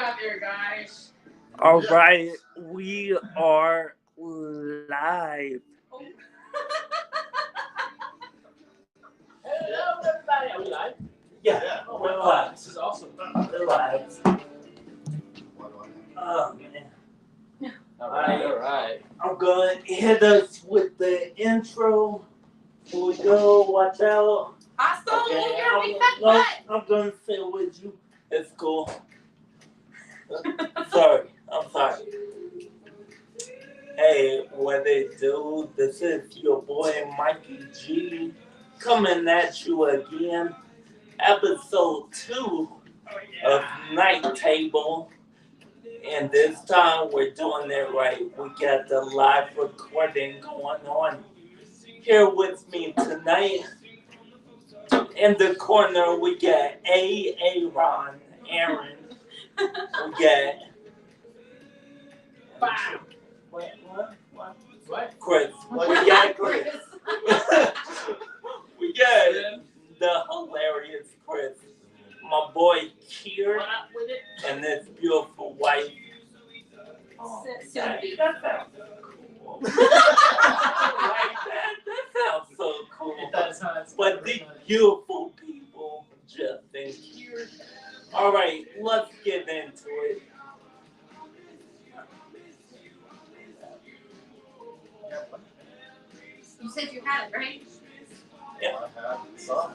out there, guys. All right, we are live. Oh. Hello, everybody. Are we live? Yeah, Oh, we're wow. live. This is awesome. We're live. Oh man. All right. I'm gonna hit us with the intro. Here we go. Watch out. Hostile, Okay, you're a big fat no, butt. I'm gonna say it with you. It's cool. Sorry. I'm sorry. Hey, what they do? This is your boy Mikey G coming at you again. Episode 2 of Night Table. And this time we're doing it right. We got the live recording going on. Here with me tonight in the corner we got Aaron. We got Bam. what? Chris. We got Chris. We got the hilarious Chris. My boy Kier What up with it? and this beautiful wife. Soon to be. That sounds cool. Like that sounds so cool. It does, huh? It's But the beautiful people just in here. All right, let's get into it. You said you had it, right? Yeah. I have some.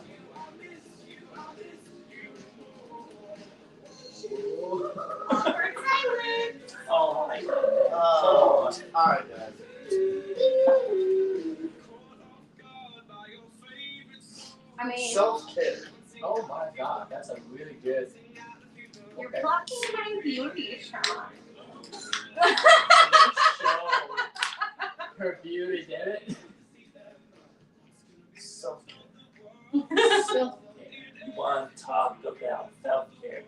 Awkward silence. Oh my god. Alright, guys. I mean, Self-care. oh my god, that's a really good. You're Okay. blocking my beauty shot. Her beauty, damn it. Self-care. Self-care. You want to talk about self-care?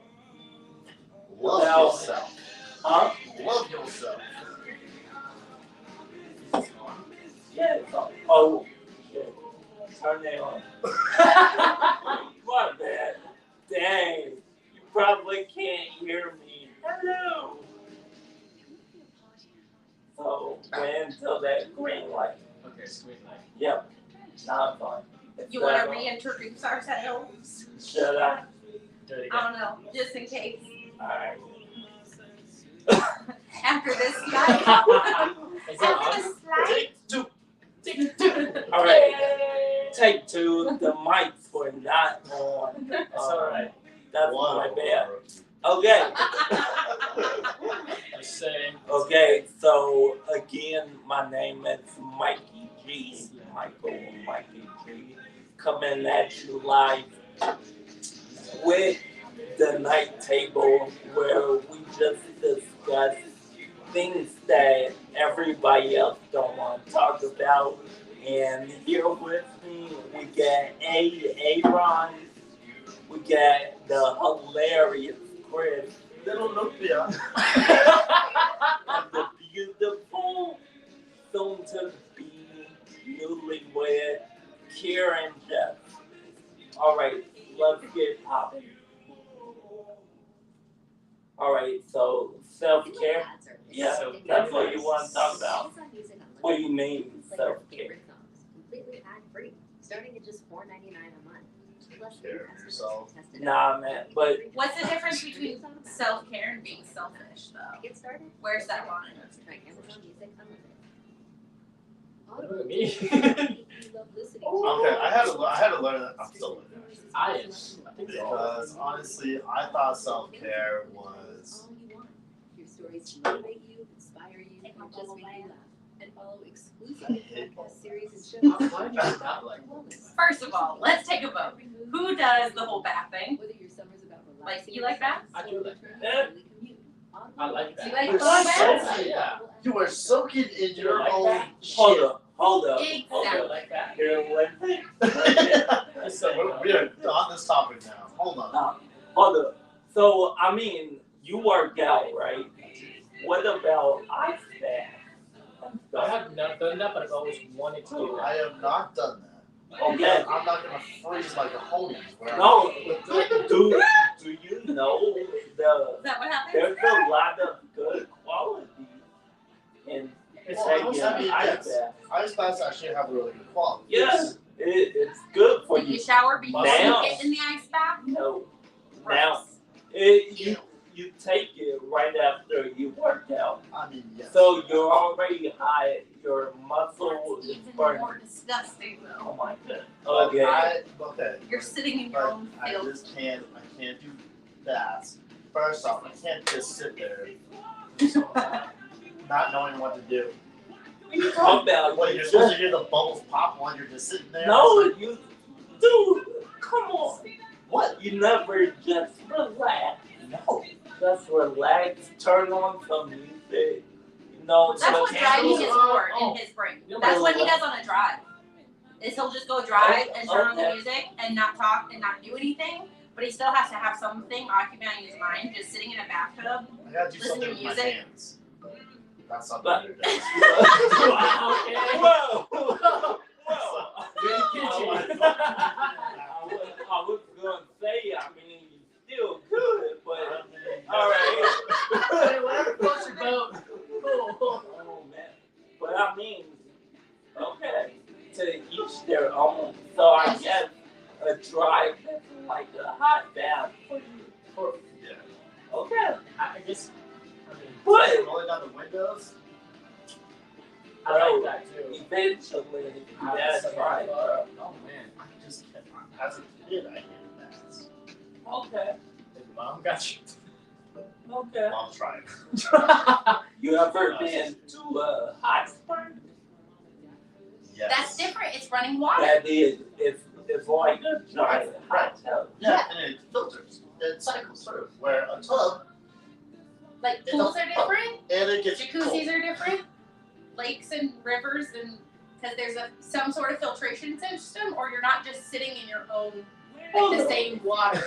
Love Well, yourself. Huh? Love yourself. Yeah. Oh, shit. Turn it on. My bad. Dang. You probably can't hear me. Hello. So, wait until that green light. Okay, sweet light. Yep. Now I'm fine. You want to reintroduce ourselves? Should I? Do it I again. don't know, just in case. Alright. After this slide. Is that After on? this slide. Take 2. Alright. Take 2. The mics were not on. That's alright. That's my bad. Okay. Just saying. Okay, so again, my name is Mikey G. Mikey G. Coming at you live with the Night Table, where we just discuss things that everybody else don't want to talk about. And here with me, we got Aaron. We got the hilarious Chris. Little Lupia. And the beautiful, soon to be newlywed Kieran Jeff. Alright, let's get popping. Alright, so self-care. Yeah, that's what you want to talk about. What do you mean, self-care? Completely ad-free, starting at just $4.99 a month. Plus, Care of yourself. Nah, man, but What's the difference between self-care and being selfish, though? Get started. Where's that line? Try Amazon Music Unlimited. Look at me. Okay, I had to learn that. I'm still learning. I think so. Because honestly, I thought self-care was All you want. Your stories to motivate you, inspire you, or just make you laugh. And follow exclusive podcast series and shows. Why do you not like First of all, let's take a vote. Who does the whole bath thing? Whether your summer's about Like, relaxing you like baths? I do like that. I like that. You like You're full so- baths? Yeah. you are soaking in your like own that? hold shit. up, hold up. I Exactly. like that. Here with me. So we are on this topic now. Hold on. Hold up. So, I mean, you work out, right? What about ice bath? I have not done that, but I've always wanted to do I that. have not done that. Okay. I'm not gonna freeze like a homie. No, do you know Is that what happened? there's a lot of good quality in Well, taking I mean, ice yes. bath. Ice baths actually have really good quality. Yes, it's good for Did you you. shower before Now. you get in the ice bath? No, now Gross. you take it right after you work out, I mean, yes. so you're already high. Your muscle That's is even burning. more disgusting though. Oh my god. But Okay. okay. You're sitting in your But own I filth. just can't. I can't do that. First off, I can't just sit there, not knowing what to do. How about What, you you're supposed just to hear the bubbles pop while you're just sitting there? no, It's like, you dude, come on. what? You never just relax. No. Just relax, turn on some music. You know, That's what just- driving is for Oh. in his brain. You That's know what he what? does on a drive. Is he'll just go drive and turn on the Okay. music and not talk and not do anything, but he still has to have something occupying his mind, just sitting in a bathtub. I gotta do Listen something to with my music. hands. That's something But- that does. Wow, okay. Whoa! Whoa! You're in the kitchen. I was gonna say, I mean, you still good, but alright. Hey, whatever floats your boat. Cool. Oh man. But I mean, okay, to each their own. So I guess a drive is like a hot bath for you. Yeah. Okay. I guess. I mean, But Rolling down the windows. I like that too. eventually, that's right, bro. Oh man. I just can't. As a kid, I hated baths. Okay. If mom got you. Okay. I'll try it. You ever been to a hot spring? Yes. That's different. It's running water. That is, it's like a giant hot tub. Yeah, and it filters. It cycles through. Where a tub, Like It pools don't- are different. and it gets Jacuzzis cold. are different. Lakes and rivers, and because there's some sort of filtration system, or you're not just sitting in your own like the same water.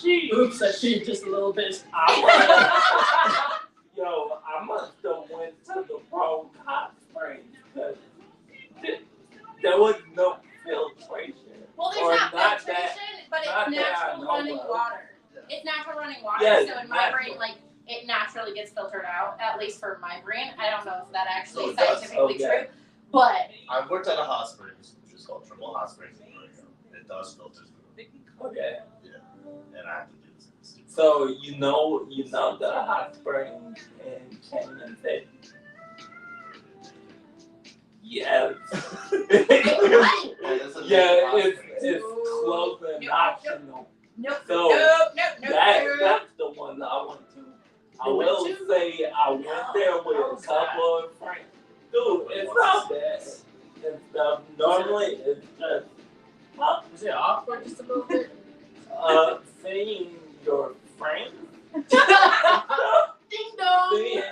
Oops, I peed just a little bit. Yo, I must have went to the wrong hot spring because there was no filtration. Well, there's Or not not filtration, but not it's that I natural know running of. water. It's natural running water, Yes, so in my natural. brain, like it naturally gets filtered out. At least for my brain, I don't know if that actually So is it does, scientifically okay. true, but I worked at a hot springs, which is called Triple Hot Springs in Oregon. It does filter through, Okay. and I have to do this. So you know the hot spring in Canyon City. Yes. Yeah, it's close and optional. nope, So, nope, nope. That's the one I went to. I You went will to? say I went there with How a was couple of friends. Dude, it's not bad. And stuff. Normally it's just Was it awkward just a little bit? seeing your friends. Ding dong. Seeing,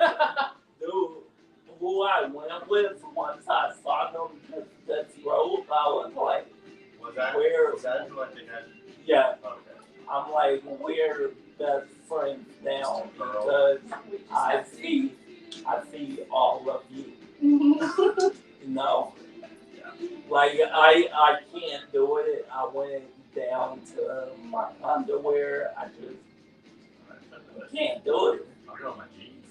dude, who I went with, once I saw them just drove, I was like, Was that Where- Was that who I think I? yeah, Okay. I'm like, we're best friends now because I see all of you. You know? Like I can't do it. I went down to my underwear. I just can't do it. I'll go on my jeans.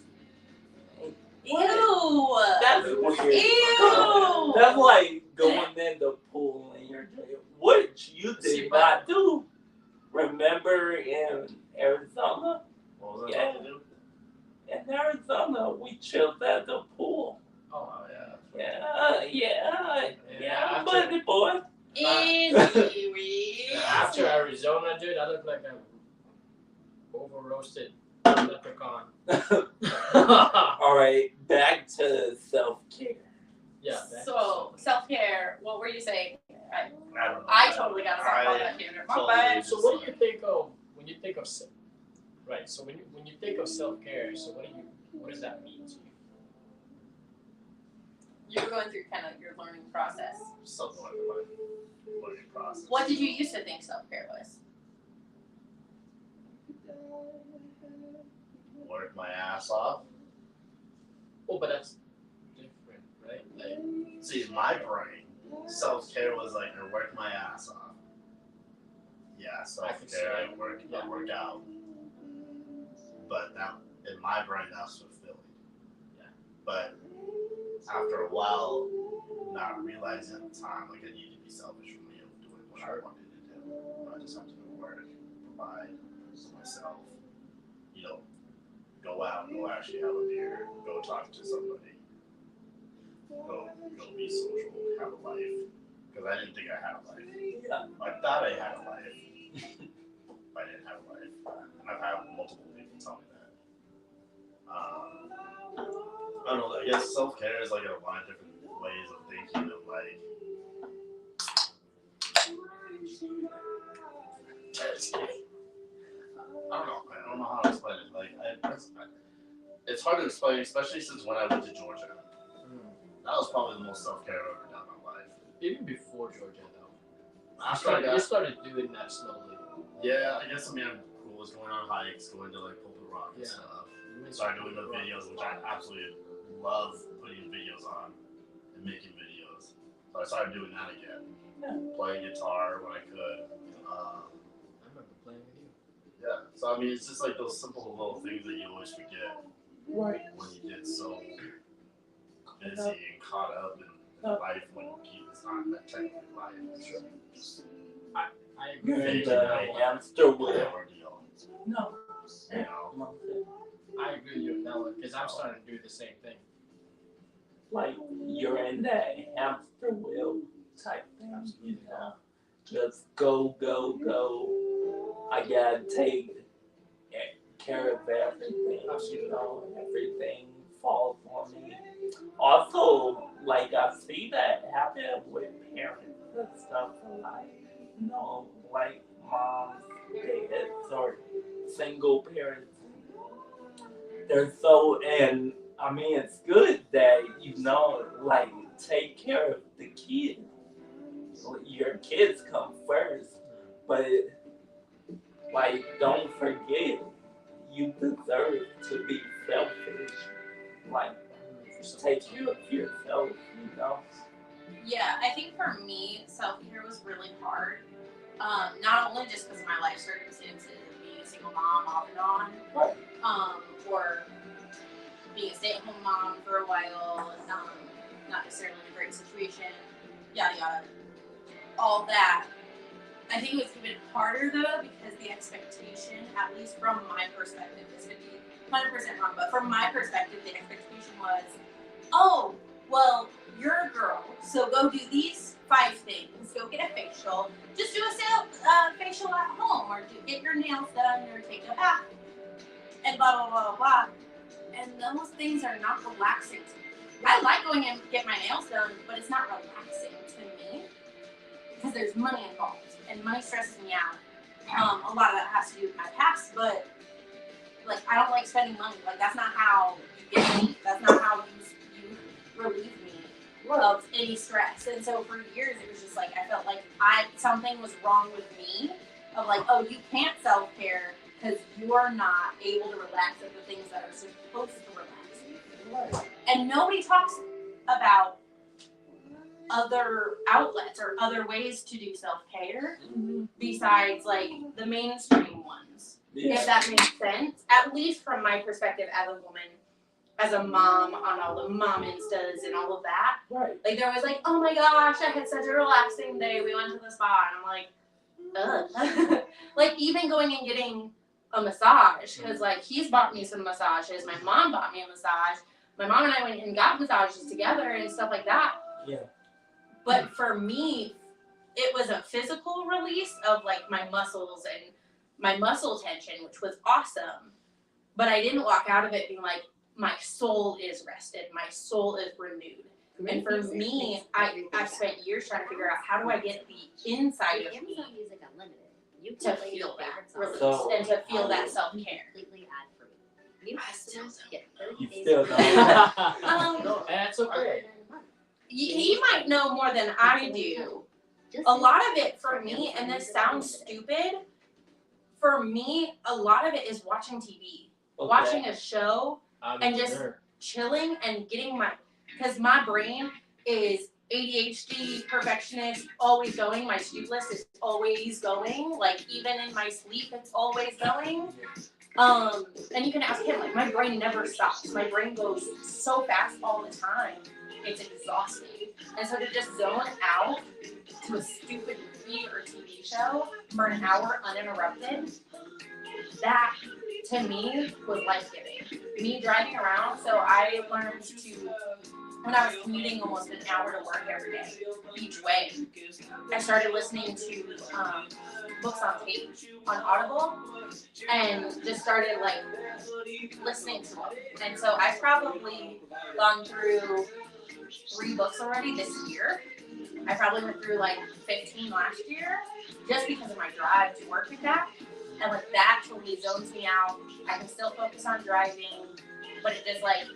Ew. That's weird. Ew. That's like going in the pool and you're drinking, which you did not do. Remember in Arizona? What was I Yeah. about to do? In Arizona, we chilled at the pool. Oh yeah. Yeah, buddy boy. Anyway. After Arizona, dude, I look like a over roasted leprechaun. All right, back to self-care. Yeah. that- So self-care. What were you saying? I don't know. I totally got us off on that tangent. My totally bad. So what do you think of when you think of right? So when you think of self-care, so what does that mean to you? You're going through kind of your learning process. Something like my learning process. What did you used to think self-care was? Work my ass off. Oh, but that's different, right? Like, See, my brain self-care was like I work my ass off. Yeah, self-care. I work out. But now in my brain that's fulfilling. Yeah. But after a while, not realizing at the time like I needed to be selfish for me of doing what I wanted to do. I just have to go work, provide for myself. You know, go out, go actually have a beer, go talk to somebody, go be social, have a life. Because I didn't think I had a life. Yeah. I thought I had a life, but I didn't have a life. And I've had multiple people tell me that. I don't know. I guess self-care is like a lot of different ways of thinking of like. I don't know how to explain it. Like, it's hard to explain, especially since when I went to Georgia. That was probably the most self-care I've ever done in my life. Even before Georgia, though. After You started doing that slowly. yeah, I guess was going on hikes, going to like Pulpit Rock and stuff. Started doing the videos, which I absolutely love putting videos on and making videos. So I started doing that again. Playing guitar when I could. I remember playing with you. Yeah. So I mean, it's just like those simple little things that you always forget when you get so busy and caught up in life when it's not that technically life. I You're agree. in the hamster wheel. Ordeal. No. You know? I agree with you on that one because I'm starting to do the same thing. Like you're in that hamster wheel type thing, you know. Just go. I gotta take care of everything, you know, everything falls on me. Also, like I see that happen with parents and stuff like, you know, like moms, dads, or single parents. They're so, and I mean, it's good that, you know, like, take care of the kids. Your kids come first, but, like, don't forget, you deserve to be selfish. Like, take care of yourself, you know? Yeah, I think for me, self-care was really hard. Not only just because of my life circumstances, being a single mom off and on, or being a stay-at-home mom for a while, not necessarily in a great situation, yada yada, all that. I think it was even harder though because the expectation, at least from my perspective, this could be 100% wrong, but from my perspective, the expectation was, oh, well, you're a girl, so go do these 5 things. Go get a facial. Just do a facial at home, or get your nails done, or take a bath, and blah blah blah blah. And those things are not relaxing to me. I like going and get my nails done, but it's not relaxing to me because there's money involved, and money stresses me out. A lot of that has to do with my past, but like I don't like spending money. Like that's not how you get me. That's not how you relieve me of any stress. And so for years it was just like I felt like something was wrong with me. Of like, oh, you can't self-care because you're not able to relax at the things that are supposed to relax. Right. And nobody talks about other outlets or other ways to do self-care besides like the mainstream ones. Yeah. If that makes sense. At least from my perspective as a woman, as a mom, on all the mom instas and all of that. Right. Like they're always like, oh my gosh, I had such a relaxing day. We went to the spa. And I'm like, ugh. Like even going and getting a massage, because like he's bought me some massages. My mom bought me a massage. My mom and I went and got massages together and stuff like that. Yeah. But for me, it was a physical release of like my muscles and my muscle tension, which was awesome. But I didn't walk out of it being like, my soul is rested. My soul is renewed. And for me, I've spent years trying to figure out how do I get the inside of me to feel that release and to feel that self-care. Completely ad-free. New customers get 30 You days still don't. No, that's okay. He might know more than I do. A lot of it for me, and this sounds stupid, for me, a lot of it is watching TV. Okay. Watching a show and just chilling and getting because my brain is ADHD, perfectionist, always going. My to-do list is always going. Like even in my sleep, it's always going. And you can ask him. Like my brain never stops. My brain goes so fast all the time. It's exhausting. And so to just zone out to a stupid movie or TV show for an hour uninterrupted, that to me was life-giving. Me driving around, so I learned to, when I was commuting almost an hour to work every day, each way, I started listening to books on tape, on Audible, and just started like listening to them. And so I've probably gone through 3 books already this year. I probably went through like 15 last year, just because of my drive to work and back. And like that totally zones me out. I can still focus on driving, but it just like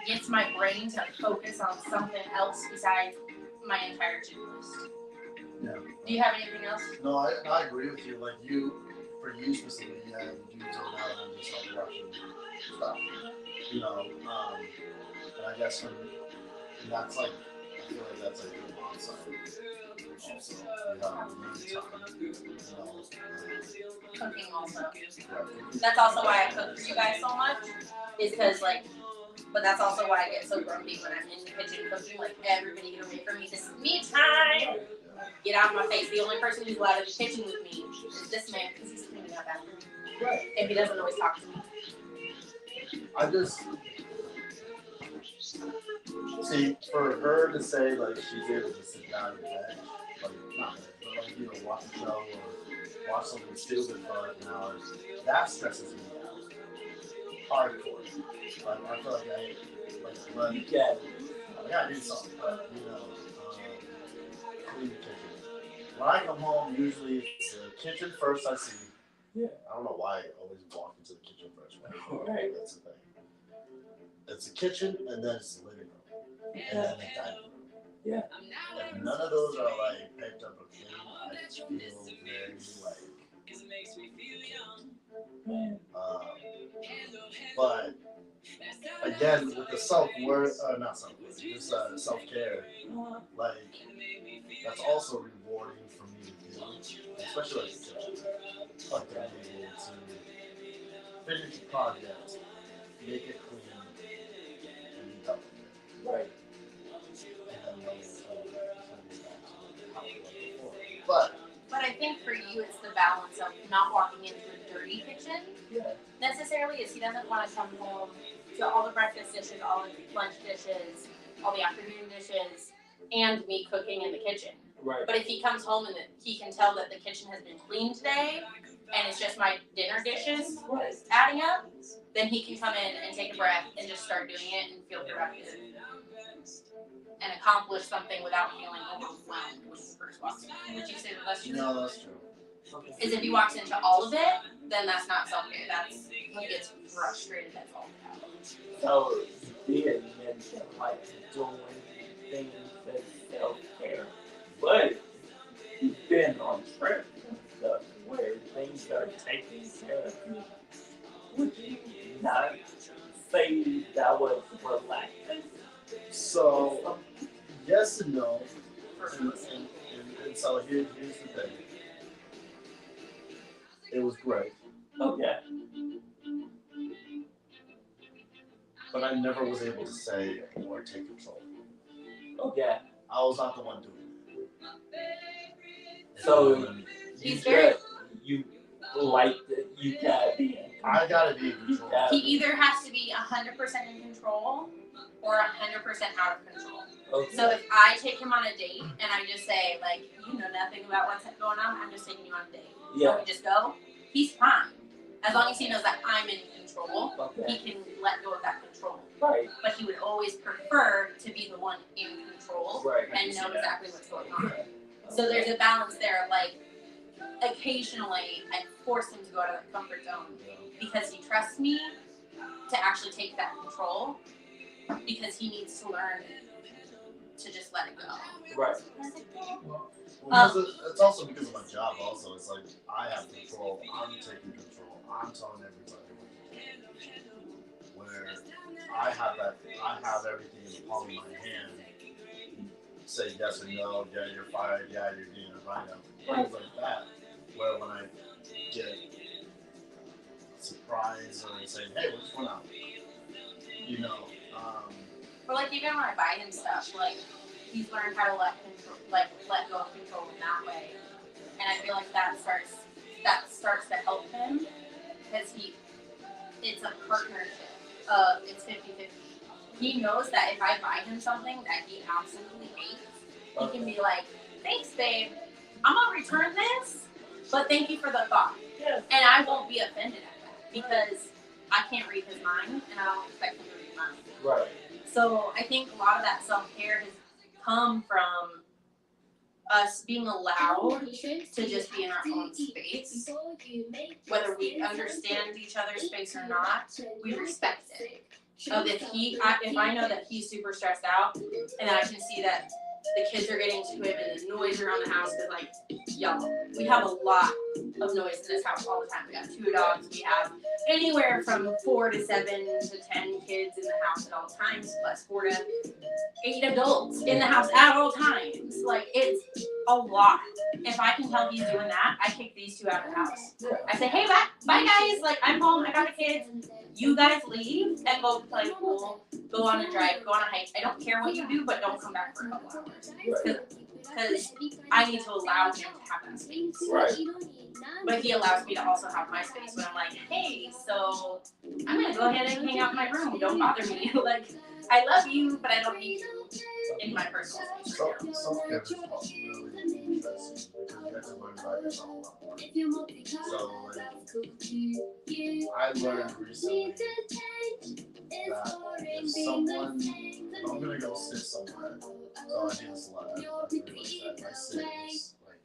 gets my brain to focus on something else besides my entire to-do list. Yeah. Do you have anything else? No, I agree with you. Like for you specifically, yeah, you do zone out on just like watching stuff. You know, and I guess and that's like, I feel like that's like your on side. Also, you have me time, Cooking also. yeah. That's also why I cook for you guys so much, is because like, but that's also why I get so grumpy when I'm in the kitchen cooking. Like everybody get away from me. This is me time. Get out of my face. The only person who's allowed in the kitchen with me is this man because he's cleaning up after me. Right. And he doesn't always talk to me. I just see for her to say like she's able to sit down and veg, like not veg, but like watch a show or watch something stupid for like an hour, that stresses me out. Hardcore. Like I feel like when I gotta do something, but clean the kitchen. When I come home, usually it's the kitchen first I see. Yeah. I don't know why I always walk into the kitchen first. Right. That's the thing. It's the kitchen and then it's the living room. And then the dining room. Yeah. If none of those are like picked up or clean, I feel very like. But again, with the self-care, like that's also rewarding for me to do, especially like the kitchen. Like I'm able to finish the project, make it clean, and be done with it. Right. But I think for you, it's the balance of not walking into a dirty kitchen. Yeah. Necessarily, is he doesn't want to come home to all the breakfast dishes, all the lunch dishes, all the afternoon dishes, and me cooking in the kitchen. Right. But if he comes home and he can tell that the kitchen has been cleaned today, and it's just my dinner dishes adding up, then he can come in and take a breath and just start doing it and feel productive and accomplish something without feeling overwhelmed when he first walks in. Would you say that that's true? no, that's true. Is if he walks into all of it, then that's not self-care. That's he gets frustrated. That's all. So you did mention like doing things as self-care, but you've been on trips and stuff where things are taken care of you. Would you not say that was relaxing? So, yes and no. And so here's the thing. It was great, Okay. but I never was able to say or take control. Okay. I was not the one doing it. So He's very. you like that you gotta be in control. I gotta be in control. He either has to be 100% in control or 100% out of control. Okay. So if I take him on a date and I just say like, you know nothing about what's going on, I'm just taking you on a date. Yeah. So we just go. He's fine as long as he knows that I'm in control. Okay. He can let go of that control. Right. But he would always prefer to be the one in control Right. and know exactly what's going on. So there's a balance there of like, occasionally I force him to go out of that comfort zone because he trusts me to actually take that control because he needs to learn to just let it go. Right. Well, it's also because of my job. Also, it's like I have control. I'm taking control. I'm telling everybody what to do. Where I have everything in the palm of my hand. say yes or no, yeah, you're fired, yeah, you're doing it right now. Things like that. Where when I get surprised or saying, hey, we're just going out. You know. Or like even when I buy him stuff, like he's learned how to let go of control in that way, and I feel like that starts to help him because it's a partnership. It's 50-50. He knows that if I buy him something that he absolutely hates, he can be like, thanks, babe. I'm gonna return this, but thank you for the thought. Yeah. And I won't be offended at that because I can't read his mind and I don't expect him to read mine. Right. So I think a lot of that self-care has come from us being allowed to just be in our own space. Whether we understand each other's space or not, we respect it. So if I know that he's super stressed out and I can see that the kids are getting to him and there's noise around the house because like, y'all, we have a lot of noise in this house all the time. We have 2 dogs, we have anywhere from 4 to 7 to 10 kids in the house at all times, plus 4 to 8 adults in the house at all times. Like, it's a lot. If I can tell he's doing that, I kick these 2 out of the house. I say, hey, bye guys, like, I'm home, I got the kids. You guys leave and go play pool, go on a drive, go on a hike. I don't care what you do, but don't come back for a couple hours. Because I need to allow him to have that space. Right. But he allows me to also have my space when I'm like, hey, so I'm going to go ahead and hang out in my room. Don't bother me. Like, I love you, but I don't need you in my personal space. Self-care is really interesting because you have to learn about yourself a lot more. So, I learned recently that if someone, if I'm gonna go sit somewhere, so I do this a lot. I realize that I sit like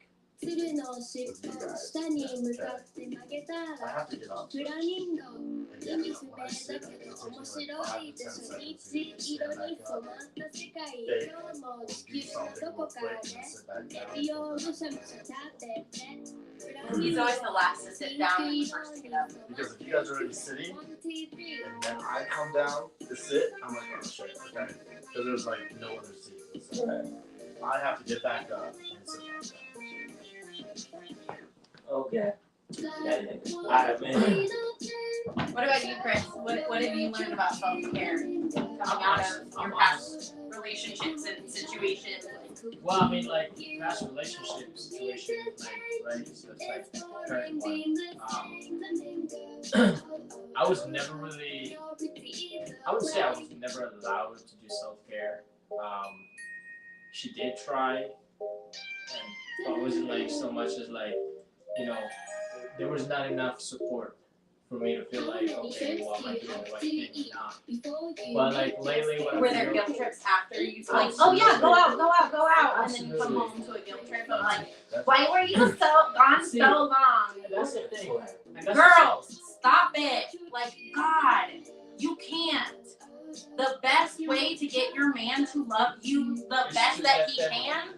with you guys. I have to get up. Again, when I sit, it takes me like 5 to 10 seconds to stand back up, think, or do something real quick, and then sit back down. He's always the last to sit down and the first to get up. Because if you guys are already sitting, and then I come down to sit, I'm like, oh shit, okay. Because there's like no other seats. So I have to get back up and sit back down. Okay. I mean, What about you, Chris? What have you learned about self-care coming out of your past relationships and situations? Well, I mean, like, past relationship situation, like, right, so it's like the current one. I was never really, I would say I was never allowed to do self-care. She did try, but it wasn't like so much as like, you know, there was not enough support for me to feel like, okay, well, am I doing the right thing or not? But like lately, when Were there guilt trips after you like, oh yeah, go out, and then you come home to a guilt trip of like, why were you gone so long? That's the thing. And that's Girls, stop it! Like, God, you can't. The best way to get your man to love you the best that he can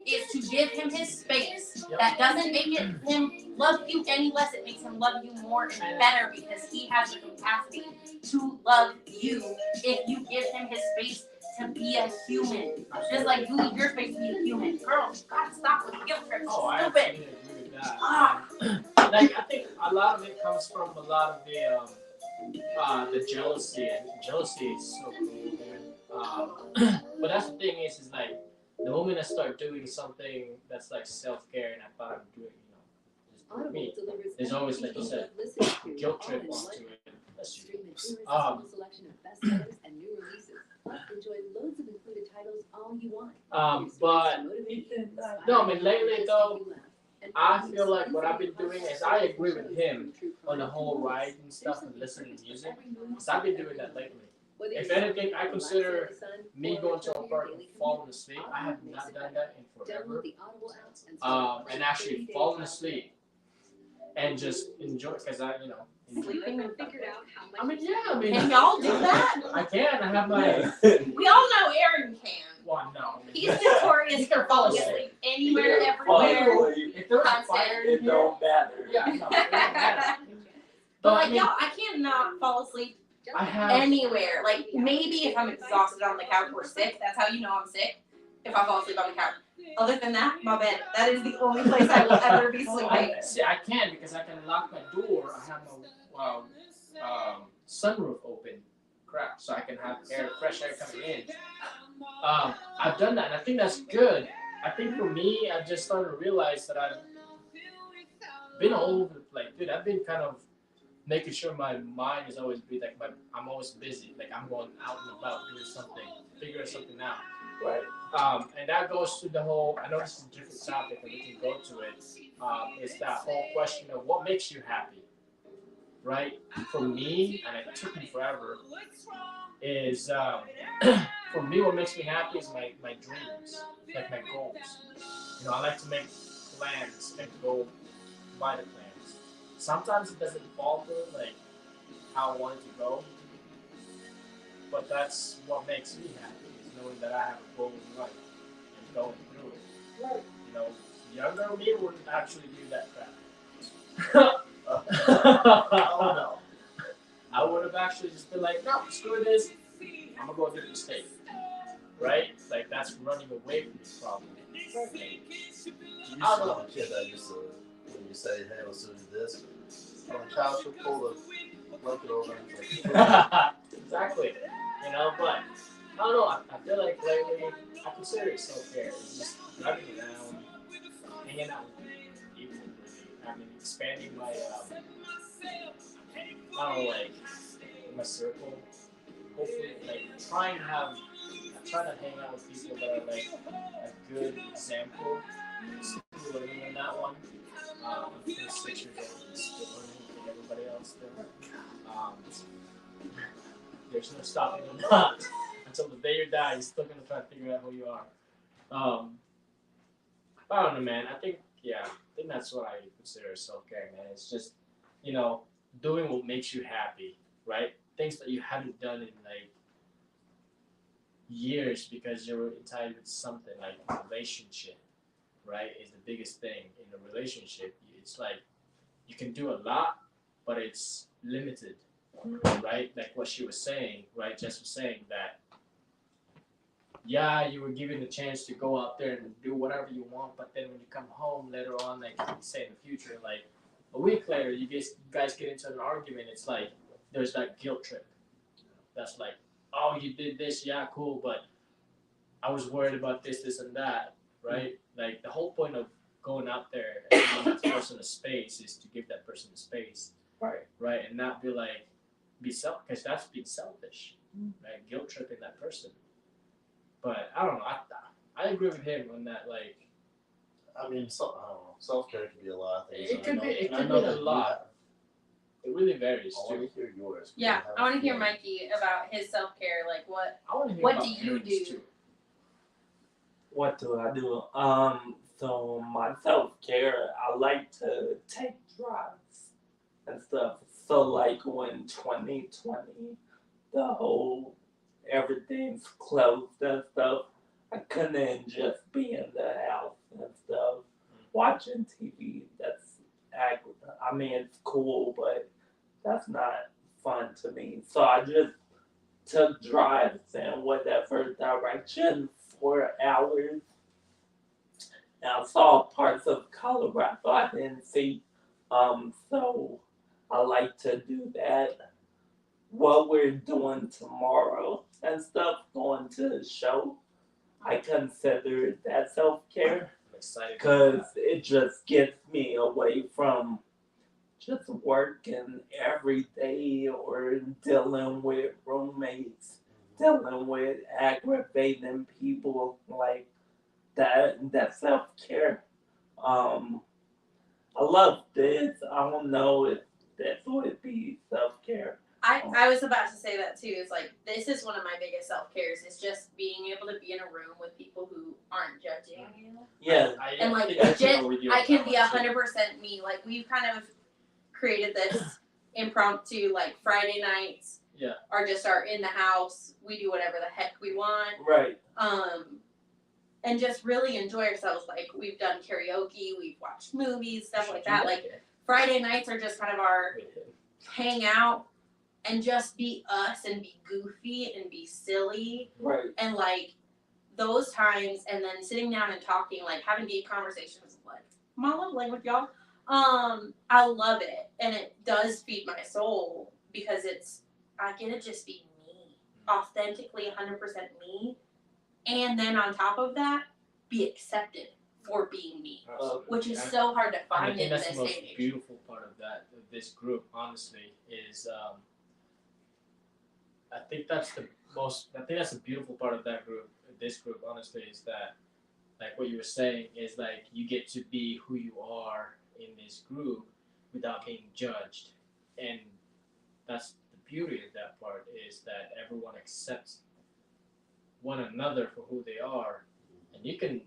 is to give him his space. That doesn't make him love you any less. It makes him love you more and better because he has the capacity to love you if you give him his space to be a human. Just like you leave your space to be a human. Girls, gotta stop with guilt trips. Oh, I Stupid. absolutely agree with that. Like, I think a lot of it comes from a lot of the jealousy, and jealousy is so cool. But that's the thing is like the moment I start doing something that's like self-care, and I thought I'm doing, just for me, there's always, like you said, guilt trip onto it. That's Stream an irresistible selection of bestsellers and new releases. Plus, enjoy loads of included titles all you want. But no, I mean lately though, I feel like what I've been doing is I agree with him on the whole ride and stuff and listening to music, because I've been doing that lately. If anything, I consider me going to a park and falling asleep. I have not done that in forever. And actually falling asleep and just enjoy, because I, Sleeping and figured out how much. I mean, yeah, I mean. Can y'all do that? I can. I have my. We all know Aaron can. Well, no. He's notorious for falling asleep anywhere, everywhere. If there was a fire in it here, don't matter. yeah, no, it don't matter. But like I mean, y'all, I cannot fall asleep I have. anywhere. Like maybe if I'm exhausted on the couch or sick, that's how you know I'm sick. if I fall asleep on the couch. Other than that, my bed. That is the only place I will ever be sleeping. I can because I can lock my door. I have my sunroof open. Crap, so I can have fresh air coming in. I've done that, and I think that's good. I think for me, I just started to realize that I've been all over the place, dude. I've been kind of making sure my mind is always be like I'm always busy. Like I'm going out and about doing something, figuring something out. Right. And that goes to the whole. I know this is a different topic, and we can go to it. Is that whole question of what makes you happy, right? For me, and it took me forever. Is for me, what makes me happy is my dreams, like my goals. You know, I like to make plans and go by the plans. Sometimes it doesn't fall through like how I want it to go, but that's what makes me happy is knowing that I have a goal in life and going through it. Right. You know, younger me wouldn't actually do that crap. Oh no. I would have actually just been like, no, screw this. I'm gonna go a different state. Right? Like that's running away from the problem. Like, You used to have a kid that used to, when you say, hey, let's do this, on the couch, he'll pull the blanket over and it's like, exactly. You know, but I don't know. I feel like lately I consider it self-care. It's just driving around, hanging out with people. I mean, expanding my I don't know, like my circle. Hopefully, like I try to hang out with people that are like a good example. Still learning in that one. I'm 6 years old and still learning like everybody else still. There's no stopping them not. Until the day you die, you're still gonna try to figure out who you are. I don't know, man. I think that's what I consider self-care, man. It's just, you know, doing what makes you happy, right? Things that you haven't done in like years because you were entitled with something like a relationship, right? Is the biggest thing in a relationship. It's like you can do a lot, but it's limited, right? Like what she was saying, right? Jess was saying that, yeah, you were given the chance to go out there and do whatever you want, but then when you come home later on, like say in the future, like a week later, you guys get into an argument. It's like there's that guilt trip. That's like, oh, you did this, yeah, cool, but I was worried about this, and that, right? Like the whole point of going out there and giving that person a space is to give that person a space, right, and not be because that's being selfish, right? Guilt tripping that person. But I don't know. I agree with him on that. Like, I mean, I don't know. Self-care can be a lot of things. It could be. It and I could know be a that you lot. It really varies I want too. to hear yours. Yeah, I want to hear Mikey about his self-care. Like, what I hear What about do you parents, do? Too. What do I do? So my self-care, I like to take drives and stuff. So like when 2020, the whole everything's closed and stuff, I couldn't just be in the house and stuff watching TV. I mean, it's cool, but that's not fun to me. So I just took drives in whatever direction for hours. And I saw parts of Colorado I didn't see. So I like to do that. What we're doing tomorrow and stuff, going to the show, I consider that self-care I'm excited. because it just gets me away from just working every day or dealing with roommates, dealing with aggravating people like that. That's self-care. I love this. I don't know if that would be self-care. I was about to say that too. It's like this is one of my biggest self cares. Is just being able to be in a room with people who aren't judging you. Yeah. And like, think I can with you on I can that be one, too. 100% me. Like we've kind of created this impromptu like Friday nights. Yeah. Are just our in the house. We do whatever the heck we want. Right. And just really enjoy ourselves. Like we've done karaoke, we've watched movies, stuff like that. Like Friday nights are just kind of our hang out and just be us and be goofy and be silly Right. and like those times and then sitting down and talking, like having deep conversations, like my love language, y'all. I love it, and it does feed my soul because I get to just be me, authentically 100% me, and then on top of that, be accepted for being me, which is so hard to And I find think in that's this the most age. beautiful part of this group, honestly, is I think that's the beautiful part of this group, honestly, is that, like what you were saying, is like you get to be who you are in this group without being judged. And that's the beauty of that part, is that everyone accepts one another for who they are. And you can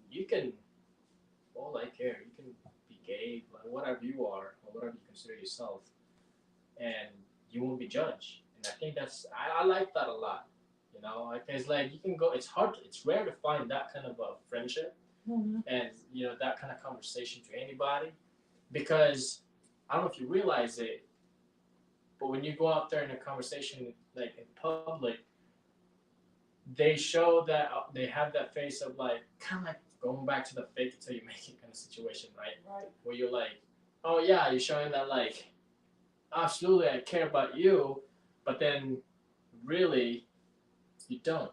all I care, you can be gay, like whatever you are, or whatever you consider yourself, and you won't be judged. And I think I like that a lot. You know, like it's like you can go. It's rare to find that kind of a friendship, and that kind of conversation to anybody, because I don't know if you realize it, but when you go out there in a conversation like in public, they show that they have that face of like kind of like going back to the fake it till you make it kind of situation, right? Right. Where you're like, oh yeah, you're showing that like, absolutely I care about you, but then really you don't,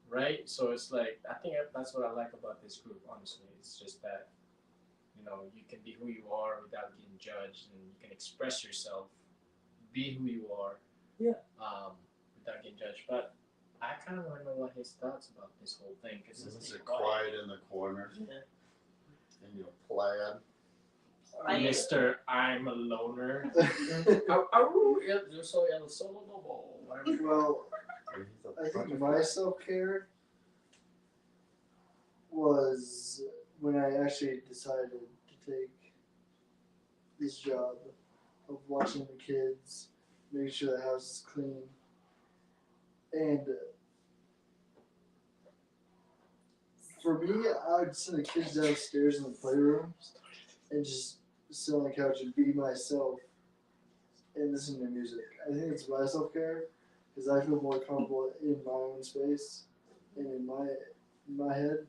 right? So it's like I think that's what I like about this group. Honestly, it's just that you can be who you are without getting judged, and you can express yourself, be who you are, without getting judged. But I kind of want to know what his thoughts about this whole thing, because Is it quiet in the corner? Yeah. And your plaid. Mr. I'm a loner. Yo soy el solo lobo. Well, I think my self-care was when I actually decided to take this job of watching the kids, making sure the house is clean, and for me, I would send the kids downstairs in the playroom and just sit on the couch and be myself and listen to music. I think it's my self-care because I feel more comfortable in my own space and in my head.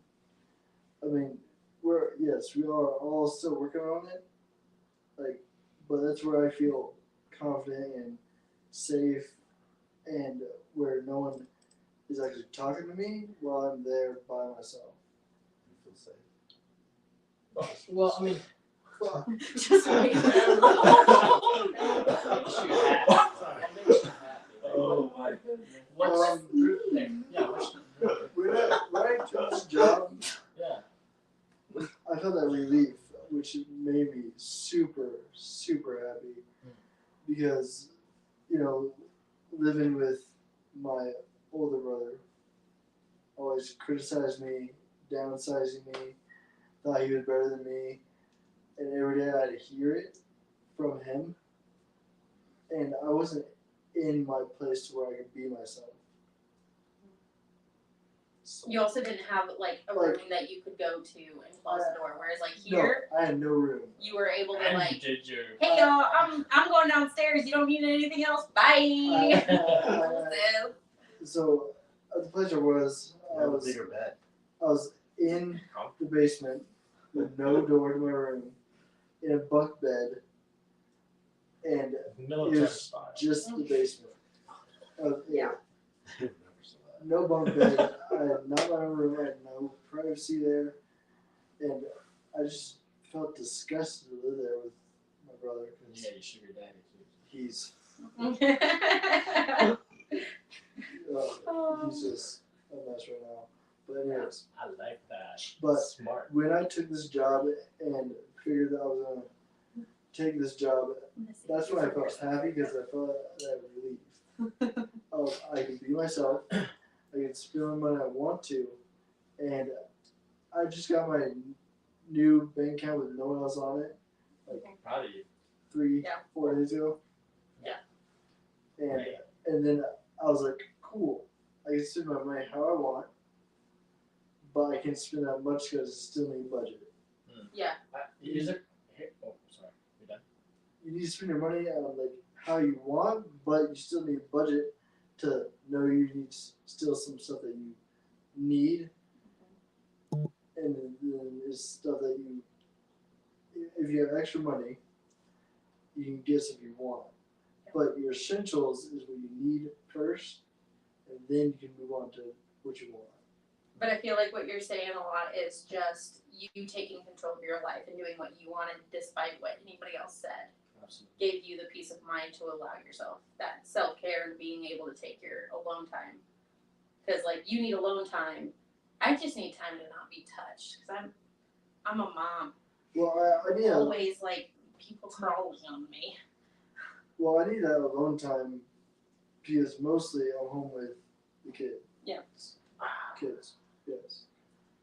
I mean, we are all still working on it, but that's where I feel confident and safe, and where no one is actually talking to me while I'm there by myself. You feel safe. Well, I mean, Just wait. Oh my goodness. What's group name? Yeah, When I took this job, yeah. I felt that relief, which made me super, super happy. Because, living with my older brother always criticized me, downsizing me, thought he was better than me. And every day I'd hear it from him. And I wasn't in my place to where I could be myself. You also didn't have like a room that you could go to and close the door, whereas like here, No, I had no room. you were able to And like, you did your. hey y'all, I'm going downstairs. You don't need anything else. Bye. So at the place I was, You have a bigger bed. I was in the basement with no door to my room, in a bunk bed, and Military it was style. just the basement. Yeah. No bunk bed. I had not my own room. I had no privacy there, and I just felt disgusted to live there with my brother because Yeah, you should your daddy too. he's Oh. he's just a mess right now. But anyways, I like that. But Smart. when I took this job and figured that I was gonna take this job, that's when I felt happy because I felt that relief of I can be myself, I can spend the money I want to, and I just got my new bank account with no one else on it, Proud of you. 3-4 days ago. Yeah. And Right. and then I was like, cool, I can spend my money how I want, but I can spend that much because it's still in budget. Yeah. Is it? Oh, sorry. You're done. You need to spend your money on how you want, but you still need budget to know you need still some stuff that you need, and then it's stuff that you, if you have extra money, you can get stuff you want. But your essentials is what you need first, and then you can move on to what you want. But I feel like what you're saying a lot is just you taking control of your life and doing what you wanted despite what anybody else said. Absolutely. Gave you the peace of mind to allow yourself that self-care and being able to take your alone time. Because, like, you need alone time. I just need time to not be touched. Because I'm a mom. Well, I need Always, like, people crawling on me. Well, I need that alone time because mostly I'm home with the kid. Yeah. Kids, yes.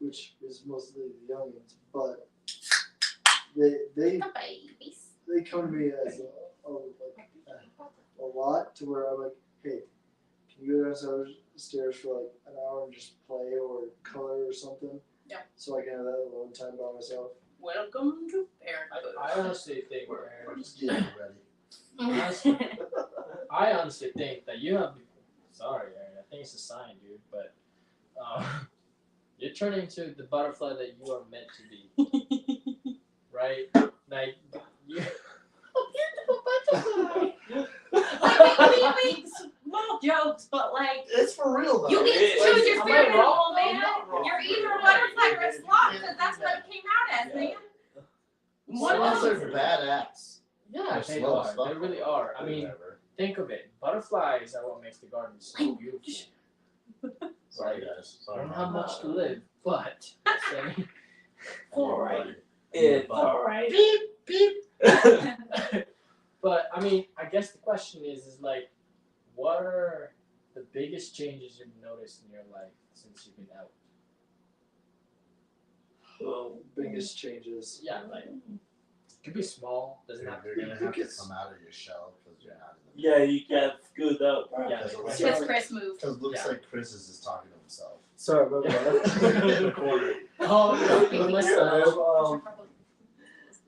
Which is mostly the youngins, but they The babies. they come to me as a lot to where I'm like, hey, can you go downstairs for like an hour and just play or color or something? Yeah. So I can have that alone time by myself. Welcome to parenthood. I honestly think We're parents, just getting ready. I honestly think that you have. Sorry, Aaron. I think it's a sign, dude. But you're turning into the butterfly that you are meant to be, right? Like you. we make small jokes, but like It's for real though. you get to choose your Am I spirit wrong? animal, man. I'm not wrong. You're either a butterfly or a sloth, because that's what it came out as, man. One of Sloths those. are badass. Yeah, They're they slow are. stuff. They really are. I mean, Whatever. think of it. Butterflies are what makes the garden so beautiful. Sorry guys. I don't have much to live, but say. Alright. It's alright. Beep beep. But I mean, I guess the question is like, what are the biggest changes you've noticed in your life since you've been out? Well, Biggest changes. Yeah, like it could be small, doesn't have to You're be. gonna have to come out of your shell because you're not in the yeah, you got screwed up. Yeah, Because Because Chris moved. Because it looks Yeah. like Chris is just talking to himself. Sorry about that. Recorded. Oh, yeah, myself.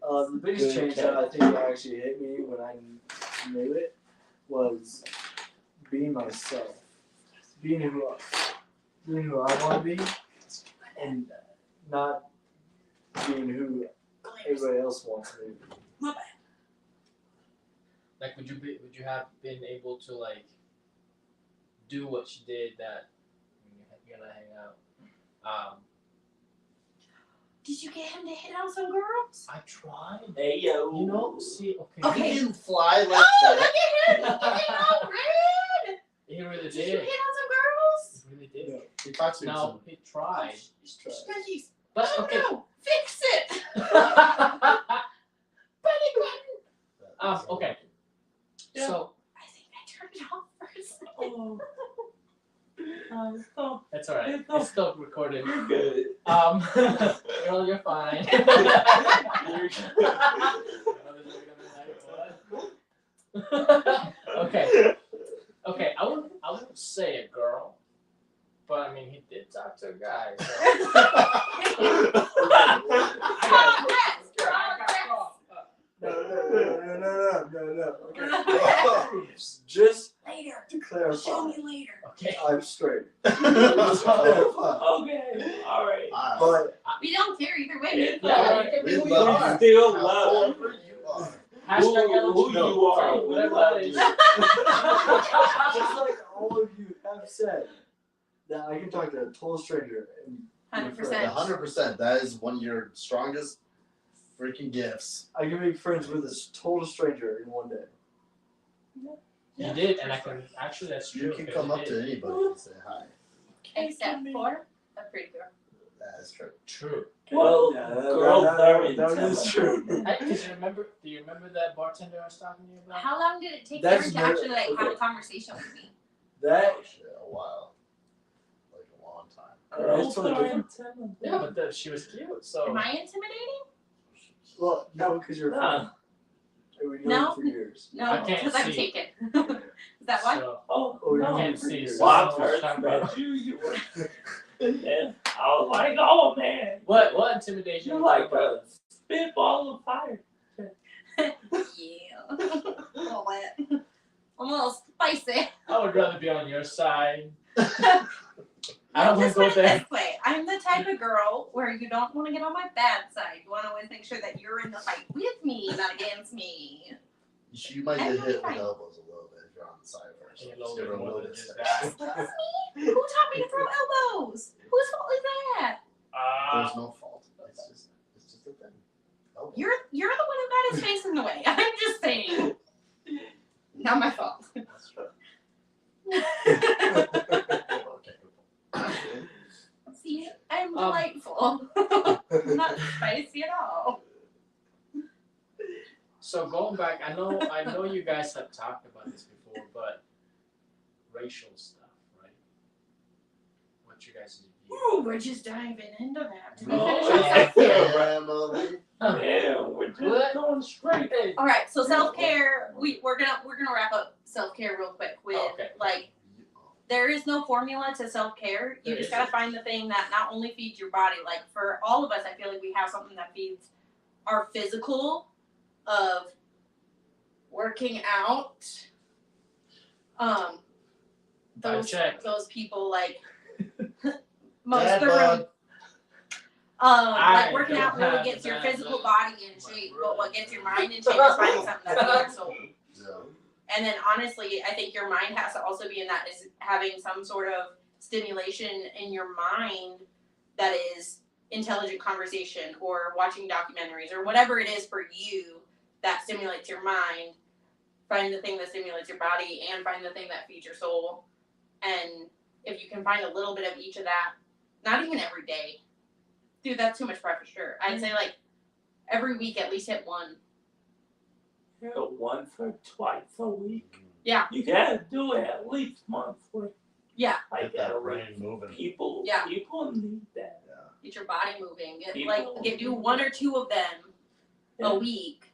The biggest change that I think that actually hit me when I knew it was being myself, being who I want to be, and not being who everybody else wants me to be. Like, would you have been able to like do what you did that you're gonna hang out? Did you get him to hit on some girls? I tried. Hey yo. You know, see, okay. Okay. You didn't fly like Oh, that. look at him! He getting all red! He really Did you did. hit on some girls? He really did. He talks to No, he tried. Just try. Snuggies. But Oh okay. no! Fix it! Okay. Yeah. So I think I turned it off for a second. Oh. Stop. that's all right. It's It's still recorded. You're good. Girl, you're fine. Okay. Okay. I wouldn't say a girl, but I mean he did talk to a guy. So. No. Okay. Just Later. to clarify, Show me later. Okay. I'm straight. Okay. Just to clarify. Okay. Alright. But We don't care either way. Yeah, you can be We who you love are. Still love. However you are. Hashtag Who LGBT. you are. Whatever that is. just like all of you have said, that I can talk to a total stranger and 100%. 100%. That is one of your strongest freaking gifts. I can make friends with this total stranger in one day. You did, and I can actually that's true. You can 'cause come you up did. to anybody and say hi. Except for a pretty girl. That is true. True. Well, Yeah, girls are that is true. Do you remember that bartender I was talking to you about? How long did it take That's her to very- actually like have a okay. conversation with me? That Oh shit, a while. Like a long time. Girls are different. Yeah, but she was cute, so. Am I intimidating? well, no, because you're Nah. we know No. for years. I No, can't because I'm see. taken. Is that why? So, Oh, Oh, no. no. can't see. So Well, I I've was heard talking about you. You were. Yeah. I was like, oh man. What intimidation? You're like a spitball of fire. Yeah. A little wet. A little spicy. I would rather be on your side. I don't want Just to go put it there. this way. I'm the type of girl where you don't want to get on my bad side. You want to always make sure that you're in the fight with me, not against me. You might I'm get really hit with fine. elbows a little bit if you're on the side first. A Just little give bit her a more little than bit just of that. Excuse me? Who taught me to throw elbows? Whose fault is that? There's no fault. It's just a thing. Elbow. You're the one who got his face in the way. I'm just saying. Not my fault. That's true. Okay. See, I'm delightful. Not spicy at all. So going back, I know you guys have talked about this before, but racial stuff, right? What you guys view? Ooh, we're just diving into that. Did we Oh, finish our yeah. self-care? Yeah, we're just going straight. All right, so self-care. We're gonna wrap up self-care real quick with Oh, okay. like there is no formula to self-care. You There just gotta isn't. find the thing that not only feeds your body. Like for all of us, I feel like we have something that feeds our physical of working out. Those people like most Dad of the room. bod. Like I working out don't really have gets your that physical much. body in shape, but what gets your mind in shape is finding something that feeds your soul. Yeah. And then honestly, I think your mind has to also be in that is having some sort of stimulation in your mind that is intelligent conversation or watching documentaries or whatever it is for you that stimulates your mind. Find the thing that stimulates your body and find the thing that feeds your soul. And if you can find a little bit of each of that, not even every day. Dude, that's too much pressure. Sure. I'd say like every week at least hit one. Yeah, once or twice a week. Yeah. You gotta do it at least monthly. Yeah. Like Get that brain moving. people Yeah. people need that. Get your body moving. People- Do one or two of them Yeah. a week,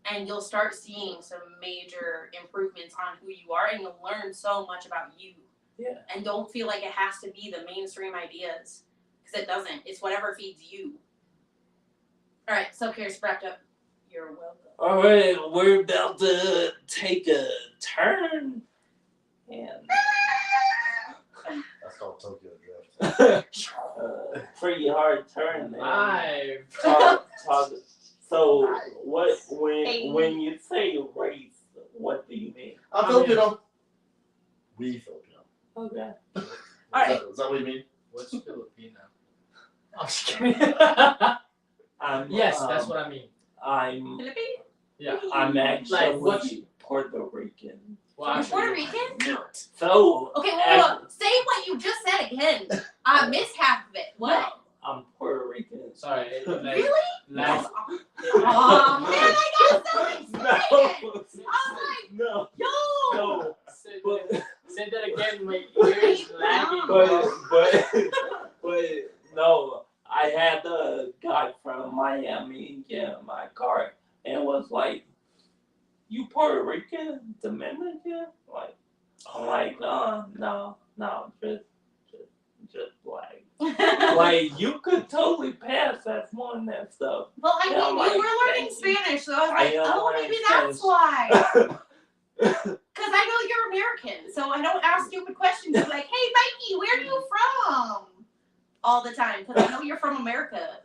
and you'll start seeing some major improvements on who you are, and you'll learn so much about you. Yeah. And don't feel like it has to be the mainstream ideas, because it doesn't. It's whatever feeds you. All right, self-care's wrapped up. You're welcome. All right, we're about to take a turn, and That's called Tokyo Drift. pretty hard turn. Man. Live. Talk. So Nice. when you say race, what do you mean? I'm I Filipino. We Filipino. Okay. All right. Is that what you mean? What's Filipino? I'm just kidding. Yes, that's what I mean. I'm Philippine? Yeah. I'm actually Like, what you- Puerto Rican. Well, You're actually, Puerto Rican? So Okay, well, say what you just said again. I missed half of it. What? I'm Puerto Rican. Sorry. Like, Really? Last, Oh man, I got so excited. I was like, No. yo. No. say that again. My ears lagging. But no, I had the guy from Miami get in my car and was like, "You Puerto Rican, Dominican?" Like, I'm like, no, just black. Like, you could totally pass as one of that stuff. Well, I Yeah, mean, I'm you like, were learning thank you. Spanish, so I was I like, am oh, learning maybe that's Spanish. why. Because I know you're American, so I don't ask stupid questions. I'm like, hey, Mikey, where are you from? All the time, because I know you're from America.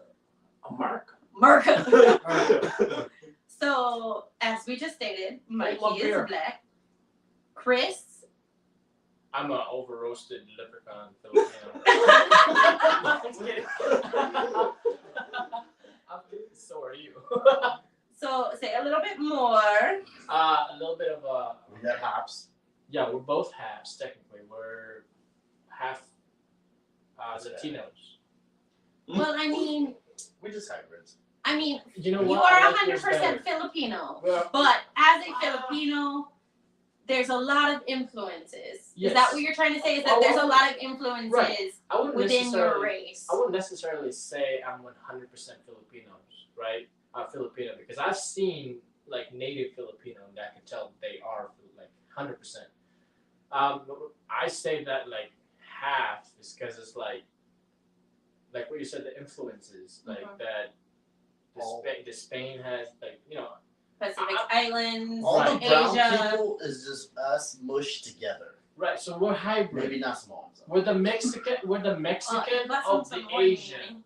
America. America. So, as we just stated, Mikey Love is beer. black. Chris. I'm an over roasted leprechaun Filipino. I'm just kidding. So are you. So, say a little bit more. A little bit of We got hops. yeah, we're both halves technically. We're half Latinos. Well, I mean, We just hybrids. You know you what? are I like yours 100% better. Filipino. Well, But as a Filipino, there's a lot of influences. Yes. Is that what you're trying to say? Is that Oh, there's a lot of influences right. I wouldn't within your necessarily. race? I wouldn't necessarily say I'm 100% Filipinos, right? Filipino, because I've seen like native Filipino that I can tell they are like 100%. I say that like half is because it's like what you said, the influences like Mhm. that. The Spain has like Pacific Islands, All the brown Asia. people is just us mushed together. Right, so we're hybrid. Maybe not Samoans. We're the Mexican of the Asian,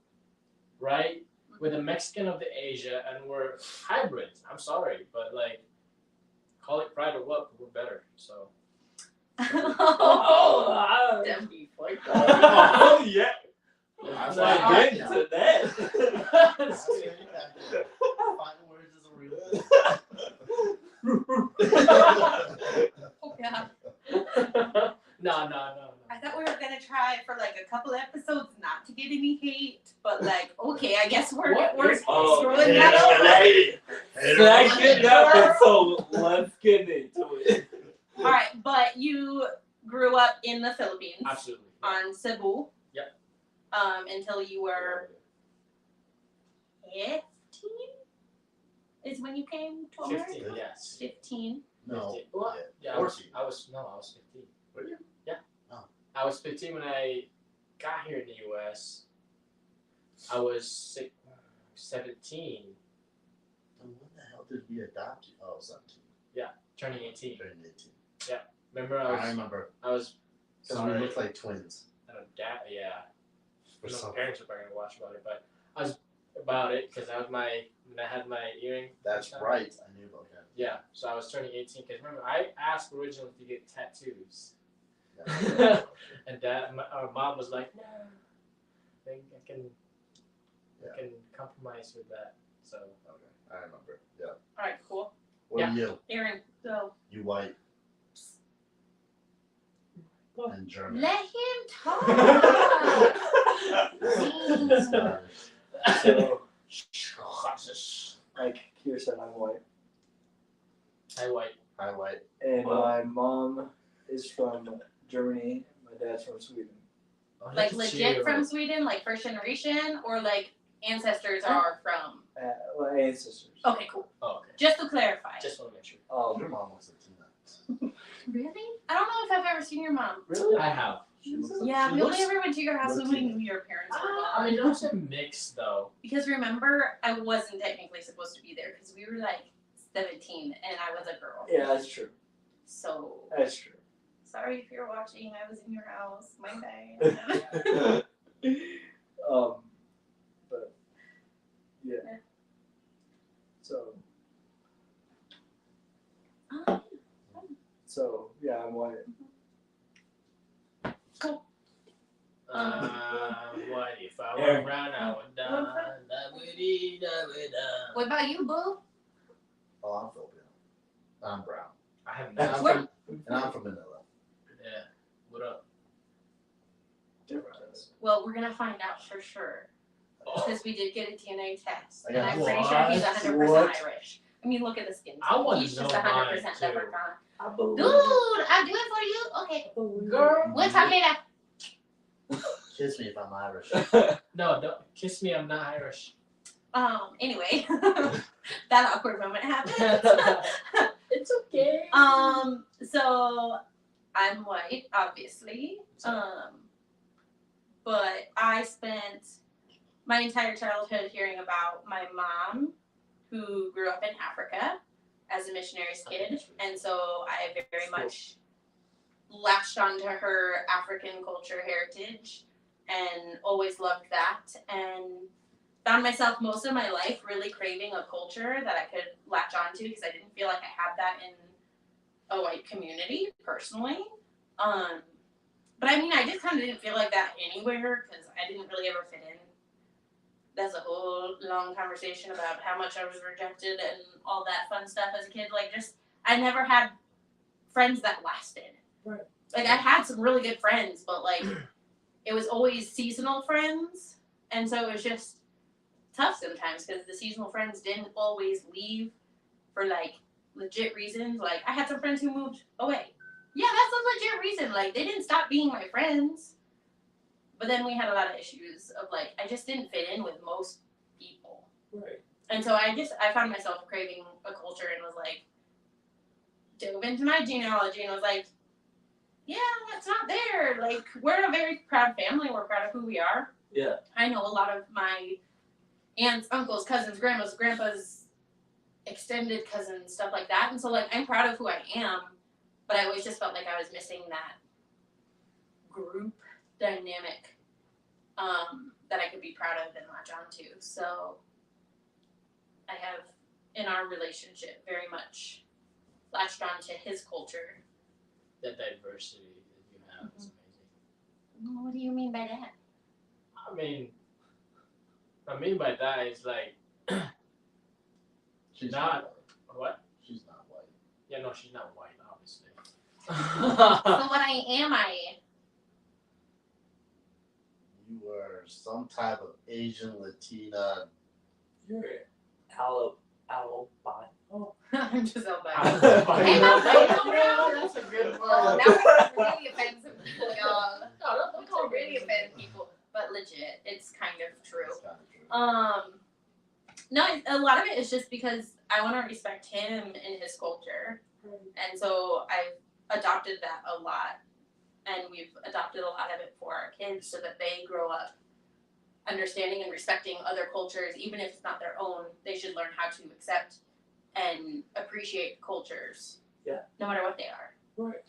right? We're the Mexican of the Asia, and we're hybrids. I'm sorry, but like, call it pride or what, but we're better. So. Oh, Damn. oh yeah. I'm Like, like, get to that. Final words is a real thing. Oh, yeah. No. I thought we were gonna try for like a couple episodes not to get any hate, but like, okay, I guess we're Oh, screwing that over. Second episode. Let's get into it. All right, but you grew up in the Philippines Absolutely. on Cebu. Yep. Until you were 15 is when you came to America. 15, yes. 15. No. 15. What? Yeah, I was 15. Were you? Yeah. Oh. I was 15 when I got here in the US. I was 17, Then what the hell did we adopt you? Oh, 17. turning 18. Turning 18. Remember I I remember. was Because sorry. we looked like twins. Dad, yeah. For My some. parents were probably gonna watch about it, but I was about it because I had my earring. That's time. right. I knew about that. Yeah, so I was turning 18 because remember I asked originally to get tattoos, Yeah. and our mom was like, no, I can compromise with that. So Okay. I remember. Yeah. All right, cool. What are you? Aaron, go. You white. And German. Let him talk. So, like Kier said, I'm white. Hi, white. Hi, white. And my mom is from Germany. My dad's from Sweden. Oh, look Like at legit you. from Sweden, like first generation, or like ancestors are from. Well, ancestors. Okay, cool. Oh, okay. Just to clarify. Just want to make sure. Your mom looks like Tina. Really? I don't know if I've ever seen your mom. Really? I have. She looks like Yeah, She we only looks- ever went to your house when we Latina. knew your parents were I gone. mean, those are mixed though. Because remember, I wasn't technically supposed to be there because we were like 17 and I was a girl. Yeah, that's true. So That's true. sorry if you're watching. I was in your house. My bad. But yeah. So yeah, I'm white. What if I Aaron. were brown, I would die. What about you, boo? Oh, I'm Filipino. I'm brown. I have And no. I'm Where- from, and I'm from Manila. Yeah. What up? Different. Well, we're gonna find out for sure Oh, because we did get a DNA test, I and got I'm pretty sure he's what? 100% What? Irish. I mean, look at the skin. I wanna He's know just 100% mine, too. leprechaun. I believe Dude, I'll do it for you. Okay. girl. What's Hamida? Kiss me if I'm Irish. No, don't kiss me. I'm not Irish. Anyway, that awkward moment happened. It's okay. So I'm white, obviously. But I spent my entire childhood hearing about my mom, who grew up in Africa as a missionary's kid, and so I very much latched onto her African culture heritage and always loved that, and found myself most of my life really craving a culture that I could latch onto because I didn't feel like I had that in a white community personally. But I mean, I just kind of didn't feel like that anywhere because I didn't really ever fit in. That's a whole long conversation about how much I was rejected and all that fun stuff as a kid. Like, just, I never had friends that lasted. Right. Like, I had some really good friends, but like, it was always seasonal friends. And so it was just tough sometimes because the seasonal friends didn't always leave for like legit reasons. Like, I had some friends who moved away. Yeah, that's a legit reason. Like, they didn't stop being my friends. But then we had a lot of issues of like, I just didn't fit in with most people. Right. And so I found myself craving a culture and was like, dove into my genealogy and was like, yeah, that's not there. Like, we're a very proud family. We're proud of who we are. Yeah. I know a lot of my aunts, uncles, cousins, grandmas, grandpas, extended cousins, stuff like that. And so, like, I'm proud of who I am. but I always just felt like I was missing that group dynamic that I could be proud of and latch on to. So I have, in our relationship, very much latched on to his culture. The diversity that you have is amazing. What do you mean by that? I mean by that is like She's not what? She's not white. Yeah, no, she's not white, obviously. So what am I? You were some type of Asian Latina. You're albino. I'm just albino. Hey, that's a good Oh, word. that would really offend some people, y'all. No, That would really offend people, but legit, it's kind of true. That's kind of true. No, a lot of it is just because I want to respect him and his culture, and so I've adopted that a lot, and we've adopted a lot of it for our kids so that they grow up understanding and respecting other cultures, even if it's not their own. They should learn how to accept and appreciate cultures, Yeah. no matter what they are. Right.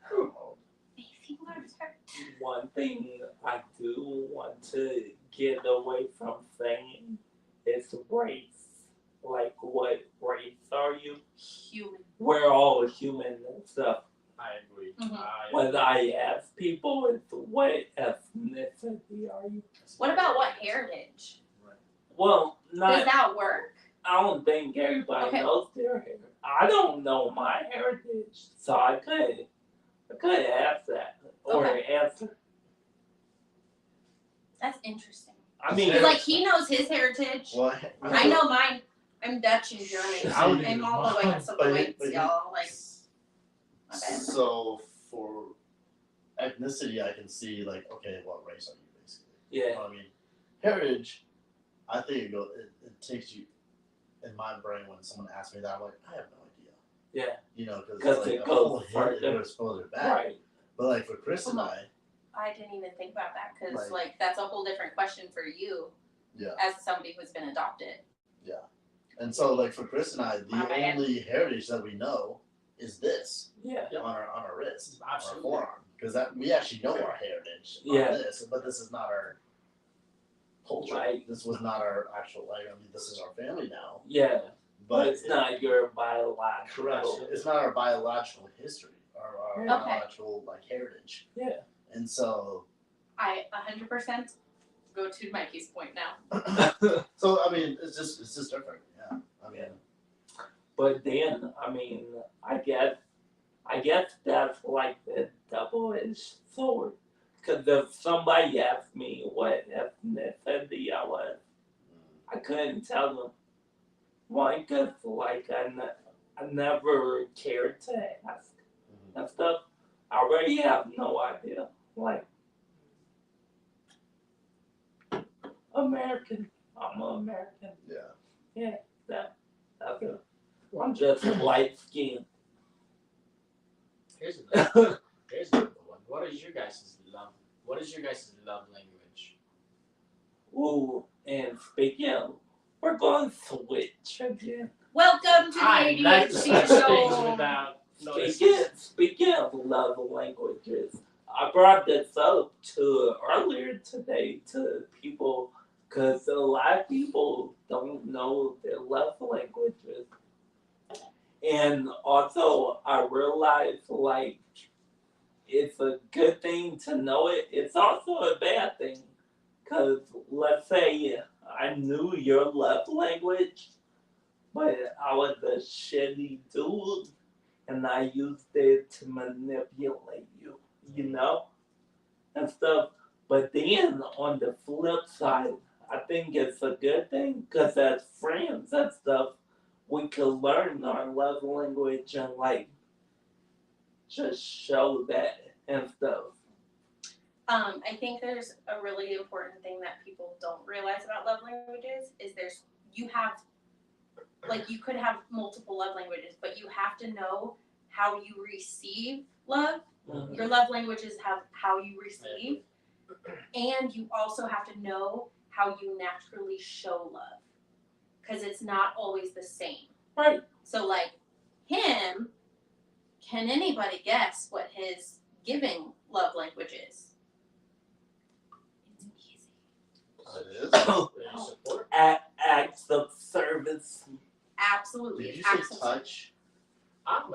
My fingers hurt. One thing I do want to get away from saying is race. Like, what race are you? Human. We're all human and stuff. I agree. Mhm. When I ask people, it's what ethnicity are you? What about what heritage? Well, Does not. that work? I don't think everybody Okay. knows their heritage. I don't know my heritage, so I could ask that or answer. That's interesting. I mean, Because, like, he knows his heritage. Well, I know mine. I'm Dutch and German. I would I'm all the way up some But he- points, but he- y'all. Like, my bad. So for ethnicity, I can see like, okay, what race are you basically? You yeah, know what I mean? Heritage, I think it takes you in my brain when someone asks me that. I'm like, I have no idea. yeah, You know, 'Cause like, it a goes whole further. heritage goes further back. right. But like for Chris and Come I, I didn't even think about that because, Like- like, that's a whole different question for you yeah. as somebody who's been adopted. And so like for Chris and I, the My bad. only heritage that we know is this Yeah, on our wrist, Absolutely. our forearm, because that we actually know our heritage Yeah. on this, but this is not our culture. Right. This was not our actual like. I mean, this is our family now, yeah, but but it's not your biological. correct. It's not our biological history, our Okay. biological like heritage. Yeah. And so, I 100% go to Mikey's point now. so I mean, it's just different. Yeah. I mean, But then, I mean, I guess that's like the double-edged sword. Because if somebody asked me what ethnicity I was, I couldn't tell them. Why? Because, like, I never cared to ask and stuff. I already have no idea. Like, American. I'm an American. yeah. That's it. I'm just light skinned. Here's another one. What is your guys' love language? Ooh, and speaking of, we're going to switch again. Welcome to the I like to ADHD switch things show. without noticing. Speaking of love languages, I brought this up earlier today to people because a lot of people don't know their love languages. And also, I realized like it's a good thing to know it. It's also a bad thing because let's say I knew your love language, but I was a shitty dude and I used it to manipulate you, you know, and stuff. But then on the flip side, I think it's a good thing because as friends and stuff, we could learn our love language and like just show that and stuff. I think there's a really important thing that people don't realize about love languages is you could have multiple love languages, but you have to know how you receive love. Mhm. Your love languages have how you receive, and you also have to know how you naturally show love, because it's not always the same. Right. So like him, can anybody guess what his giving love language is? It's easy. It is. Really support. Acts of service. Absolutely. Did you it's say acts of touch? I'm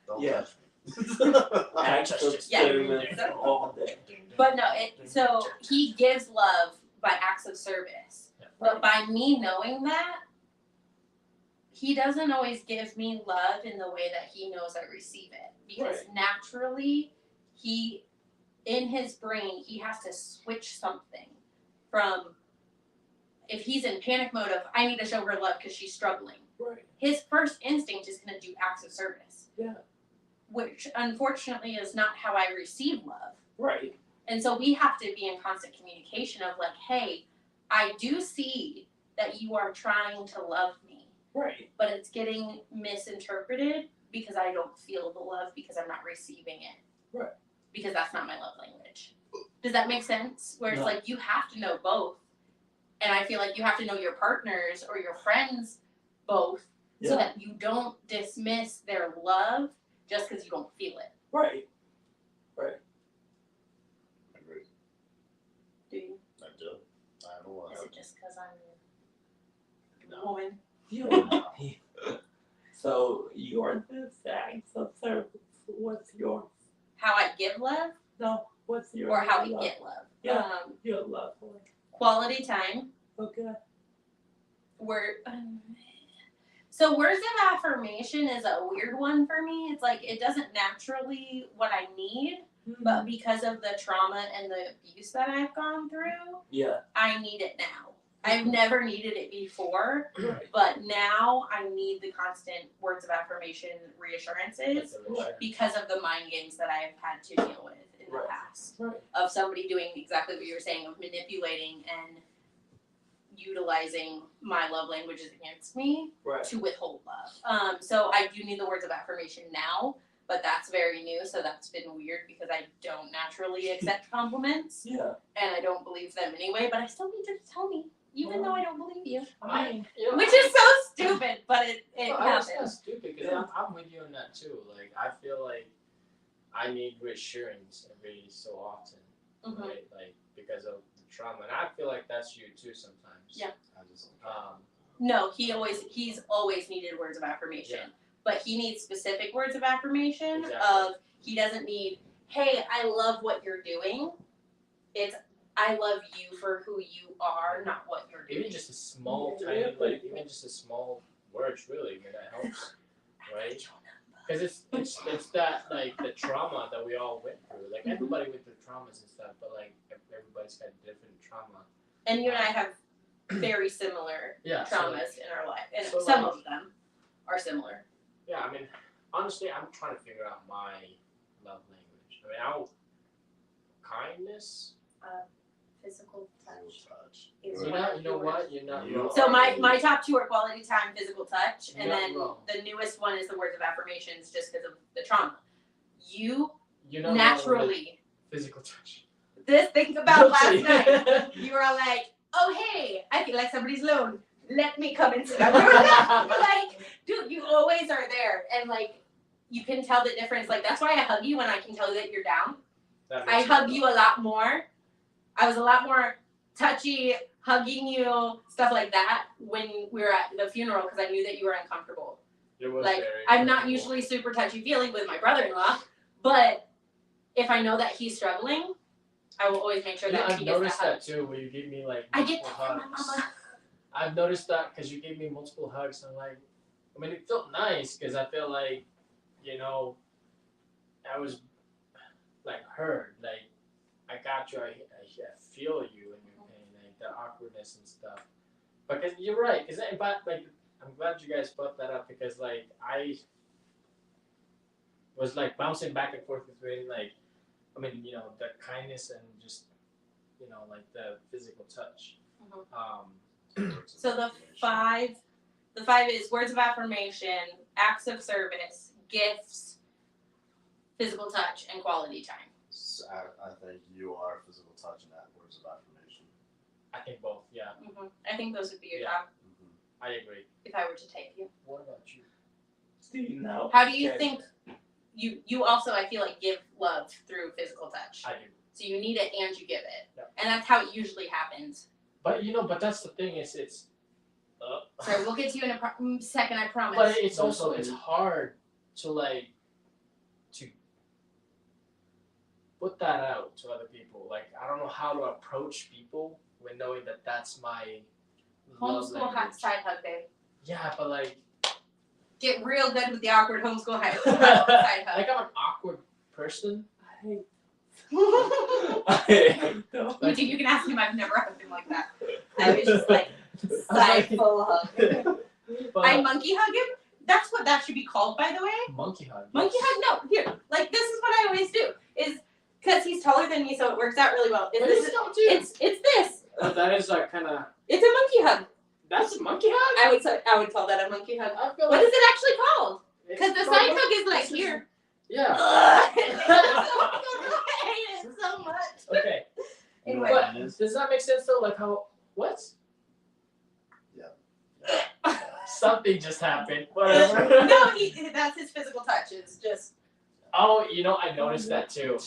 Don't Yeah. touch me. Acts of Yeah. service all day. But no, so he gives love by acts of service. Yeah. But by me knowing that, he doesn't always give me love in the way that he knows I receive it. Because naturally, he, in his brain, he has to switch something from, if he's in panic mode of, I need to show her love because she's struggling. Right. His first instinct is going to do acts of service. Yeah. Which, unfortunately, is not how I receive love. Right. And so we have to be in constant communication of like, hey, I do see that you are trying to love me, Right. but it's getting misinterpreted because I don't feel the love because I'm not receiving it. Right. Because that's not my love language. Does that make sense? Where it's No. like you have to know both. And I feel like you have to know your partners or your friends both so Yeah. that you don't dismiss their love just because you don't feel it. Right. I agree. Do you? I do. I don't want Is it just because I'm a No. woman? So your this acts of service. What's your How I give love what's your or how we love? get love? Yeah. Your love for Quality time. okay. So words of affirmation is a weird one for me. It's like it doesn't naturally what I need, but because of the trauma and the abuse that I've gone through, Yeah. I need it now. I've never needed it before, Right. but now I need the constant words of affirmation reassurances because of the mind games that I've had to deal with in the Right. past. Right. Of somebody doing exactly what you were saying, of manipulating and utilizing my love languages against me Right. to withhold love. So I do need the words of affirmation now, but that's very new, so that's been weird because I don't naturally accept compliments Yeah. and I don't believe them anyway, but I still need you to tell me, even though I don't believe you. Which is so stupid, but it It's happens. not stupid because I'm with you on that too. Like I feel like I need reassurance every so often, Mhm. right? Like because of the trauma, and I feel like that's you too sometimes. Yeah. I just No, he's always needed words of affirmation. Yeah. But he needs specific words of affirmation Exactly. of he doesn't need, hey, I love what you're doing. It's I love you for who you are, not what you're doing. Even just a small, tiny, like even just a small words, really, I mean, that helps, right? Because it's that like the trauma that we all went through. Like everybody went through traumas and stuff, but like everybody's got different trauma. And you and I have very similar Yeah. So, traumas like, in our life, and so, some like- of them are similar. yeah, I mean, honestly, I'm trying to figure out my love language. I mean, kindness. Physical touch. touch. Is You one know, of you know yours. what? You're not wrong. So my top two are quality time, physical touch, and You're then not wrong. the newest one is the words of affirmations, just because of the trauma. You You're not wrong naturally, with physical touch. think about last Guilty. night. You were like, oh hey, I feel like somebody's alone. Let me come into that. Remember that? Like, dude, you always are there, and like, you can tell the difference. Like that's why I hug you when I can tell that you're down. That I makes hug sense. you a lot more. I was a lot more touchy, hugging you, stuff like that when we were at the funeral because I knew that you were uncomfortable. It was Like, very I'm not comfortable. usually super touchy-feely with my brother-in-law, but if I know that he's struggling, I will always make sure You know, that I've he gets noticed that hug. that too, where you give me like I get multiple that from my hugs. mama. I've noticed that because you gave me multiple hugs. I'm like, I mean, it felt nice because I feel like, you know, I was like heard. Like, I got you. I feel you and your pain, like the awkwardness and stuff. Because you're right. But like, I'm glad you guys brought that up because like I was like bouncing back and forth between like, I mean, you know, the kindness and just, you know, like the physical touch. So the five is words of affirmation, acts of service, gifts, physical touch, and quality time. So I think you are physical touch and that words of affirmation. I think both, yeah. I think those would be your Yeah. top. I agree. if I were to take you. What about you? Do you know? How do you Okay. think you also, I feel like, give love through physical touch? I do. So you need it and you give it. Yeah. And that's how it usually happens. But but that's the thing is it's. Sorry, we'll get to you in a second, I promise. But it's also it's hard to to put that out to other people. Like I don't know how to approach people when knowing that that's my love Homeschool language. side hug, babe. Yeah, but like Get real good with the awkward homeschool side hug. like I'm an awkward person. I hate them. You can ask him. I've never hugged him like that. I was just like side full hug. But I monkey hug him. That's what that should be called, by the way. monkey hug. Monkey yes. hug? No, here. Like this is what I always do. Is because he's taller than me, so it works out really well. But This it's not too. it's this. But that is like kind of. It's a monkey hug. That's a monkey hug. I would call that a monkey hug. I feel What like is it actually called? Because the side hug is like here. Yeah. Ugh. I hate it so much. Okay. Anyway. But does that make sense though? Like how what? Yeah. Something just happened. Whatever. No, that's his physical touch. It's just Oh, I noticed that too.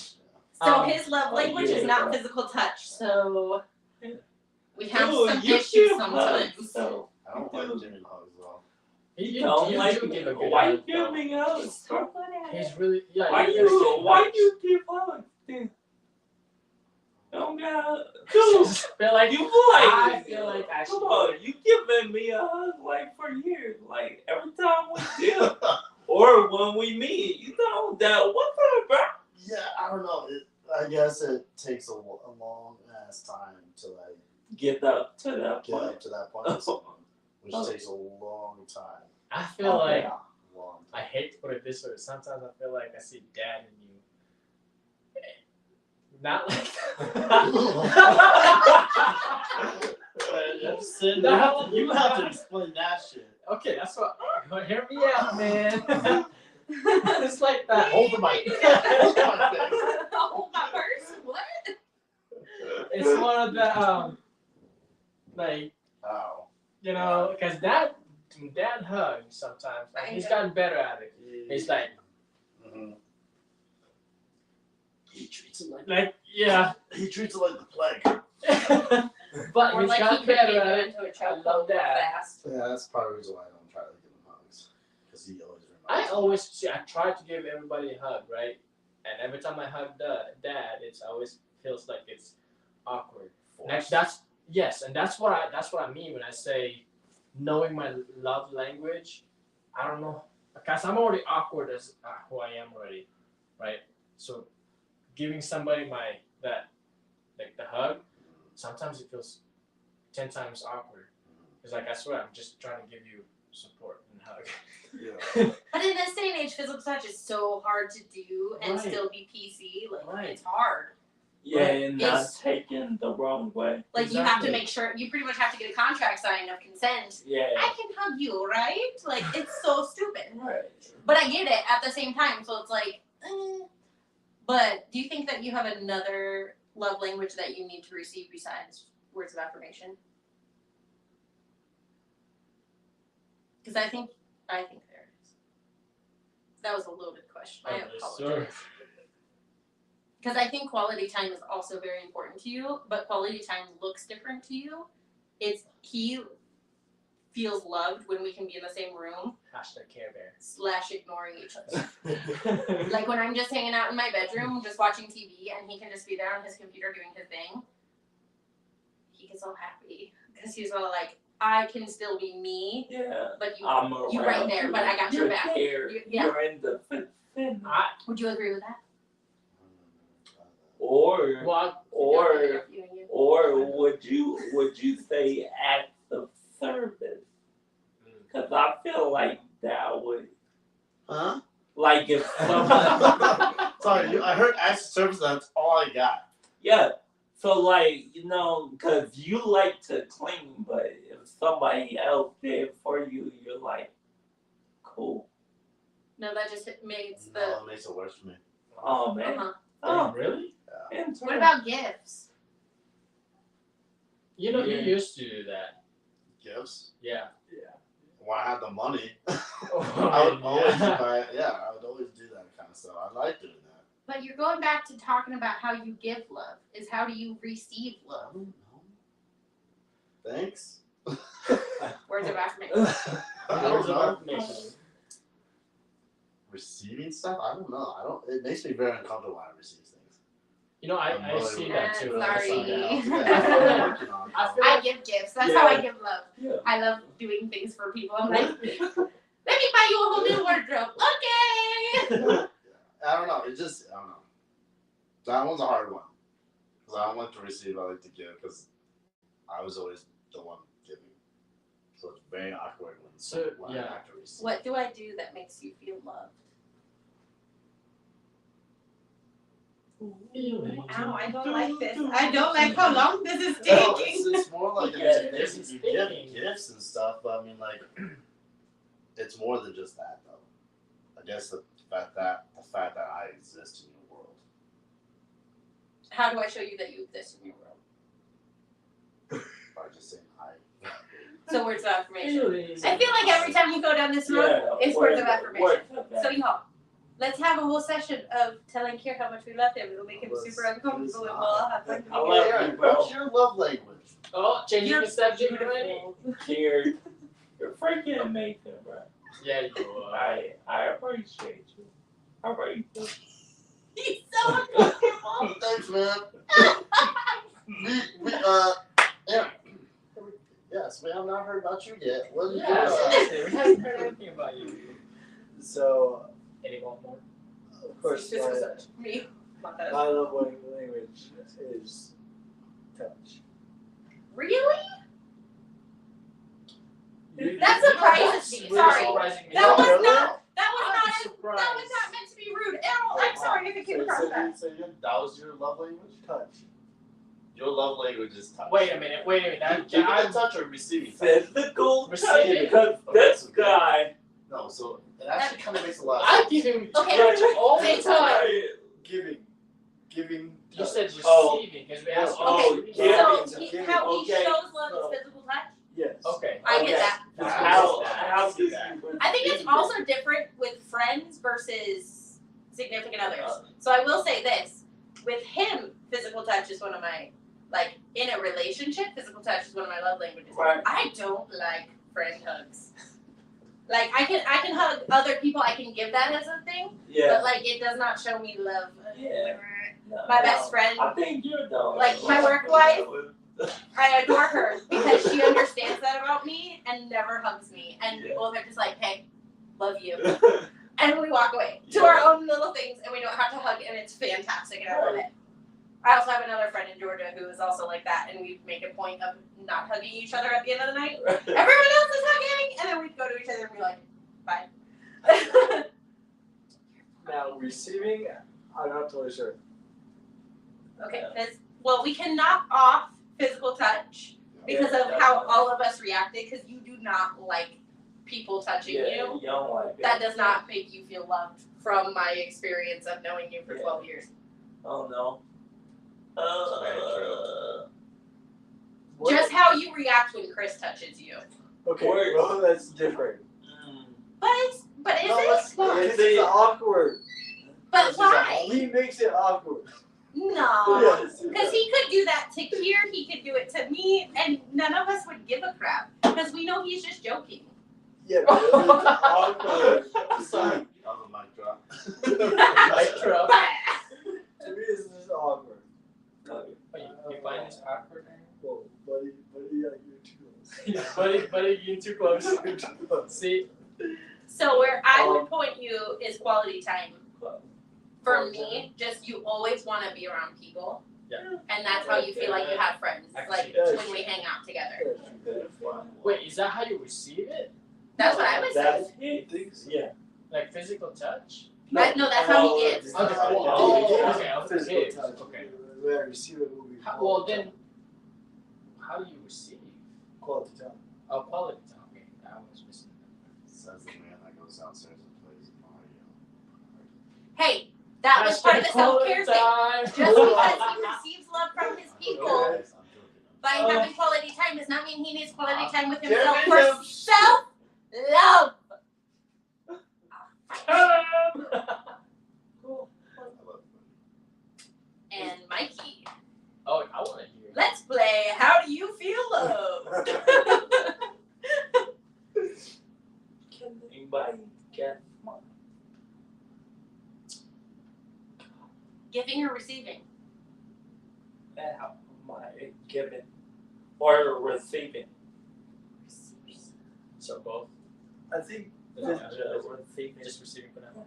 so his love language is not yeah. physical touch. So we have Ooh, some you issues give sometimes. hugs, so I don't like giving hugs though. You don't like do give a good why you hug, though. giving hugs? He's so good at it. He's really Why he you really why hugs. you give hugs? Dude? Oh God, dude, feel like you I like feel like I come should- on, you giving me a hug like for years, like every time we deal or when we meet, that what's up, bro? Yeah, I don't know. I guess it takes a long ass time to like Get up to that get point. up to that point, which Oh. takes a long time. I feel like Long I hate to put it this way. Sometimes I feel like I see dad in you. Not like You have to explain that shit. Okay, that's what. Hear me out, man. It's like that. Hold the mic. Hold the mic, babe. Hold my purse. What? It's one of the like Oh. because dad hugs sometimes. Like, he's gotten better at it. He's like He treats it yeah. he treats it like the plague. But Or he's like he gotten could better get at you it. into a I chokehold love real that. fast. Yeah, that's part of the reason why I don't try to give him hugs. Because he always I reminds me. always see. I try to give everybody a hug, right? And every time I hug dad, it's always feels like it's awkward. Forced. That's what I mean when I say knowing my love language. I don't know, because I'm already awkward as who I am already, right? So giving somebody the hug, sometimes it feels 10 times awkward. It's like I swear I'm just trying to give you support and hug. Yeah. But in this day and age, physical touch is so hard to do and Right. still be PC. Like Right. it's hard. Yeah, and not It's- taken the wrong way. Like you have to Exactly. make sure you pretty much have to get a contract signed of consent. Yeah. I can hug you, right? Like it's so stupid. Right. But I get it at the same time, so it's like. But do you think that you have another love language that you need to receive besides words of affirmation? Because I think there it is. That was a loaded question. I apologize. Because I think quality time is also very important to you, but quality time looks different to you. He feels loved when we can be in the same room #Care Bear. / ignoring each other. Like when I'm just hanging out in my bedroom, just watching TV, and he can just be there on his computer doing his thing. He gets all happy because he's all like, I can still be me, Yeah. but you. I'm around. You right there, but I got your back. There. Yeah. You're in the fin. Would you agree with that? Or Well, would you say at the service? Because I feel like that would Huh? like if Sorry, I heard acts of service. That's all I got. yeah. So like because you like to clean, but if somebody else did for you, you're like, cool. No, that just makes the. No, it makes it worse for me. Oh man. Uh-huh. Oh, really? What about gifts? You Yeah. used to do that. gifts. Yeah. When I had the money, I I would always buy. Yeah, I would always do that kind of stuff. I like doing that. But you're going back to talking about how you give love. Is how do you receive I love? don't know. Thanks. Words of affirmation. I don't Words of know. affirmation. Receiving stuff? I don't know. I don't. It makes me very uncomfortable when I receive things. You know, I really see working that too. Sorry. I see that. Yeah, I'm working on it. I feel I like give gifts. That's Yeah. how I give love. Yeah. I love doing things for people. I'm like, let me buy you a whole new wardrobe. Okay. I don't know. It just, I don't know. That one's a hard one. Because I don't like to receive, I like to give. Because I was always the one giving. So it's very awkward when I yeah. have to receive. What do I do that makes you feel loved? Ow, I don't like this. I don't like how long this is No, taking. it's more like Yeah, you this give is you give thinking. gifts and stuff, but I mean, like, it's more than just that, though. I guess the fact that I exist in your world. How do I show you that you exist in your world? By just saying hi. So words of affirmation. Really? I feel like every time you go down this road, it's words of affirmation. So y'all, let's have a whole session of telling Kier how much we love him. It'll make him super uncomfortable and we'll all have fun I doing love it. you, bro. What's your love language? Oh, changing You're the subject already? Cheers. You're freaking amazing, bro. Yeah, you are. I appreciate you. I really do. He's so uncomfortable. Thanks, man. we yeah. Yes, we have not heard about you yet. What did Yeah, seriously, we haven't heard anything about you. So, Anyone more? of course, This was me. Not my that. love language is touch. Really? You- That you- surprises me. really Sorry. surprising me. That was Really? not. That I'd be was surprised. not meant to be rude. Ew, I'm sorry if it came across that. So that was your love language? Touch. Your love language is touch. Wait a minute. That Giving guy. a touch or receiving touch? Physical touch Receiving. because this guy. No, so it actually kind of makes a lot of I sense. give him Okay. touch all the time. Giving. You said Oh. receiving because we asked you. Oh, receiving. yeah. So Giving. how he Okay. shows love is physical touch. Yes. Okay. I get Okay. that. How see that. I think it's also different with friends versus significant others. So I will say this: with him, physical touch is one of my in a relationship. Physical touch is one of my love languages. Right. I don't like friend hugs. Like I can hug other people. I can give that as a thing, Yeah. but it does not show me love. Yeah. My best friend, I think you're done. Like, my work wife? I adore her because she understands that about me and never hugs me. And we both are just like, hey, love you. And we walk away to our own little things and we don't have to hug and it's fantastic and I love it. I also have another friend in Georgia who is also like that and we make a point of not hugging each other at the end of the night. Everyone else is hugging and then we go to each other and be like, bye. Now, receiving, I'm not totally sure. Okay, well, we can knock off physical touch because of how all of us reacted because you do not like people touching you. You don't like That does not make you feel loved from my experience of knowing you for 12 years. Oh no. Just how you react when Chris touches you. Okay, Word. well, that's different. But is No, it? it's not. It's awkward. But This is a why? He makes it awkward. No. Yes. Because he could do that to Kier, he could do it to me, and none of us would give a crap. Because we know he's just joking. Yeah, but it's awkward. Sorry. That was a mic drop. Mic drop. To me, it's just awkward. You find this awkward? Whoa, buddy, you're too close. buddy, you're too close. You're too close. See? So where I would point you is quality time. For me, just you always want to be around people. Yeah. And that's how you feel like you have friends. I can Like see that. when we hang out together. Wait, is that how you receive it? That's what I would say. That's it. Yeah. Like physical touch? No, that's how he gives. Okay. Oh, Okay, I was physical confused. touch. Okay. When I receive it, will be Well then, how do you receive? quality time. Oh, quality time. Okay, I was missing Says the man that goes downstairs and plays Mario. Hey, that was part of the self-care thing. Time. Just because he receives love from his people I'm joking. by having quality time does not mean he needs quality time with himself Kevin, for no. self-love. I love And Mikey, Oh, I want to hear. let's play How Do You Feel Loved? Can anybody get one? Giving or receiving? How am I giving or receiving? So both. I think Receiving. Just receiving for now.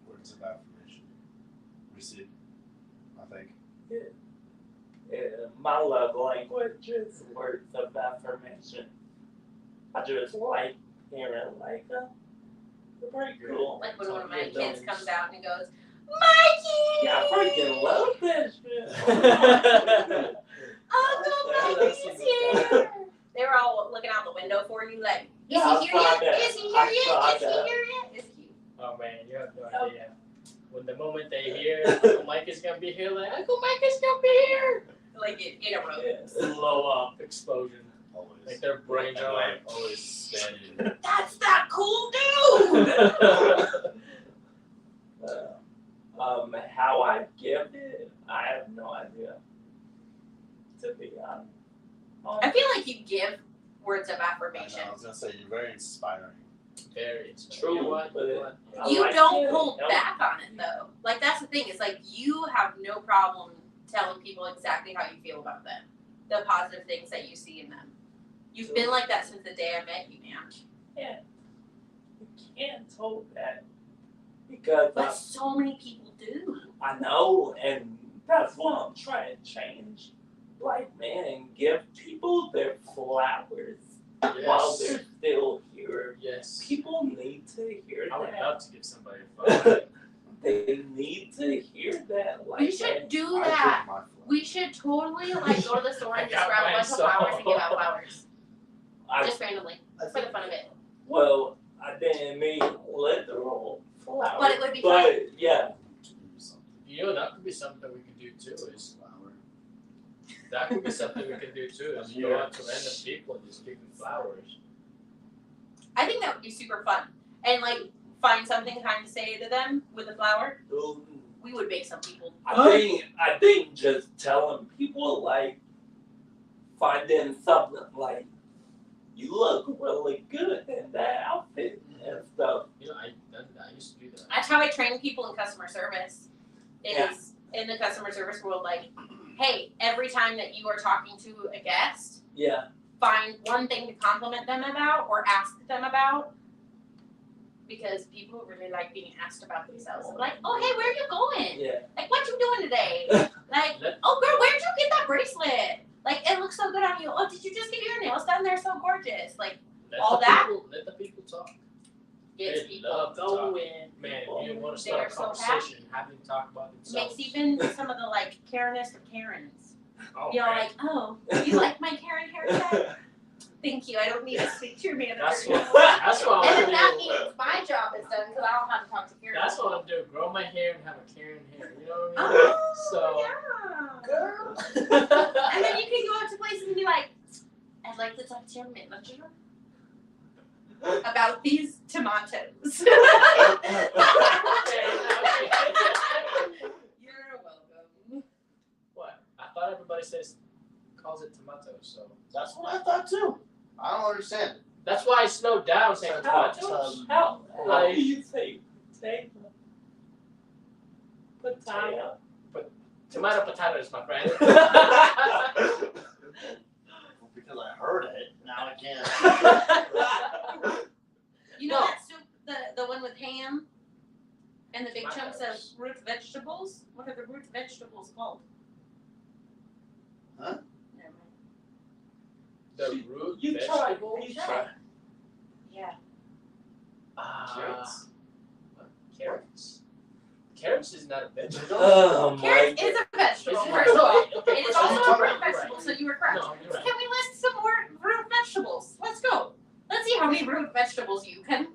words of affirmation. Receive. I think. My love language is words of affirmation. I just like hearing they're pretty cool. Like when one of my kids comes out and goes, Mikey! Yeah, I freaking love this shit. Uncle Mikey's here! They were all looking out the window for you like, is Yeah, he here I yet? saw that. Is he here I yet? saw Is he that. here yet? It's cute. Oh man, you have no idea. When the moment they hear Uncle Mike is gonna be here, like Uncle Mike is gonna be here. Like in a row. Blow up, explosion. Always. Like their brains And are I like. always standing. That's that cool dude! How I give it, I have no idea. To be honest. I feel like you give words of I affirmation. know, I was gonna say you're very inspiring. Very True, You know what? but You know what? I You like don't it. hold Help. back on it though. Like that's the thing. It's like you have no problem telling people exactly how you feel about them, the positive things that you see in them. You've been like that since the day I met you, man. You can't hold that. Because But so many people do. I know, and that's what I'm trying to change. Like, man, give people their flowers while they're still here. Yes. People need to hear I would that. love to give somebody a phone. They need to hear that. Like We should do I that. give my We should totally like go to the store and I just got grab a mine, bunch of so- flowers and give out flowers. I, Just randomly. For the fun of it. well, I didn't mean literal flowers. But it would be But, fun. yeah. You know, that could be something we could do too. Is Flower. that could be something we could do too? Is go out to random people and just give them flowers. I think that would be super fun. And like find something kind to say to them with a flower. We would make some people. I think just telling people like finding something like you look really good in that outfit and stuff. You know, I used to do that. That's how I train people in customer service. Yeah. Is in the customer service world, like, hey, every time that you are talking to a guest, Yeah. find one thing to compliment them about or ask them about. Because people really like being asked about themselves. Like, oh hey, where are you going? Yeah. Like, what you doing today? Like, oh girl, where'd you get that bracelet? Like, it looks so good on you. Oh, did you just get your nails done? They're so gorgeous. Like, all that? Let the people talk. gets They people love to talk. going. Man, if you want to They start are a so conversation, have them talk about themselves. Makes even some of the like Karenest of Karens. Oh, You're man. like, oh, you like my Karen haircut? Thank you. I don't need to speak to your manager. That's what. anymore. That's what And I'm then that doing. means my job is done because I don't have to talk to Karen. That's what I'm doing. Grow my hair and have a Karen hair. You know what I mean? Oh, So- yeah. Girl. And then you can go out to places and be like, I'd like to talk to your manager about these tomatoes. You're welcome. What? I thought everybody calls it tomatoes. So That's what I thought too. I don't understand. that's why I slowed down saying tomatoes. How Like- do you say potato? Potato. Tomato potatoes, my friend. Because I heard it, now I can't. You know No. that soup, the one with ham and the big chunks of Tomatoes. root vegetables? What are the root vegetables called? Huh? Never mind. The root You try. vegetables. You try. Yeah. Carrots. What? Carrots. Carrots is not a vegetable. Oh Carrot my is a vegetable, Is it? first of all. Okay, It is first of also all, a root you're right. vegetable, so you were correct. No, you're right. Can we list some more root vegetables? Let's go. Let's see how many root vegetables you can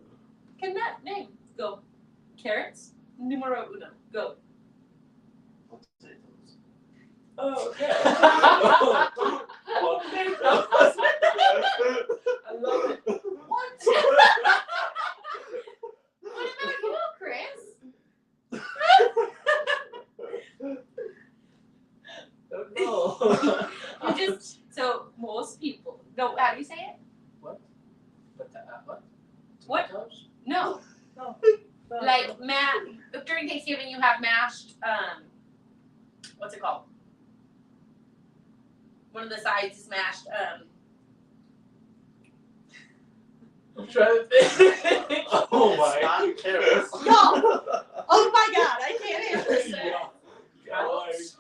name. Go. Carrots. Numero uno. Go. Potatoes. Oh, yeah. I love it. What? What about you, Chris? No. You just so most people. No, how do you say it? What? What? Tomatoes? No. Like during Thanksgiving you have mashed what's it called? One of the sides is mashed I'm trying to think. Oh my. It's not carrots. Y'all! Oh my god, I can't answer this.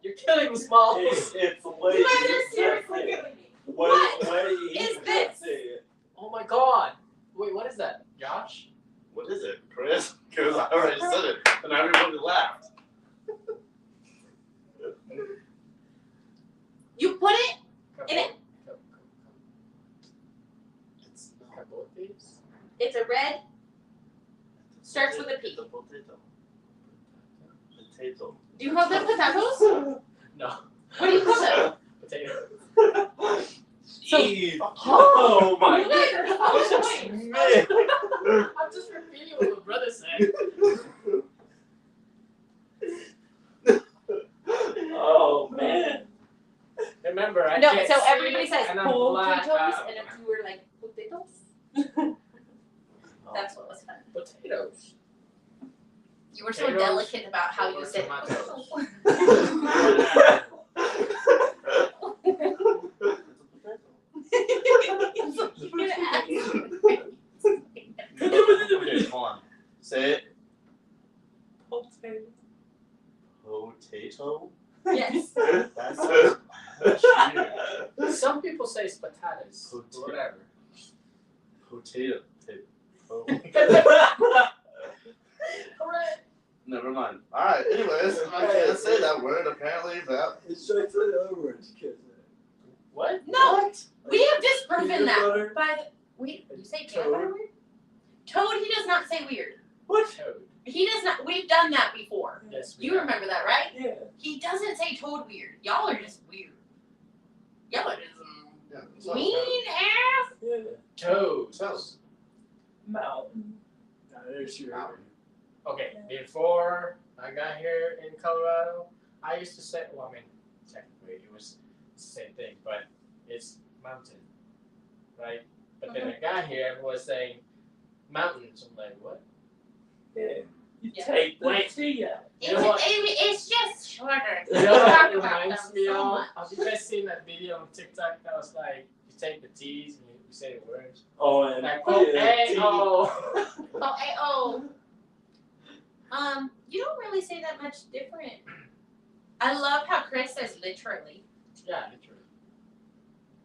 You're killing me, Small. It's way You guys are seriously easier. killing me. Way is easier this? to say it. Oh my god. Wait, what is that? Josh? What is it, Chris? Because I already said it, and everybody laughed. You put it in it. It's Capotes? It's a red. Starts with a P. It's a potato. Potato. Do you call them potatoes? No. What do you call them? Potato. So- Eve. Oh my You guys are so annoying. man. I'm just repeating what my brother said. Oh man. Remember, I No, can't so see everybody says and I'm black. potatoes, and if you were like potatoes, that's what was fun. Potatoes. You were so Potatoes delicate about how you or said tomatoes. Okay, hold on. Say it. Potato. Yes. That's weird. Some people say it's potatoes. Potato. Whatever. Potato. Alright. Never mind. Alright, anyways, I can't say that word. Apparently that. It's straight to the other words. You can't say it. What? No, we have disproven Peanut that. butter. By the, wait, did you say peanut Toad. butter weird? Toad, he does not say weird. What? Toad. He does not. We've done that before. Yes. we You have. remember that, right? Yeah. He doesn't say toad weird. Y'all are just weird. Y'all are just Yeah, so- mean ass. Yeah. Toads. Toes. Mountain. Okay, before I got here in Colorado, I used to say, well, I mean, technically it was the same thing, but it's mountain, right? But then I got here, everyone was saying mountains. I'm like, what? Yeah. You Yeah. take the Wait. T out. You know what? It's just shorter. You know what Talk it about reminds them me so of? much. Have you guys seen that video on TikTok that was like, you take the T's and you say the words? Oh, and Like, oh, yeah, hey, T. oh. Oh, hey, oh. You don't really say that much different. I love how Chris says literally. Yeah, literally.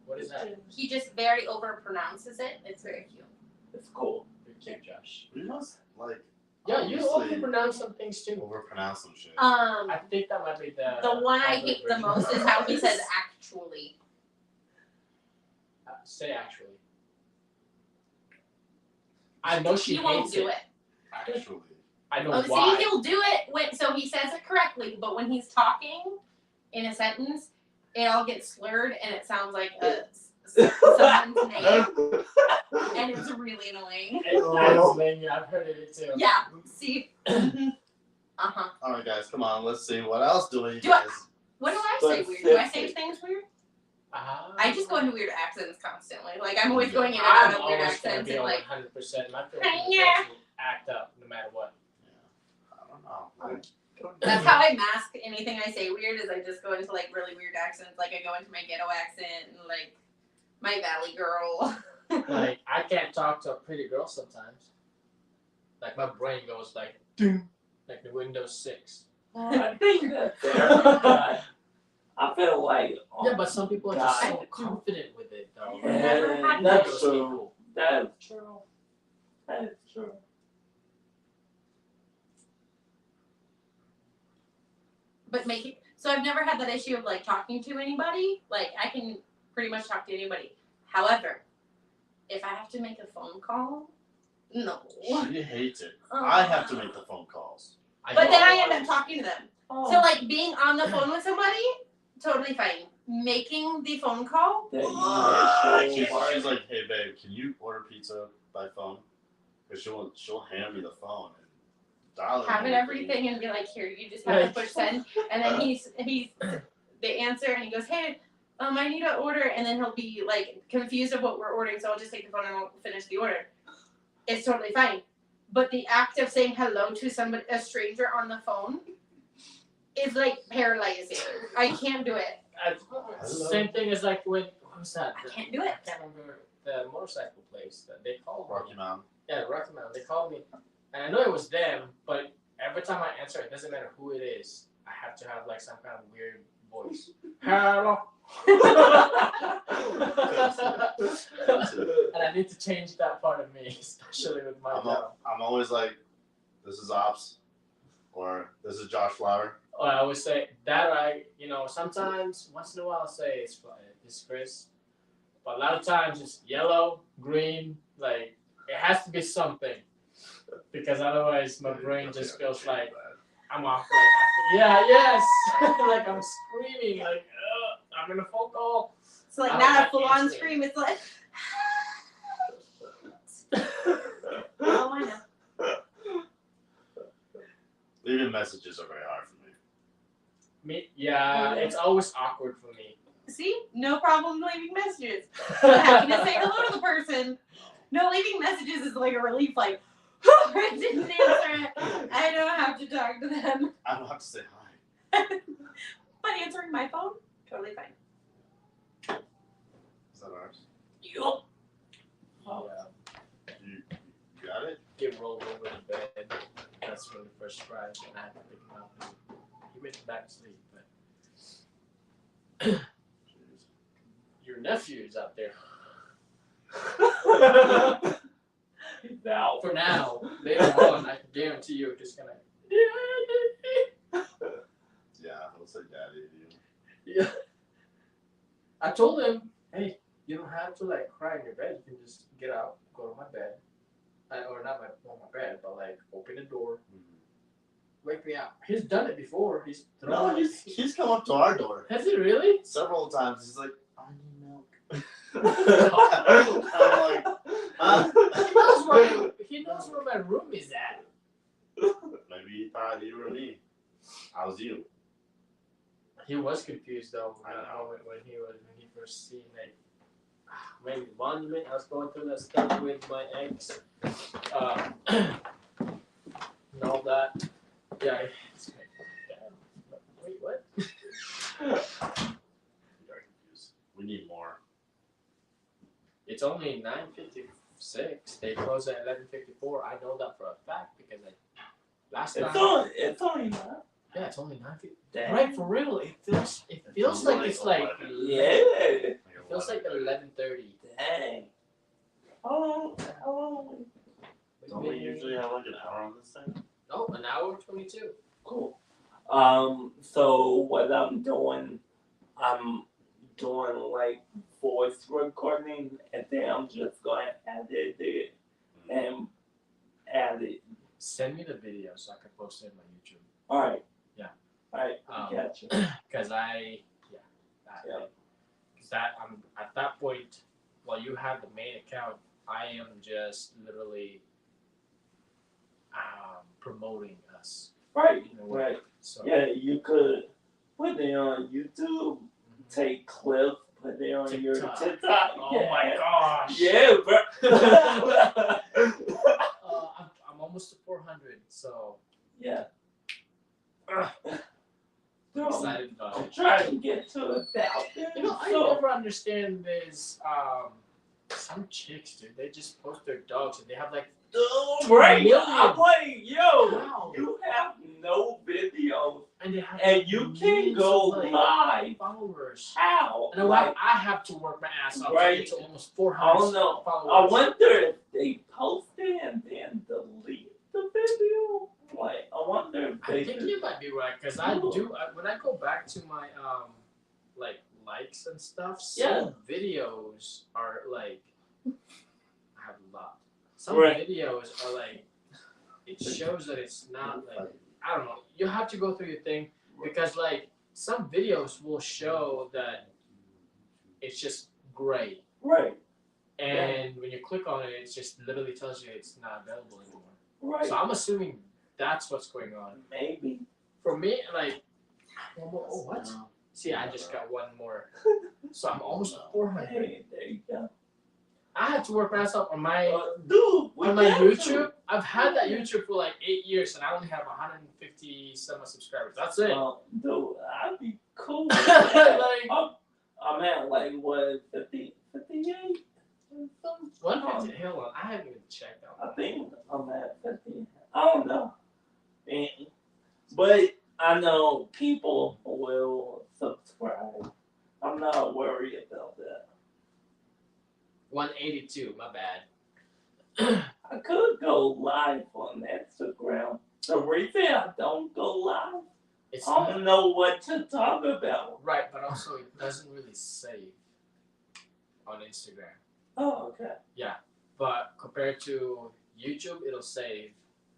What is that? He just very overpronounces it. It's very cute. It's cool. You're cute, Josh. You must like. Yeah, you obviously overpronounce some things too. overpronounce some shit. I think that might be the. The one I Harvard hate the version. most is how he says actually. Say actually. I know she He won't hates do it. it. Actually. I know Oh, why. see, he'll do it when so he says it correctly, but when he's talking in a sentence, it all gets slurred and it sounds like someone's name, and it's really annoying. I've heard of it too. Yeah. See. Uh-huh. Alright, guys, come on. Let's see. What else do you Do I- guys? What do I say weird? Do I say things weird? I just go into weird accents constantly. Like I'm always going in and I'm out of weird always gonna accents be and on like 100%. My Yeah. person act up no matter what. I don't know. Like, that's how I mask anything I say weird is I just go into like really weird accents. Like I go into my ghetto accent and like my valley girl. Like I can't talk to a pretty girl sometimes. Like my brain goes like, ding, like the Windows 6. I think that's fair. I feel like Yeah, but some people are just so God. confident with it though. Yeah, that's true. That's true. That's true. But make it so I've never had that issue of like talking to anybody. Like I can pretty much talk to anybody. However, if I have to make a phone call, no. she hates it. I have to make the phone calls. But then I end up talking to them. Oh. So like being on the phone with somebody, totally fine. Making the phone call, She's like, hey babe, can you order pizza by phone? Because she'll hand me the phone and dial it. having everything and be like, here, you just have to push send, and then they answer and he goes, hey, I need an order, and then he'll be like confused of what we're ordering, so I'll just take the phone and I'll finish the order. It's totally fine. But the act of saying hello to somebody, a stranger on the phone, is like paralyzing. I can't do it. Same thing as like when, what was that? I can't do it. I can't remember the motorcycle place that they called Rocky me. Mountain. Yeah, Rocky Mountain. They called me, and I know it was them, but every time I answer, it doesn't matter who it is. I have to have like some kind of weird voice. Hello. And I need to change that part of me, especially with my job. I'm always like, this is Ops, or this is Josh Flower. Or I always say that sometimes, once in a while, I'll say it's Chris. But a lot of times it's yellow, green, like, it has to be something. Because otherwise my brain just feels like I'm off. Like I'm screaming, like, I'm in a phone call. It's like not a full-on scream. It's like, oh, I know. Leaving messages are very hard for me. It's always awkward for me. See, no problem leaving messages. But having to say hello to the person. No, leaving messages is like a relief. Like, I didn't answer it. I don't have to talk to them. I don't have to say hi. But answering my phone, totally fine. Is that ours? Yup. Yeah. You got it? Get rolled over the bed. That's when the first tried, and I had to pick him up. He went back to sleep, but your nephew is out there. Now. For now, later on, I can guarantee you're just gonna. Yeah, he'll say daddy to you. Yeah. I told him, hey, you don't have to like cry in your bed. You can just get out, go to my bed, or not my bed, but like open the door, wake me up. He's done it before. He's come up to our door Has he really? several times. He's like, I need milk. I'm like, He knows where my room is at. maybe he thought you were me. I was you. He was confused though. I know. When he first seen like maybe monument. I was going through that stuff with my ex, and all that. Yeah. It's like, wait, what? You're confused. We need more. It's only 9:56. They close at 11:54. I know that for a fact because last time. It's only not. Yeah, it's only 9:50. Damn. Right, for real. It feels like it's like. Yeah. It feels like 11:30. Dang. Oh. Don't we usually have like an hour on this thing? No, an hour 22. Cool. So what I'm doing like voice recording, and then I'm just going to edit it and add it. Send me the video so I can post it on my YouTube. All right. Yeah. All right. Gotcha. Because I'm at that point. While you have the main account, I am just literally promoting us. Right. In a way. Right. So Yeah, you could put it on YouTube, take clips, put it on your TikTok. TikTok. Oh Yeah. my gosh. Yeah, bro. I'm almost to 400, so Yeah. I'm excited about I'm it. trying to get to 1,000. You know, I never understand this. Some chicks, dude, they just post their dogs and they have like. Right. million. I'm like, yo, Wow. you have no video, And they have. and you can go millions of, live. Followers. How? And Like, I have to work my ass off to Right. get to almost 400 I don't know. followers. I wonder if they post it and then delete the video. Like, I wonder if I they think do. you might be right because when I go back to my like likes and stuff, some videos are like I have a lot. Some Right. videos are like it shows that it's not like I don't know. You have to go through your thing. because like some videos will show that it's just gray, Right. and when you click on it, it just literally tells you it's not available anymore. Right. So I'm assuming that's what's going on. Maybe. For me, like, oh what? See, I just got one more, so I'm almost at 400. Hey, there you go. I have to work myself on my Dude, we on my got YouTube. I've had that YouTube for like 8 years, and I only have 150 some subscribers. That's it. Well, dude, I'd be cool. Like- I'm at like what 50, 58? 150. Hold on, I haven't even checked out. I think I'm at 50. I don't know. But I know people will subscribe. I'm not worried about that. 182. My bad. I could go live on Instagram. The reason I don't go live, It's I don't know what to talk about. right, but also it doesn't really save on Instagram. Oh, okay. But compared to YouTube, it'll save,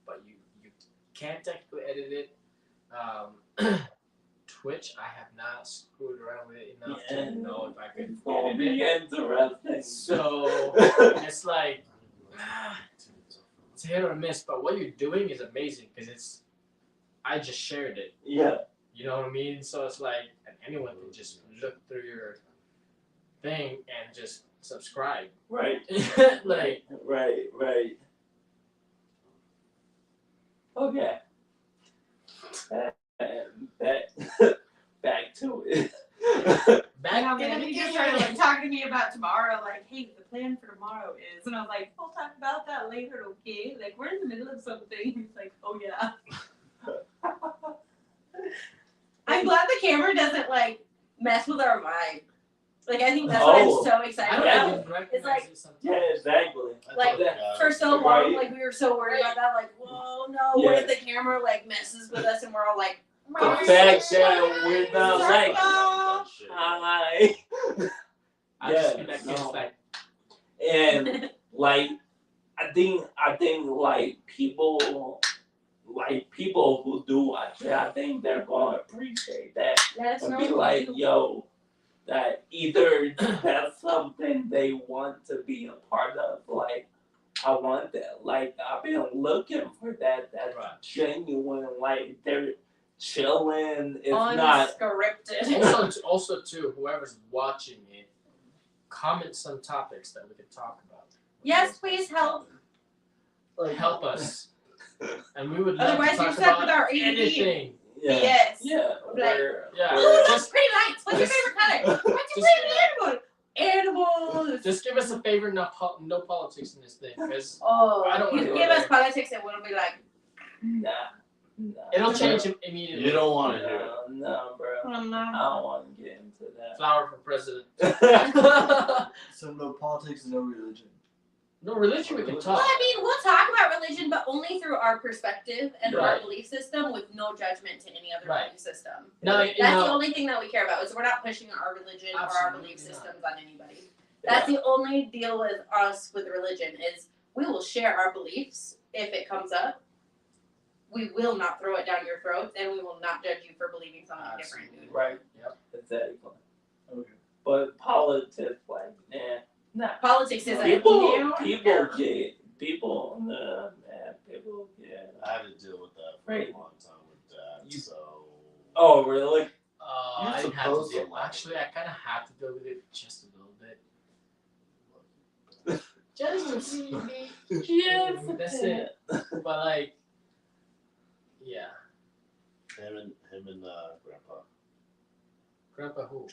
but you can't technically edit it. Twitch, I have not screwed around with it enough to know if I can It's gonna edit be it. interesting. So it's like it's hit or miss. But what you're doing is amazing because I just shared it. Yeah. You know what I mean? So it's like, and anyone can just look through your thing and just subscribe. Right. Like, Right. Okay. Back to it. back And in then the he just started beginning. like talking to me about tomorrow, like, hey, the plan for tomorrow is, and I was like, we'll talk about that later, okay? Like, we're in the middle of something. He's like, oh yeah. I'm glad the camera doesn't like mess with our vibe. Like, I think that's what Oh. I'm so I excited don't about. even recognize It's like- it sometimes. Yeah, exactly. Like, Yeah. For so long, Right. like, we were so worried about that, like, whoa, no, what if the camera like messes with us and we're all like, The fact that we're not like, hi. I just be like, no. it's like, And like, I think like people who do watch it, I think they're gonna appreciate that let us and know be what like, you do. yo, that either that's something they want to be a part of. Like, I want that. Like, I've been looking for that. That's Right. genuine. Like, they're chilling. It's not. Unscripted. also too, whoever's watching it, comment some topics that we could talk about. Yes, please help. Like Help us, and we would love Otherwise, to you're talk stuck about with our ADD. anything. Yeah. Yes. Yeah. Like- We're, Yeah. Ooh, we're- those pretty lights. What's your favorite color? What's your favorite animal? Animals. Just give us a favor, no politics in this thing, because Oh, I don't you wanna go give us there. politics and we'll be like, nah. it'll change immediately. You don't want to hear it. No, bro. I'm I not. don't want to get into Flower for president. that. so no politics, no religion. No religion we can Well, talk. I mean, we'll talk about religion, but only through our perspective and our Right. belief system, with no judgment to any other Right. belief system. No, That's the only thing that we care about. Is we're not pushing our religion or our Absolutely belief not. systems on anybody. That's the only deal with us with religion is we will share our beliefs if it comes up. We will not throw it down your throats, and we will not judge you for believing something different. Absolutely. Right. Yep. Exactly. Okay. But politics, like, nah. Politics is People a get people get. I had to deal with that for Right. a long time with that. You- So Oh, really? You're I didn't have to supposed to deal. like Actually, I kind of had to deal with it just a little bit. Just a wee bit. Yes. That's it. But like, yeah. him and Grandpa Grandpa who?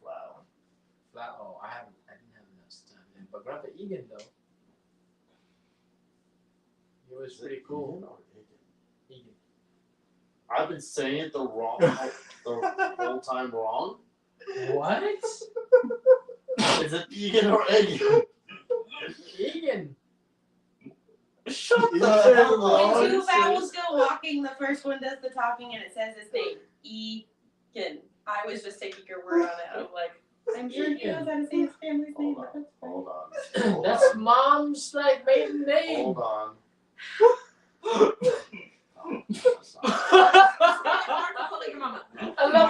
Flower. Oh, I didn't have enough time then. But Grandpa Egan though, he was pretty cool. Ian or Egan? Egan. I've been saying it the whole time wrong. What? Is it Egan or Egan? Egan. Shut You the know, hell up. Oh, When two it's- vowels go walking, the first one does the talking, and it says his name, Egan. I was just taking your word on it. I'm like, I'm sure he knows how to say his family's name. Hold on. That's mom's like maiden name. Hold on. Look at your mama.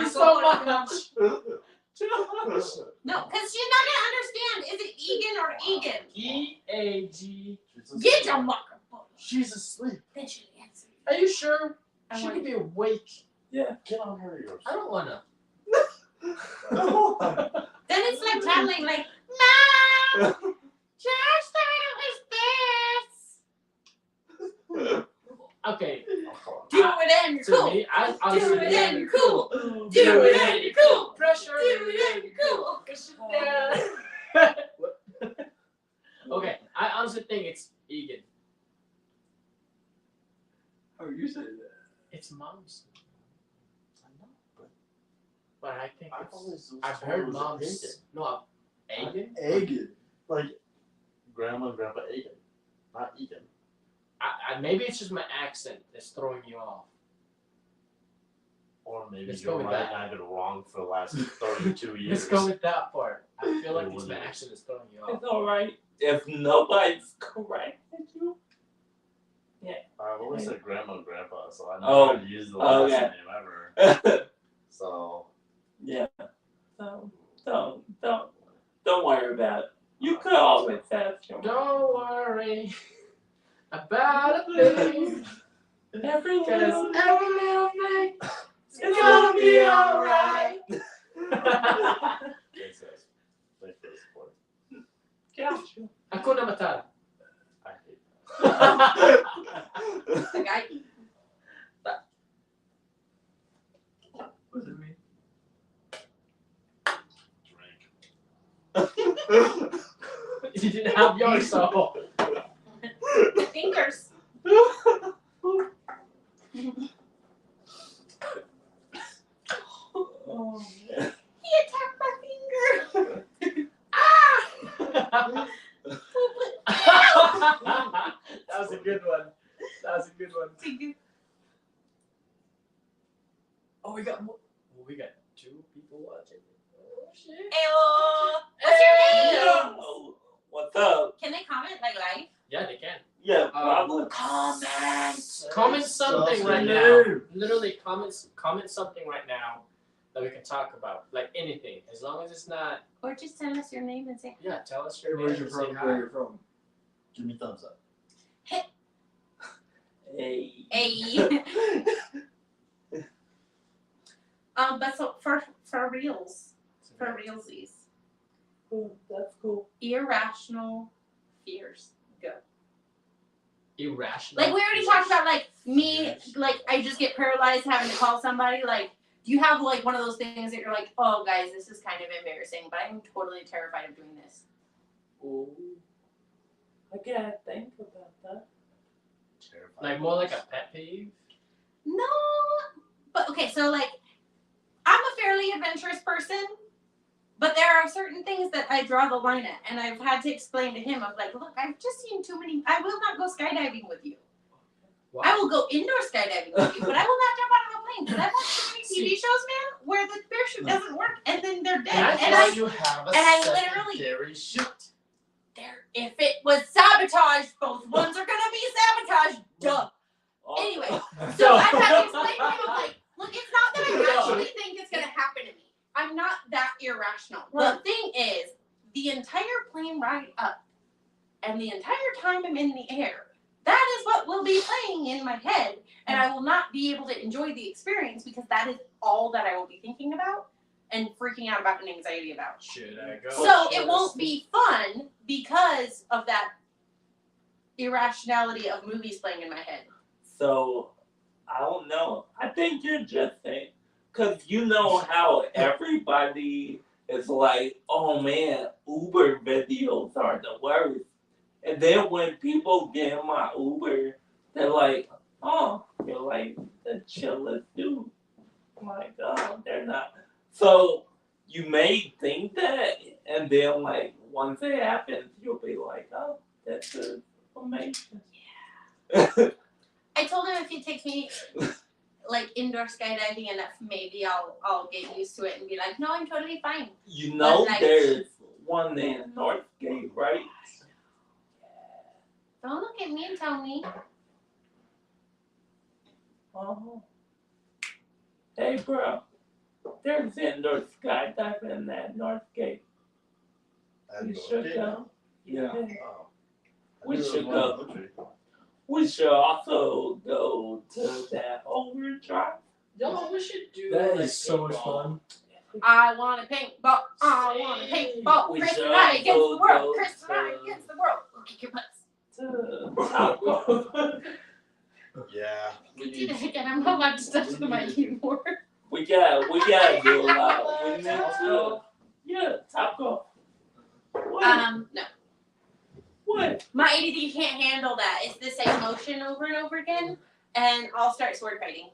love you so much. No, because she's not gonna understand. Is it Egan or Egan? E-A-G. Get your microphone. She's asleep. Then she'll answer. Are you sure? I She want could be awake. Yeah. Get on her yours. I don't wanna. Then it's like channeling, like, Mom! Just is this. Okay. Do it and you're To cool. me, I Do honestly it and you're cool. Do Do it and you're cool. Pressure. Do it and you're cool. Okay, I honestly think it's Egan. How are you saying that? It's mom's. I know, But I think I've it's, always I've heard mom's. No, Egan? Egan. like grandma and grandpa Egan, not Egan. Maybe it's just my accent that's throwing you off. Or maybe Let's you're go with right that. and I've been wrong for the last 32 years. Let's go with that part. I feel like It it's my was- accent that's throwing you off. It's alright. If nobody's corrected you. I've always said grandma and grandpa, so I Oh, never used the last okay. name ever. So Yeah. Don't worry about it. You could always ask your mom. Don't worry about a thing. Every Cause little every little thing it's gonna be alright. thanks guys. Thanks for the support. Gotcha. Hakuna Matata. I hate that. The guy. What does it mean? Drink. You didn't have yours, so. Fingers. Oh, man. He attacked my finger. Ah! That was a good one. That was a good one. Oh, we got more. Oh, we got 2 people watching. Oh shit. Ayo. What's your name? Yo, what's up? Can they comment like live? Yeah, they can. Yeah, probably. Comment something right now. Literally, comment something right now that we can talk about. Like anything, as long as it's not. Or just tell us your name and say Yeah, tell us Hey, your where's name your and say from? hi. Where you're from? Give me thumbs up. Hey. hey. But so for reals, for realsies, Cool. That's cool. irrational fears. Go. Irrational. Like we already talked about, like me, like I just get paralyzed having to call somebody. Like, do you have like one of those things that you're like, oh guys, this is kind of embarrassing, but I'm totally terrified of doing this. Ooh. I gotta think about that. Terrified. Like more like a pet peeve. No, but okay, so like I'm a fairly adventurous person, but there are certain things that I draw the line at, and I've had to explain to him of like, look, I've just seen too many. I will not go skydiving with you. Wow. I will go indoor skydiving with you, but I will not jump out of a plane. Because I've watched too many TV shows, man, where the parachute doesn't work and then they're dead. That's And why I you have a and I literally- secondary shoot. there, if it was sabotage, both ones are gonna be sabotaged. Duh. Oh. Anyway, so I've had to explain to him, like, look, it's not that I actually think it's gonna happen to me. I'm not that irrational. The thing is, the entire plane ride up and the entire time I'm in the air, that is what will be playing in my head, and I will not be able to enjoy the experience because that is all that I will be thinking about and freaking out about and anxiety about. Should I go? So Should it I won't stay? be fun because of that irrationality of movies playing in my head. So, I don't know. I think you're just saying, because you know how everybody is like, oh man, Uber videos are the worst. And then when people get in my Uber, they're like, oh, you're like the chillest dude. Oh my God, they're not. So, you may think that, and then like once it happens, you'll be like, oh, this is amazing. I told him if he takes me like indoor skydiving enough, maybe I'll get used to it and be like, no, I'm totally fine. You know, But, like- there's one in Northgate, right? Don't look at me, Tony. Oh. Hey, bro. There's indoor skydiving at Northgate. And We go, should okay, go. Yeah. Oh. We I knew should there was go. one in Woodbury. We should also go to that overdrive. Yo, we should do That like is so much paintball. fun. I want a paintball. I want a paintball. We Chris should and I against the also world. go Chris and I to- against the world. Go kick your butts. To Top Golf. Yeah. We did it again. I'm not allowed to touch the mic anymore. We gotta do a lot. We need to. Yeah, Top Golf. What? No. What? My ADD can't handle that. It's the same motion over and over again, and I'll start sword fighting.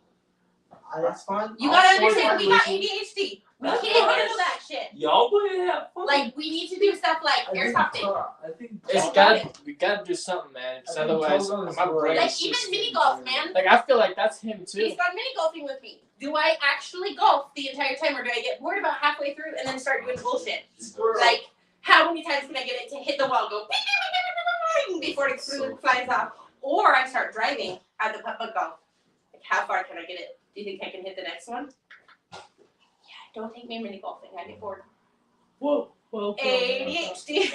That's fine. You gotta understand, we got ADHD. We That's can't right. handle that shit. Y'all would have fun. Like, we need to do stuff like airsofting. I think It's we gotta do something, man. Because I think otherwise, Togo is my more brain. Like, even mini golf, man. Like I feel like that's him too. He's gone mini golfing with me. Do I actually golf the entire time, or do I get bored about halfway through and then start doing bullshit? Like, how many times can I get it to hit the wall, go bing, bing, bing, bing, bing, before it flies off? Or I start driving at the putt golf. Like, how far can I get it? Do you think I can hit the next one? Yeah, don't take me mini golfing. I get bored. Whoa. ADHD.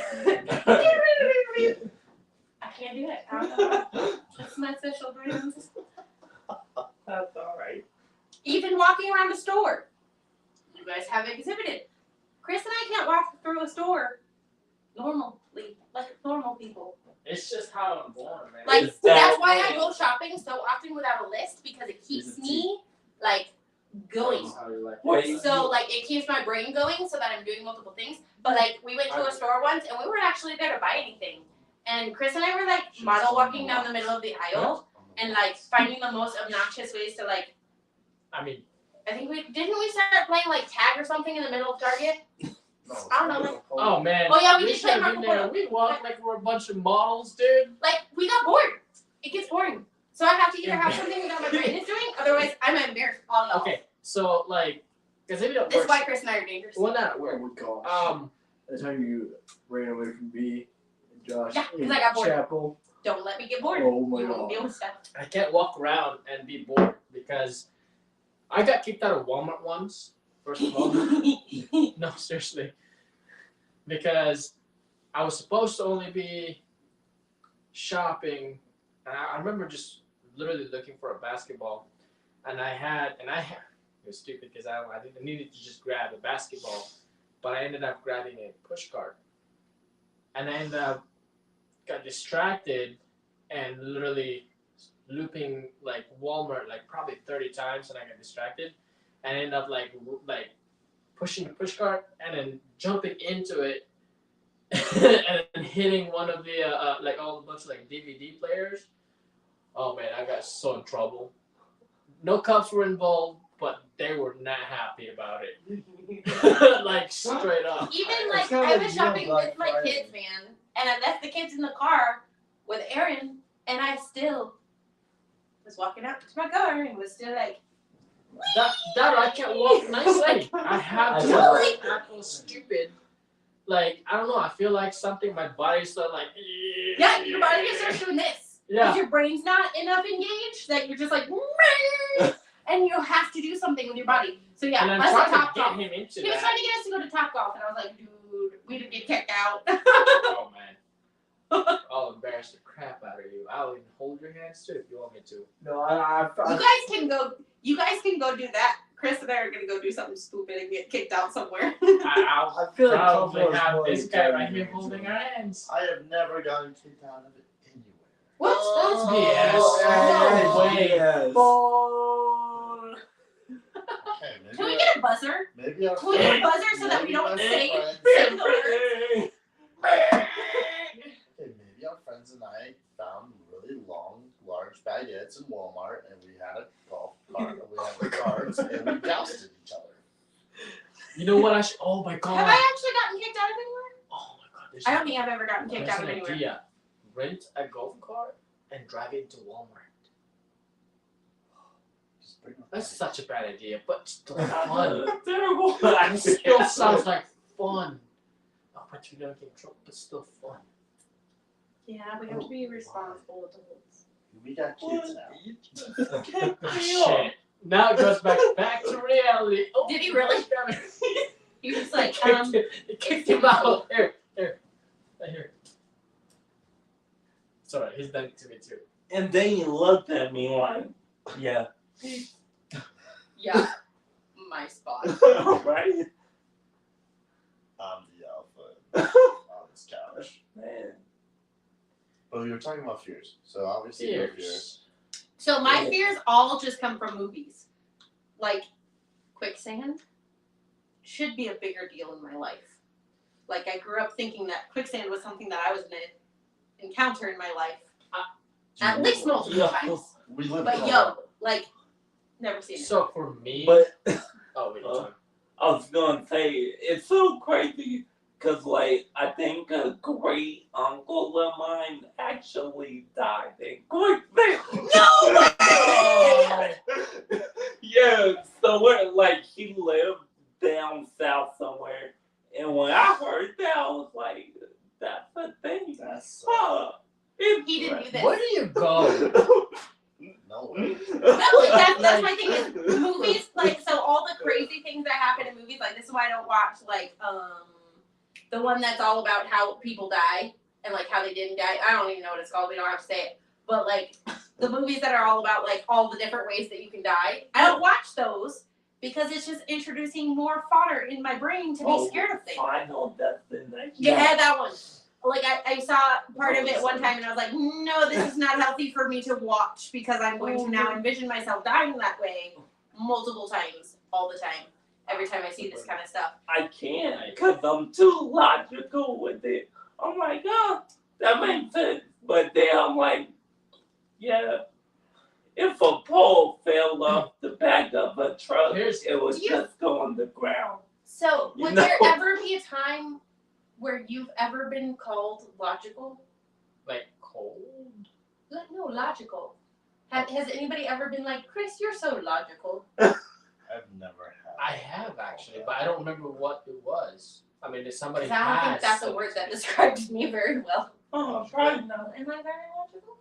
I can't do it. I don't know. That's my special brains. That's alright. Even walking around a store. You guys have exhibited. Chris and I can't walk through a store normally, like normal people. It's just how I'm born, man. Like, Is that that's why I right? go shopping so often without a list, because it keeps me, like, going. That's how you like it. Wait. So, like, it keeps my brain going so that I'm doing multiple things. But, like, we went to a store once and we weren't actually there to buy anything. And Chris and I were, like, model walking down the middle of the aisle and, like, finding the most obnoxious ways to, like, I mean, I think didn't we start playing, like, tag or something in the middle of Target? I don't know, like, oh man. Oh, yeah, we did should play have Marco been there. Polo. We walked like we're a bunch of models, dude. Like, we got bored. It gets boring. So I have to either have something that my brain is doing, otherwise I'm embarrassed all y'all. Okay, so like, because if you don't This work, is why Chris and I are dangerous. well, not at Oh work. my gosh. Um, the time you ran away from B and Josh Yeah, 'cause in I got bored. Chapel. Don't let me get bored. Oh my You won't deal god. with stuff. I can't walk around and be bored because I got kicked out of Walmart once. First of all, no, seriously, because I was supposed to only be shopping, and I remember just literally looking for a basketball, and I had it was stupid because I needed to just grab a basketball, but I ended up grabbing a push cart, and I ended up got distracted and literally looping like Walmart like probably 30 times, and I got distracted and ended up like pushing the push cart and then jumping into it and then hitting one of the like all a bunch of like DVD players. Oh man, I got so in trouble. No cops were involved, but they were not happy about it. Like straight up. Even It's like kinda I like was Neil shopping Black with my Friday. kids, man, and I left the kids in the car with Aaron, and I still was walking out to my car and was still like, That I can't walk nicely. I have to Really? act all stupid. Like I don't know. I feel like something. My body's so like. yeah, your body just starts doing this. Yeah. Because your brain's not enough engaged that you're just like, and you have to do something with your body. So yeah, And I'm let's trying Top to get Golf. him into He was that. trying to get us to go to Top Golf, and I was like, dude, we didn't get kicked out. Oh man. I'll embarrass the crap out of you. I'll even hold your hands too if you want me to. No, You guys can go do that. Chris and I are gonna go do something stupid and get kicked out somewhere. I'll I feel like probably Coco is have more this guy right enjoyable. here holding our hands. I have never gotten kicked out of it anywhere. What? Oh, Yes. wait. Yes. Ball. Okay, maybe Can we get a buzzer? maybe our Can we get a buzzer so that we maybe don't our say friends- the words? Okay, maybe our friends and I found really long, large baguettes in Walmart, and we had a golf cart, and we had the cards, and we jousted each other. You know what I should? Oh my god. Have I actually gotten kicked out of anywhere? Oh my god. There's I don't think I've ever gotten kicked there's out of an anywhere. idea. Rent a golf cart and drive it to Walmart. Just bring our That's friends. such a bad idea, but still fun. Terrible. It still sounds like fun. Oh, but you're gonna get in trouble, but still fun. Yeah, we have to be responsible adults. We got kids now. Oh, shit. Now it goes back to reality. Oh, Did he really? He was like, It kicked him out. Here. Right here. It's alright, he's done it to me too. And then he looked at me like, yeah. yeah, my spot. Right? I'm the alpha on this couch. Man. But we were talking about fears. So obviously your fear. Fears. So my fears all just come from movies. Like, quicksand should be a bigger deal in my life. Like, I grew up thinking that quicksand was something that I was going to encounter in my life. At least multiple times. We live But in yo, like, never seen it. So for me, But oh wait, I was gonna say, it's so crazy because, like, I think a great uncle of mine actually died in quicksand. No way! Yeah, so we're like, he lived down south somewhere, and when I heard that, I was like, that's a thing. That's Huh. He didn't do this. where do you go? no way. That's my thing is movies, like, so all the crazy things that happen in movies, like, this is why I don't watch, like, the one that's all about how people die and, like, how they didn't die. I don't even know what it's called. We don't have to say it. But, like, the movies that are all about, like, all the different ways that you can die, I don't watch those because it's just introducing more fodder in my brain to be scared of things. Final Destination. Yeah, that one. Like, I saw part of it one time and I was like, no, this is not healthy for me to watch because I'm going to now envision myself dying that way multiple times, all the time, every time I see this kind of stuff. I can't because I'm too logical with it. I'm like, oh, that makes sense. But then I'm like, yeah, if a pole fell off the back of a truck, it would just go on the ground. So, You would know? there ever be a time where you've ever been called logical? Like cold? No, logical. Has anybody ever been like, Chris, you're so logical? I've never had. I have actually, but I don't remember what it was. I mean, did somebody? Because I don't think that's a word that describes me very well. Oh, probably not. Am I very logical?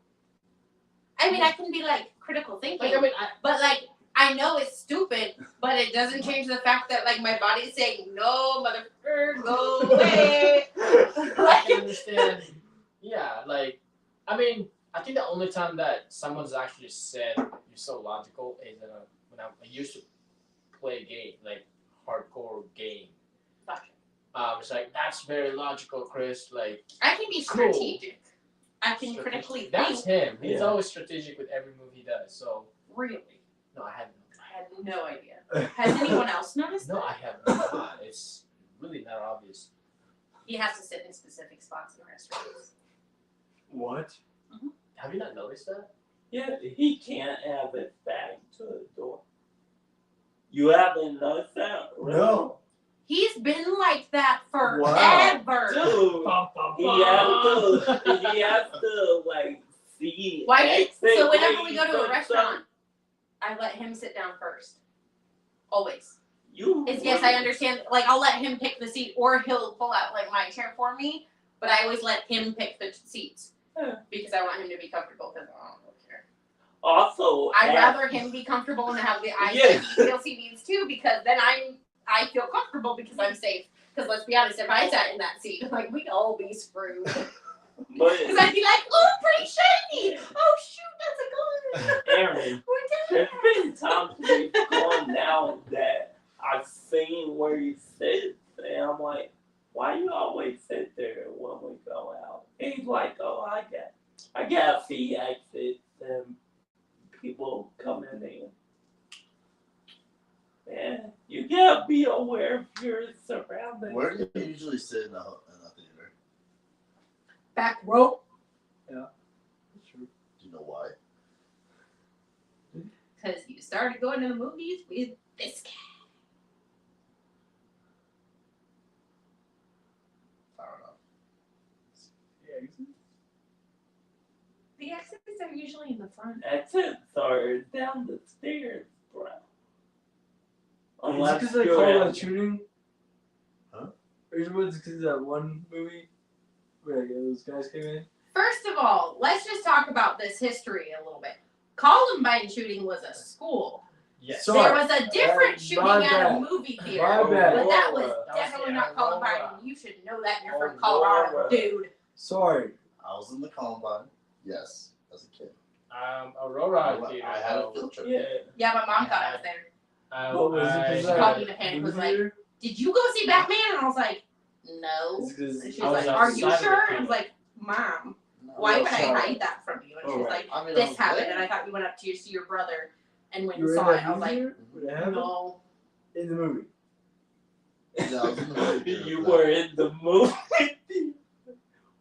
I mean, I can be like critical thinking, Like, I mean, but like I know it's stupid, but it doesn't change the fact that like my body is saying, "No, motherfucker, go away." I can understand. Yeah, like, I mean, I think the only time that someone's actually said you're so logical is when I used to play a game, like hardcore game. Gotcha. It's like that's very logical, Chris. Like I can be Cool. strategic. I can critically think. That's him. He's Yeah. always strategic with every move he does. So Really, no, I have I had no idea. Has anyone else noticed? no, I have not. It's really not obvious. He has to sit in specific spots in restaurants. What? Have you not noticed that? Yeah, he can't have it back to the door. You haven't noticed that? Really? No. He's been like that forever. Dude, he has to like see. Why? exit So whenever where we he go to a puts restaurant, I let him sit down first. Always. You. It's yes, I understand. Like I'll let him pick the seat, or he'll pull out like my chair for me. But I always let him pick the seats because I want him to be comfortable. Because I don't really care. Also, I'd rather him be comfortable and have the Yeah. feels he needs too, because then I feel comfortable because I'm safe. Because let's be honest, if I sat in that seat, like we'd all be screwed. But Because I'd be like, oh, pretty shiny. Oh shoot, that's a gun. Aaron, We're there's dead. been times we've gone now that I've seen where he sits, and I'm like, why you always sit there when we go out? And he's like, oh, I got see exits and people coming in. Man, you gotta be aware of your surroundings. Where do you usually sit in a theater? Back row. Yeah. That's true. Do you know why? Because you started going to the movies with this guy. I don't know. The exits are usually in the front. Exits are down the stairs, bro. Is it Unless because they you're call at- that shooting? Huh? Or is it because of that one movie where those guys came in? First of all, let's just talk about this history a little bit. Columbine shooting was a school. Yes. Sorry. There was a different shooting my at a bad. movie My theater, bad. but that was Aurora. definitely That was not Columbine. Aurora. And you should know that. You're from Colorado, Aurora. dude. Sorry. I was in the Columbine. Yes, as a kid. Aurora I theater. had a field trip. Yeah. Yeah, my mom thought I was there. What was I- it? She called me in a panic. Was like, "Did you go see Batman?" And I was like, "No." And she I was was like, "Are you outside of sure?" the And I was like, "Mom, No, why would I sorry. hide that from you?" And she's Alright. like, I mean, I "This was happened," there. and I thought you went up to see your brother and went You and were in saw it. that I was like, movie? When it happened? "No." In the movie. Yeah, I was in the movie theater You for were in the movie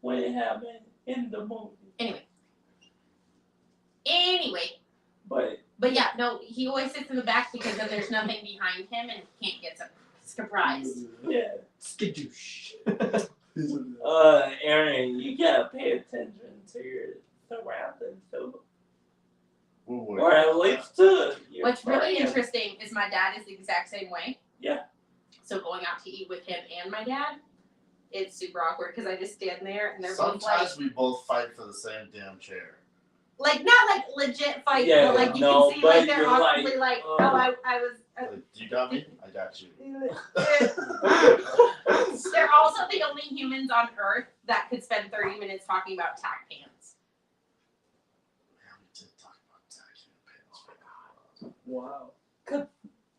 when it happened in the movie. Anyway, But yeah, no, he always sits in the back because then there's nothing behind him and he can't get surprised. yeah. Skadoosh. Aaron, you gotta pay attention to your surroundings too. What Or at least to your What's really friends. interesting is my dad is the exact same way. Yeah. So going out to eat with him and my dad, it's super awkward because I just stand there and they're both Sometimes we both fight for the same damn chair. like not like legit fight, Yeah, but like you no, can see but like they're you're awkwardly like, like, I was. Like, you got me? I got you. They're also the only humans on Earth that could spend 30 minutes talking about tack pants. Man, we did talk about tacky pants. Wow.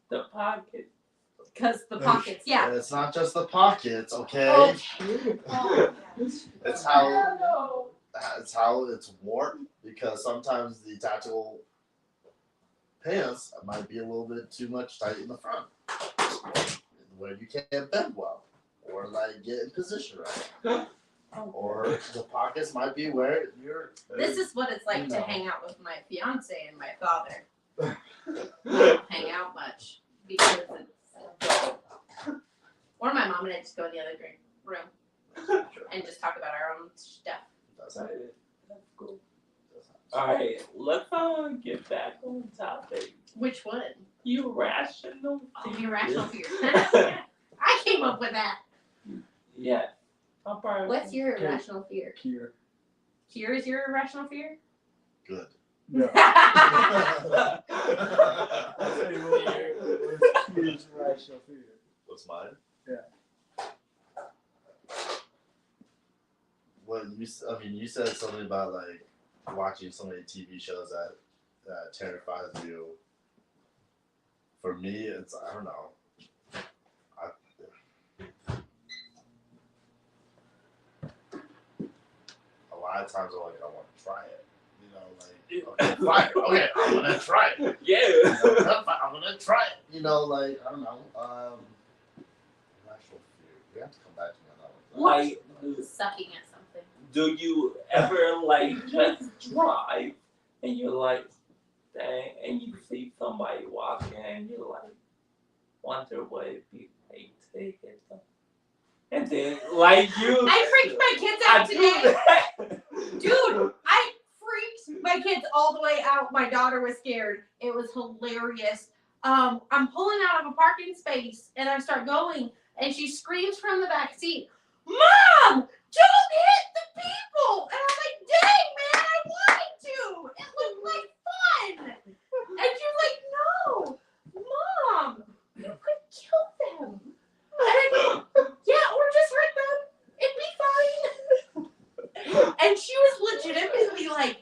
The pocket. Because the pockets, yeah. And it's not just the pockets, okay? Okay. Oh, It's how it's worn because sometimes the tactical pants might be a little bit too much tight in the front, where you can't bend well, or like get in position right, or the pockets might be where you're. This is what it's like to No. hang out with my fiance and my father. We don't hang out much because it's. Or my mom and I just go in the other room and just talk about our own stuff. That's That's how cool. Alright, let's get back on topic. Which one? Irrational. Oh, irrational fear. I came up with that. Yeah. I'm probably. What's your irrational fear? Kier. Here is your irrational fear? good. No. That's I'll tell you what, Kier's irrational fear. What's mine? Yeah. What you said something about like watching so many TV shows that terrifies you. For me, it's I don't know. A lot of times, I want to try it. You know, like okay, fine, okay, I'm gonna try it. Yeah. I'm gonna try it. You know, like I don't know. Irrational fear. We have to come back to me on that one. Like, sucking at something. do you ever like just drive and you're like, dang, and you see somebody walking and you're like, wonder what it'd be like to hit them. And then, like, you. I freaked my kids I out do today. that. Dude, I freaked my kids all the way out. My daughter was scared. It was hilarious. I'm pulling out of a parking space and I start going and she screams from the back seat, "Mom, don't hit the people!" And I'm like, "Dang, man, I wanted to. It looked like fun." And she was like, "No, Mom, you could kill them." And yeah, or just hurt them. It'd be fine. And she was legitimately like,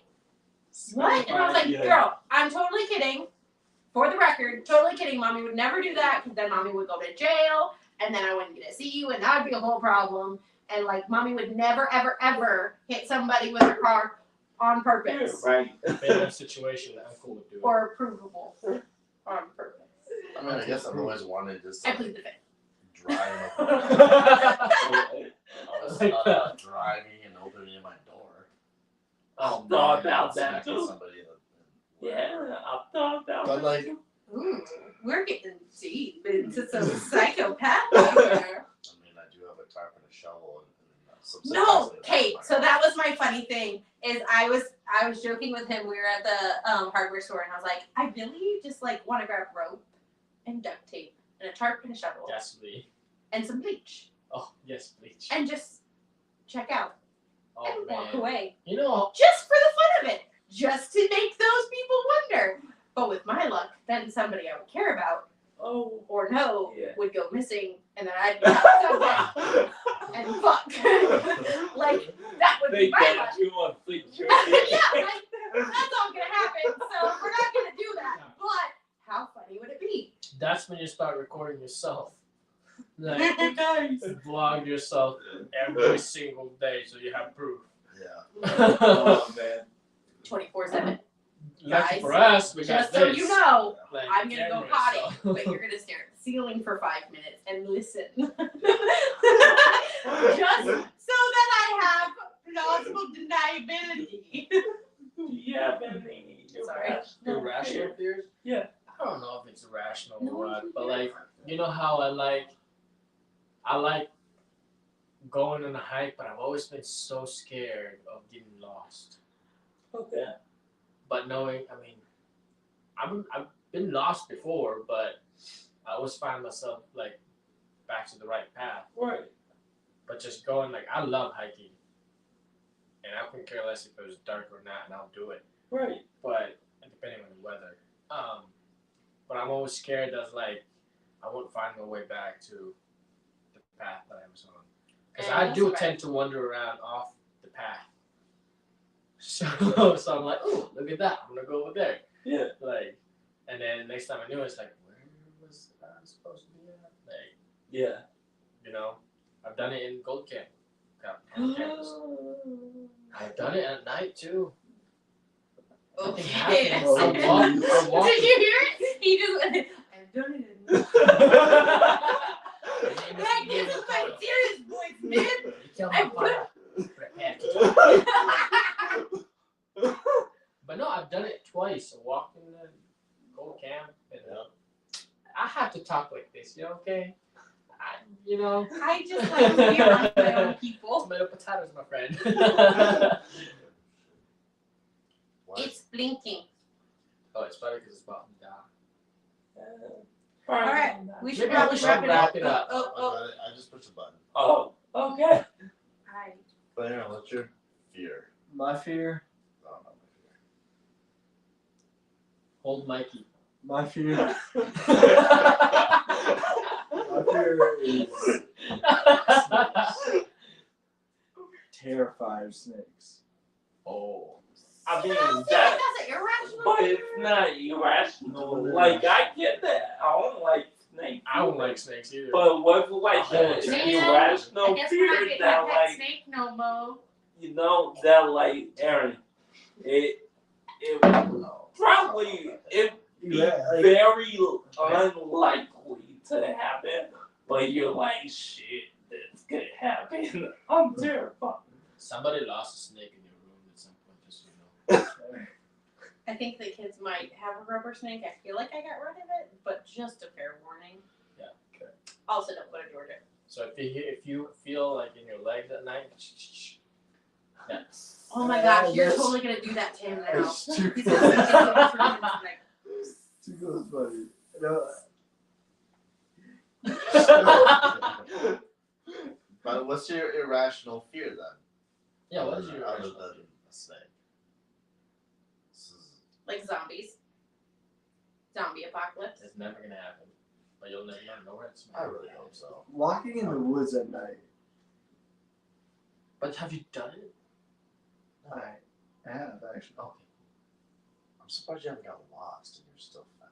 "What?" And I was like, Yeah. "Girl, I'm totally kidding. For the record, totally kidding. Mommy would never do that because then Mommy would go to jail and then I wouldn't get to see you and that would be a whole problem. And like, Mommy would never, ever, ever hit somebody with her car on purpose Right. Been in a situation that Uncle would do it. or provable on purpose." I mean, I guess I've always wanted just I to plead the fifth. drive up. Okay. I was thought about driving and opening my door. I thought about that Smacking too. somebody in the- Yeah, I thought about But that like, too. Ooh, we're getting deep into some psychopath here. I mean, I do have a tarp and a shovel and some. No, supplies in Kate. my So car. that was my funny thing. Is I was joking with him. We were at the hardware store, and I was like, I really just like want to grab rope and duct tape and a tarp and a shovel Yes, me. and some bleach Oh, yes, bleach. and just check out Oh, and walk man. away, You know, just for the fun of it, just to make those people wonder. But with my luck, then somebody missing, and then I'd be subject and fuck. Like, that would They be my got life. you on security. Yeah, like, that's all gonna happen, so we're not gonna do that. But how funny would it be? That's when you start recording yourself. Like, Guys. vlog yourself every single day so you have proof. Yeah. Oh man. 24/7. Lucky Guys, for us, we got Just so this. you know, Like, I'm gonna go camera, potty, so- but you're gonna stare at the ceiling for 5 minutes and listen. Just so that I have plausible deniability. Do you have any Sorry. Irrational fears? Yeah. I don't know if it's irrational No, or what, you but do. like, you know how I like going on a hike, but I've always been so scared of getting lost. Okay. But knowing, I mean, I've been lost before, but I always find myself like back to the right path. Right. But just going, like, I love hiking, and I couldn't care less if it was dark or not, and I'll do it. Right. But depending on the weather. But I'm always scared that like I won't find my way back to the path that I was on, because Yeah, I that's do okay. tend to wander around off the path. So I'm like, oh, look at that, I'm gonna go over there. Yeah. Like, and then next time I knew, it's like, where was I supposed to be at? Like, Yeah. you know, I've done it in Gold Camp. On campus. I've done it at night too. Nothing Okay. happens. Oh, I'm walking. Did you hear it? He just went, I've done it. That gives us my serious voice, man. You tell my partner. But no, I've done it twice. I walked in the Gold Camp, and I have to talk like this. You know, okay? I just like to be around my own people. Tomato potatoes, my friend. What? It's blinking. Oh, it's probably because it's about to die. Alright, we should Maybe I probably should wrap it wrap up. it up. I just pushed a button. Oh, okay. Alright. But Aaron, what's your fear? My fear. Oh, not my fear. Hold Mikey. My fear. My fear is terrified of snakes. Oh. I mean, I don't think that, that's an irrational but fear. it's not irrational. Like, I get that. I don't like snakes. I don't like snakes either. But what's like Man, the I irrational guess fear we're not getting that a pet like snake no more. you know that like Aaron, it probably it be Yeah, like- very unlikely to happen, but you're like shit, this could happen. I'm terrified. Somebody lost a snake in your room at some point, just so you know. I think the kids might have a rubber snake. I feel like I got rid of it, but just a fair warning. Yeah, okay. Also, don't go to Georgia. So if you feel like in your legs at night, yeah. Oh my gosh, you're that's- totally gonna do that to him now. It's too He's close. gonna get you for him, like, Too close, buddy. No, But what's your irrational fear then? Yeah, what is your other irrational than fear? a snake? This is- like zombies. Zombie apocalypse. It's never gonna happen. But you'll never know where it's I really hope so. walking in the woods at night. But have you done it? I have actually. Okay. I'm surprised you haven't got lost and you're still fat.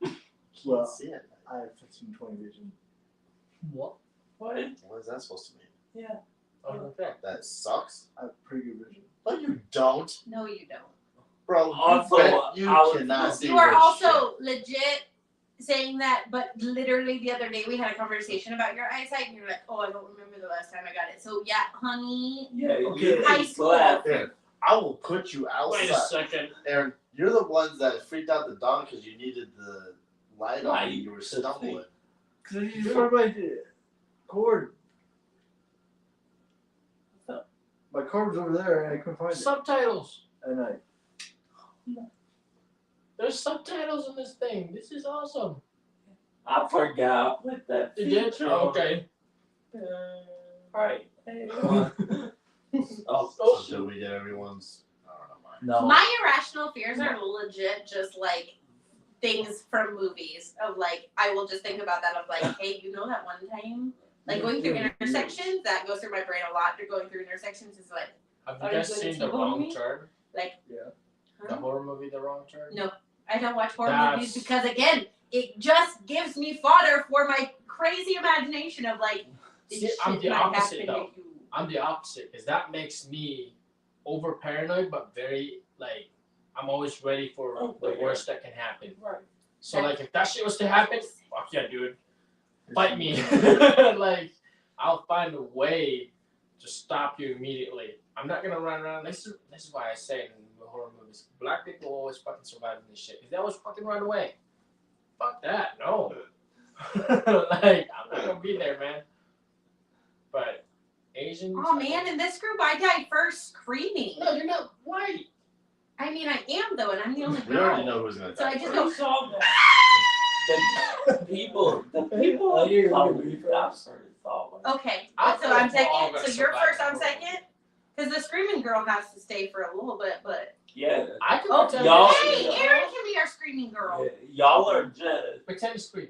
Like, can't Well, see it. I have 15-20 vision. What? What? What is that supposed to mean? Yeah. Oh, okay. That sucks? I have pretty good vision. But you don't. No, you don't. Bro, Also, you I was- cannot see You are this also legit saying that, but literally the other day we had a conversation about your eyesight, and you're like, "Oh, I don't remember the last time I got it." So yeah, honey. Yeah, Okay. you High can school. slap. shit. Aaron, I will put you Wait a outside. second. Aaron, you're the ones that freaked out the dog because you needed the light on Light and you were to see. stumbling. Because I used my cord. My cord was over there and I couldn't find it. Subtitles. At night. There's subtitles in this thing. This is awesome. I forgot what that You did? feature. Okay. Right. Hey, oh, Oh. So should we get everyone's? I don't know mine. No. My irrational fears are legit just like things from movies of like I will just think about that of like, hey, you know that one time like going through intersections that goes through my brain a lot. Going through intersections is like Have Are you you guys going seen to The T-bone Wrong me? Turn? The huh? horror movie The Wrong Turn? No, I don't watch horror That's- movies because again, it just gives me fodder for my crazy imagination of like this See, shit I'm the might opposite, happen though. to you. I'm the opposite because that makes me over paranoid, but very like I'm always ready for the worst that can happen. Right. So like if that shit was to happen, fuck yeah, dude, fight me. Like I'll find a way to stop you immediately. I'm not gonna run around. This is why I say in the horror movies, black people always fucking survive in this shit because they always fucking run away. Fuck that, no. Like I'm not gonna be there, man. But Asians. Oh man, in this group I died first screaming. No, you're not white. I mean I am though, and I'm the only We already girl. know who's gonna So die. I just You go. saw that. The people Oh, you're of gonna be first saw it. Okay, I so feel I'm like we're all second. gonna So you're survive first. I'm the horror second. Because the screaming girl has to stay for a little bit, but Yeah. I can oh, pretend. y'all- hey, Erin can be our screaming girl. Y'all are just Pretend to scream.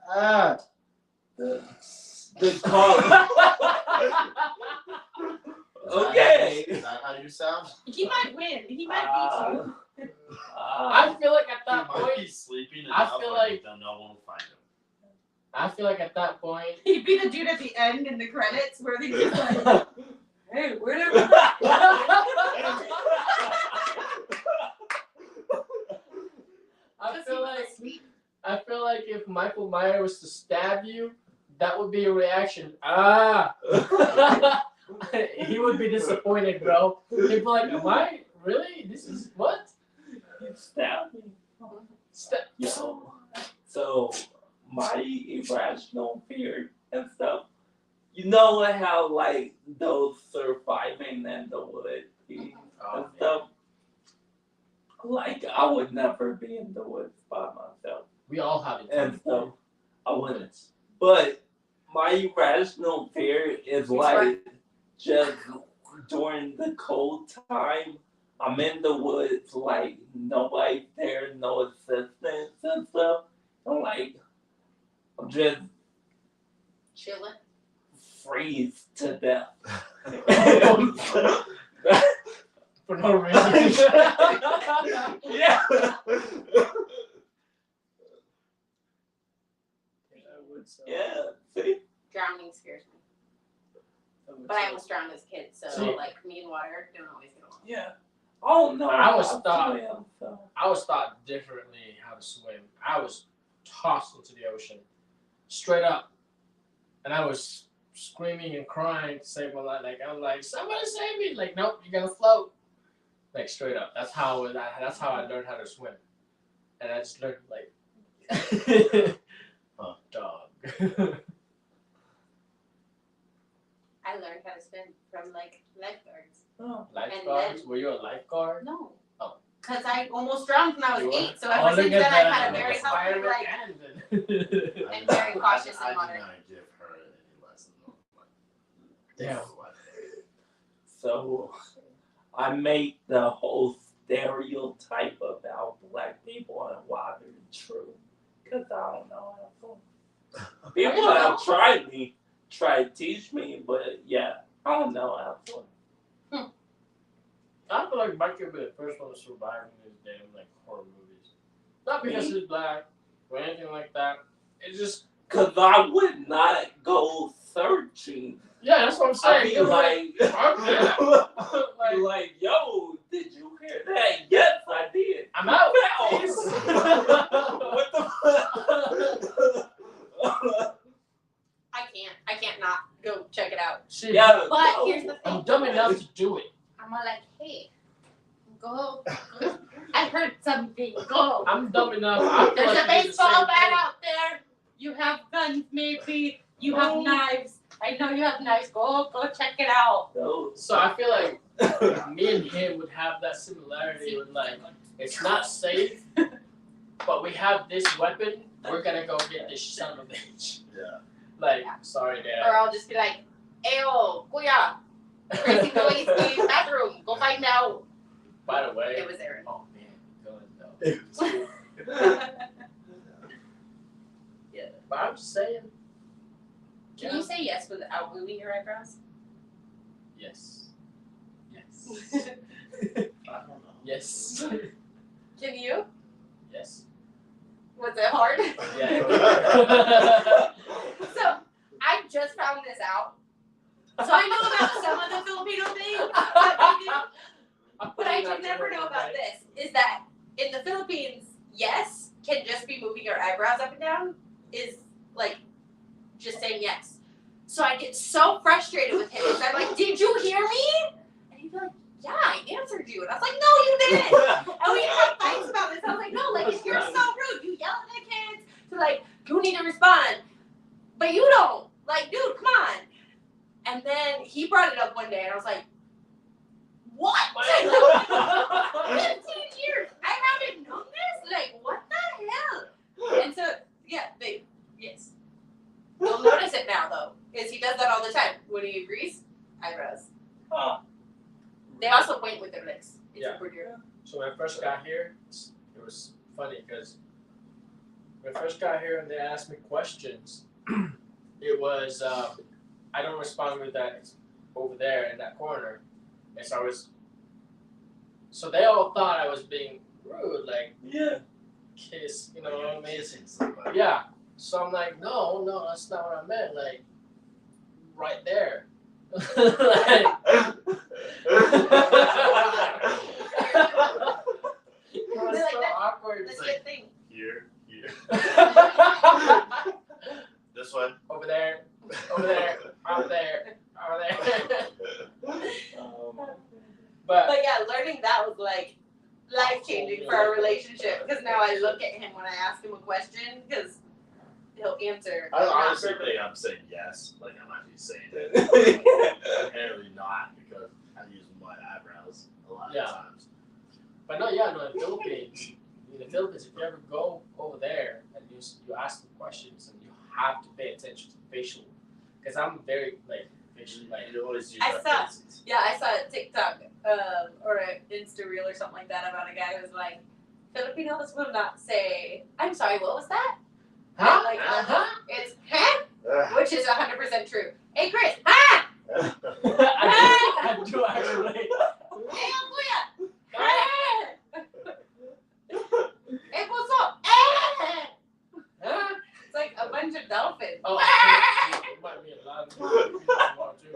Ah, the call. Okay. Is that how you sound? He might win. He might beat you. I feel like at He that might point, be sleeping I enough feel and like- then no one will find him. I feel like at that point. He'd be the dude at the end in the credits where they just like, hey, whatever. I feel like if Michael Myers was to stab you, that would be a reaction. Ah. He would be disappointed, bro. He'd be like, "Am I really? This is what?" You stabbed me. Yo. So my irrational fear and stuff. You know how like those surviving in the woods and Oh, stuff. Like I would never be in the woods by myself we all have it. and stuff. I wouldn't. But my irrational fear is like just during the cold time. I'm in the woods, like nobody there, no assistance and stuff. I'm like, I'm just Chilling. freeze to death. For no reason. Yeah. Yeah. See? Drowning scares me. But I almost drowned as a kid, so See- like me and water don't always get along. Yeah. Oh no. I was I'll thought- swim, so. I was taught differently how to swim. I was tossed into the ocean, straight up, and I was screaming and crying to save my life. Like I'm like, somebody save me! Like, nope, you're gonna float. Like straight up. That's how I learned how to swim, and I just learned like, dog. I learned how to swim from like lifeguards. Oh. Lifeguards? Were you a lifeguard? No. Oh. Because I almost drowned when I You was were? 8, so Oh, ever look since at then that. I've had a very healthy Fireman like Camden. And very cautious in I water. did not give her any lessons on like. Damn. So I make the whole stereotype about black people and why they're true. Because I don't know how to. People have tried to teach me, but yeah, I don't know how to. I feel like Mike could be the first one to survive in these damn like horror movies. Not because he's black or anything like that. It's just Because I would not go searching. yeah, that's what I'm I'd saying. be You're like, fuck that. be like, yo, did you hear that? Yes, I did. I'm out. Peace. What the fuck? I can't not go check it out. See, Yeah, But no. here's the thing. I'm dumb enough to do it. I'm all like, hey, go. I heard something. Go. I'm dumb enough. I feel There's like a to do the baseball same bat thing. out there. You have guns, maybe. You have knives. I know you have knives. Go check it out. No. So I feel like me and him would have that similarity with like it's not safe, but we have this weapon. We're gonna go get this son of a bitch. Yeah. Like, sorry, Or Dad. I'll just be like, ayo, kuya. Tracy Noise in the bathroom. Go find out. By the way, It was Aaron. oh man, good though. Yeah. But I'm just saying. Can you say yes without moving your eyebrows? Yes. Yes. I don't know. Yes. Can you? Yes. Was it hard? Yeah. So I just found this out. So I know about some of the Filipino things that they do, but I did never know about this. Is that in the Philippines, yes can just be moving your eyebrows up and down, is like just saying yes. So I get so frustrated with him because I'm like, did you hear me? And he'd be like, yeah, I answered you. And I was like, no, you didn't. And we had fights about this. I was like, no, like, if you're so rude, you yell at the kids to like, you need to respond. But you don't. Like, dude, come on. And then he brought it up one day and I was like, what? Like, 15 years. I haven't known this? Like, what the hell? And so, yeah, yes. You'll notice it now, though, is he does that all the time. When he agrees, eyebrows. They also point with their legs. It's Yeah. super weird. So when I first got here, it was funny because when I first got here and they asked me questions, it was I don't respond with that over there in that corner, and so they all thought I was being rude, like kiss, you know what I mean? Kissing somebody. Yeah. So I'm like, no, that's not what I meant. Like, right there. Like, it was They're like, so that's- awkward. That's It's a like, good thing. Here. This way. over there, over there, over there, over there. But But yeah, learning that was like life changing for our relationship because now I look at him when I ask him a question because he'll answer. I not honestly verbally. think I'm saying yes, like I'm actually saying it. Apparently not, because I use my eyebrows a lot Yeah. of times. in the Philippines, if you ever go over there and you ask them questions and you have to pay attention to facial, because I'm very like facial like. You always use I our saw- faces. Yeah, I saw a TikTok or an Insta reel or something like that about a guy who was like, Filipinos will not say, I'm sorry, what was that? Huh? Like, Uh-huh. It's huh? Ugh. Which is 100% true. Hey, Chris, huh? I do actually. Hey, Kuya, huh? Hey, what's up? Eh. Huh? It's like a bunch of dolphins. Oh, it might be a lot of people too.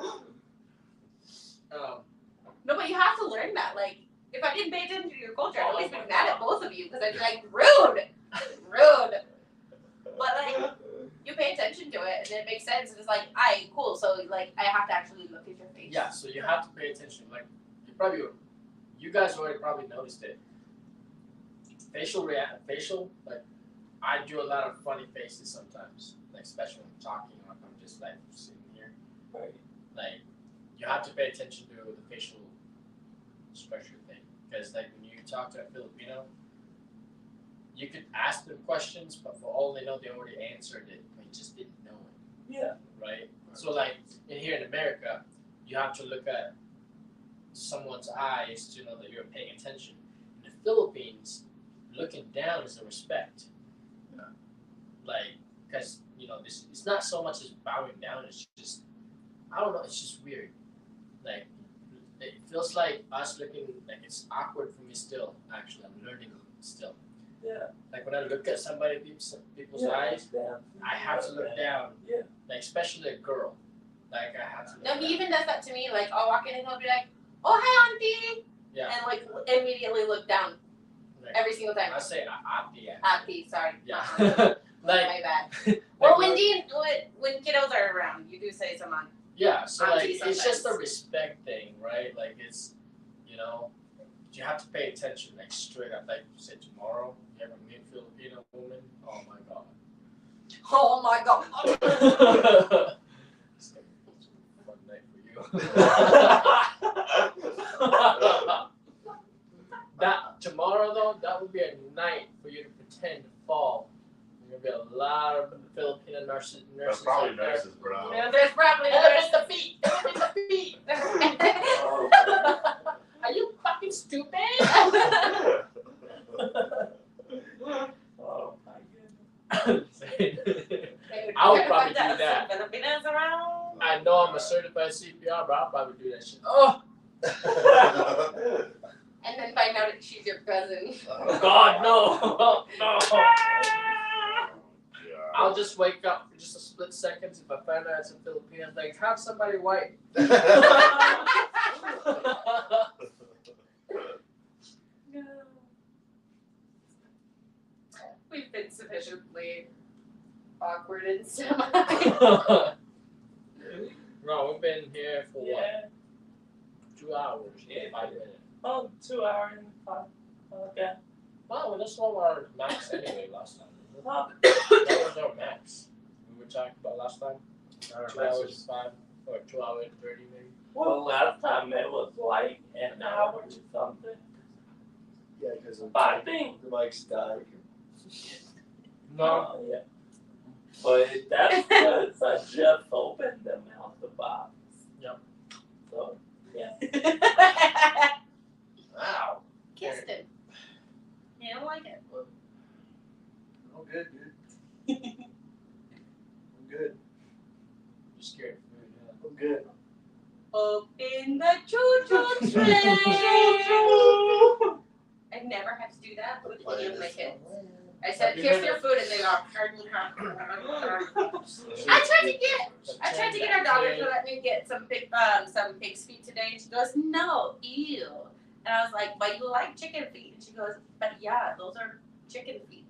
No, but you have to learn that. Like, if I didn't pay attention to your culture, I'd always be mad at both of you because I'd be like, rude. Rude. But, like, you pay attention to it and it makes sense. And it's like, alright, cool. So, like, I have to actually look at your face. Yeah, so you have to pay attention. Like, you guys already probably noticed it. Facial, like, I do a lot of funny faces sometimes, like, especially when I'm talking or if I'm just, like, sitting here. Right. Like, you have to pay attention to the facial expression thing. Because, like, when you talk to a Filipino, you could ask them questions, but for all they know, they already answered it, but you just didn't know it. Yeah. Right? So, like, here in America, you have to look at someone's eyes to know that you're paying attention. In the Philippines, looking down is a respect. Yeah. Like, because, it's not so much as bowing down, it's just, I don't know, it's just weird. Like, it feels like us looking, like it's awkward for me still, actually. I'm learning still. Yeah. Like when I look at people's eyes, I have to look down. Yeah. Like, especially a girl. Like, I have to look No, down. he even does that to me. Like, I'll walk in and he'll be like, oh, hi, auntie. Yeah. And, like, immediately look down Like, every single time. I say auntie. Auntie, sorry. Yeah. My Like, bad. like Well, when kiddos are around, you do say some auntie. yeah, so like Auntie it's just a sometimes. respect thing, right? Like it's, you have to pay attention, like straight up. Like you said, tomorrow you ever meet a Filipino woman? Oh my god. Oh my god. It's gonna be a fun night for you. That tomorrow though, that would be a night for you to pretend to fall. There's gonna be a lot of Filipino nurses. That's probably out there. nurses, bro. Yeah, there's probably Elevate the feet. Elevate the feet. Are you fucking stupid? though I'm a certified CPR, but I'll probably do that shit. Oh, And then find out that she's your cousin. God, no, no. Yeah. I'll just wake up for just a split second if I find out it's a Filipino. Like, have somebody white. No. We've been sufficiently awkward and semi. No, we've been here for what? Yeah. 2 hours. Yeah. 5 minutes. Oh, 2 hours and 5. Okay. Wow, that's one of our max anyway last time. Oh, That was our max. We were talking about last time. Our 2 max hours was- 5 or 2 hours 30 maybe. well, last time it was like an hour or something. Yeah, because But I think. the mic's died. No. Oh, yeah. But that's because I just opened them out the box. Yep. So, yeah. Ow. Kissed him. You don't like it. I'm good, dude. I'm good. You're scared of food, yeah. I'm good. Up in the choo-choo train. I never have to do that with any of my kids. I said, here's your food, and they go, I tried to get our daughter to let me get some pig's feet today, and she goes, no, ew. And I was like, but you like chicken feet? And she goes, but yeah, those are chicken feet.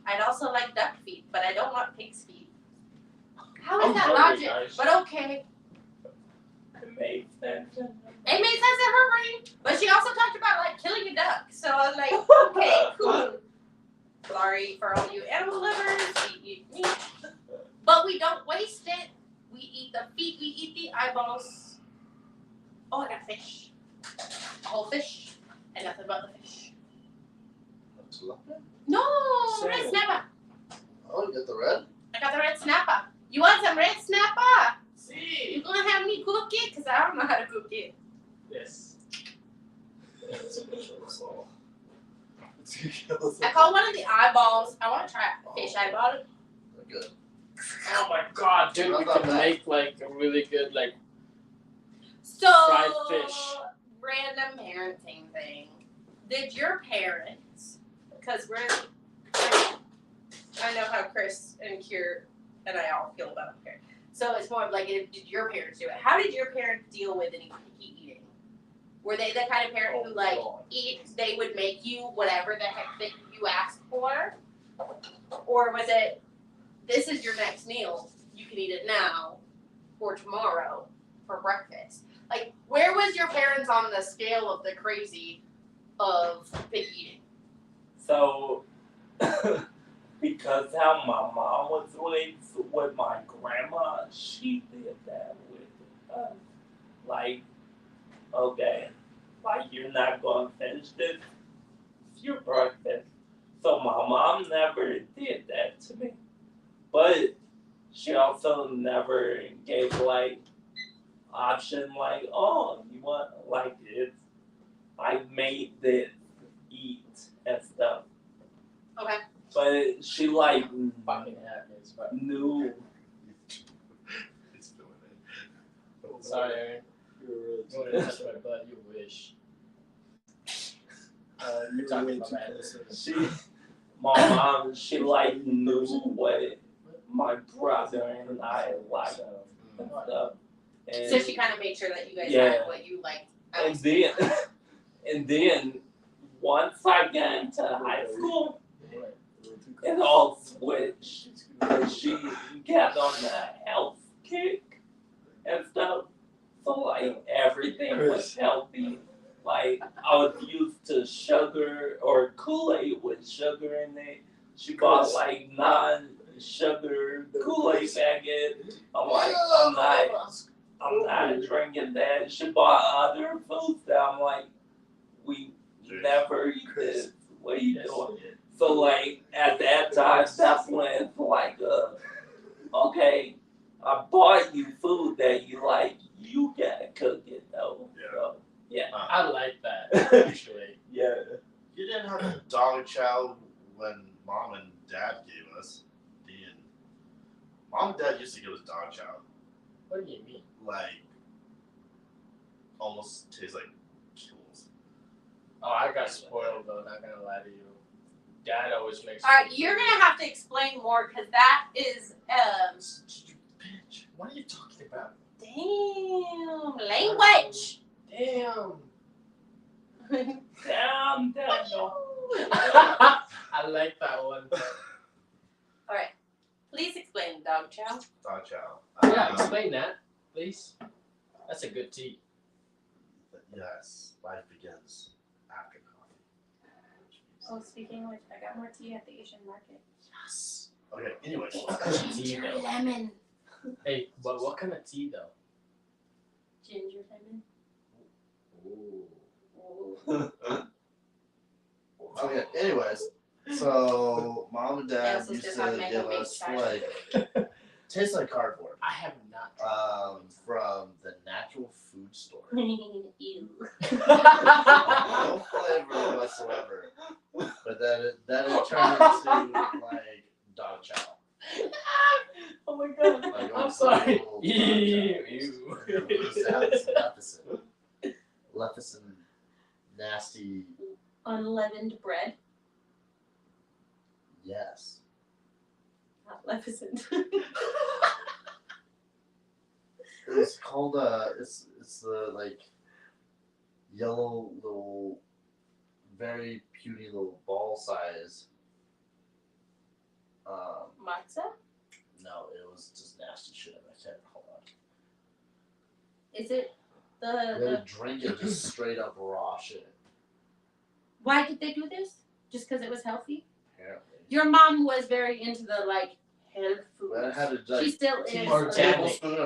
I'd also like duck feet, but I don't want pig's feet. How is I'm that hungry, logic? guys. But okay. It made sense. It made sense in her brain, but she also talked about like killing a duck. So I was like, okay, cool. Sorry for all you animal lovers. We eat meat, but we don't waste it. We eat the feet. We eat the eyeballs. Oh, I got fish. A whole fish, and nothing but the fish. No, red Same. snapper. Oh, you got the red? I got the red snapper. You want some red snapper? See. You gonna have me cook it? Cause I don't know how to cook it. Yes. I call one of the eyeballs. I want to try a fish eyeball. Good. Oh my god, dude, we Not can bad. make like a really good like So, fried fish. random parenting thing. Did your parents, because I know how Chris and Kier and I all feel about it. So it's more of like, did your parents do it? How did your parents deal with any picky eating? Were they the kind of parent who like they would make you whatever the heck that you asked for? Or was it, this is your next meal, you can eat it now or tomorrow for breakfast? Like, where was your parents on the scale of the crazy of picky eating? So, because how my mom was raised with my grandma, she did that with us. Like, okay, like you're not gonna finish this, it's your breakfast. So my mom never did that to me. But she also never gave like option like, oh, you want like it's I made this eat and stuff. Okay. But she like fucking happens, but knew. It's doing it. sorry, Aaron. You're really You want to touch my butt, you wish. you're talking really about too that. close. She, my mom, she like knew what my brother and I liked and stuff. And, So she kind of made sure that you guys Yeah. had what you liked. and then, and then once I got into high school, it all switched. She got on the health kick and stuff. So like everything was healthy. Like I was used to sugar or Kool-Aid with sugar in it. She bought like non-sugar Kool-Aid packet. I'm like, I'm not drinking that. She bought other foods that I'm like, we never eat this. What are you doing? So like at that time, that's when it's like, okay, I bought you food that you like. You gotta cook it though. Yeah. So, yeah. I like that, actually. Yeah. You didn't have a dog chow when mom and dad gave us. Mom and dad used to give us dog chow. What do you mean? like almost tastes like Skittles. Oh, I got spoiled though. Not gonna lie to you. Dad always makes. All right, you're gonna have to explain more because that is Bitch, what are you talking about? damn language. Damn. Damn, Daniel. I like that one. All right, please explain dog chow. Dog chow. Yeah, explain that, please. That's a good tea. Yes, life begins after coffee. Oh, speaking of which, I got more tea at the Asian market. Yes. Okay. Anyways. Tea Ginger though. lemon. Hey, but what kind of tea though? Ginger lemon. Okay. Anyways, so mom and Yeah, dad so used just to have mango give beach us chai. like tastes like cardboard. I have not. From the natural food store. Ew. No flavor whatsoever. But then it turned into like dog chow. Oh my god. Like, I'm almost sorry. like little dog Ew. chow. And then we used to have this lecithin. Lecithin nasty. Unleavened bread. Yes. Not Lefficent. It's called it's the like yellow little very puny little ball size. Matzo? No, it was just nasty shit. I can't hold on. Is it We the had to drink it just straight up raw shit. Why did they do this? Just because it was healthy? Apparently. Your mom was very into the like health food. But it had to She like still is. Organic. tablespoon of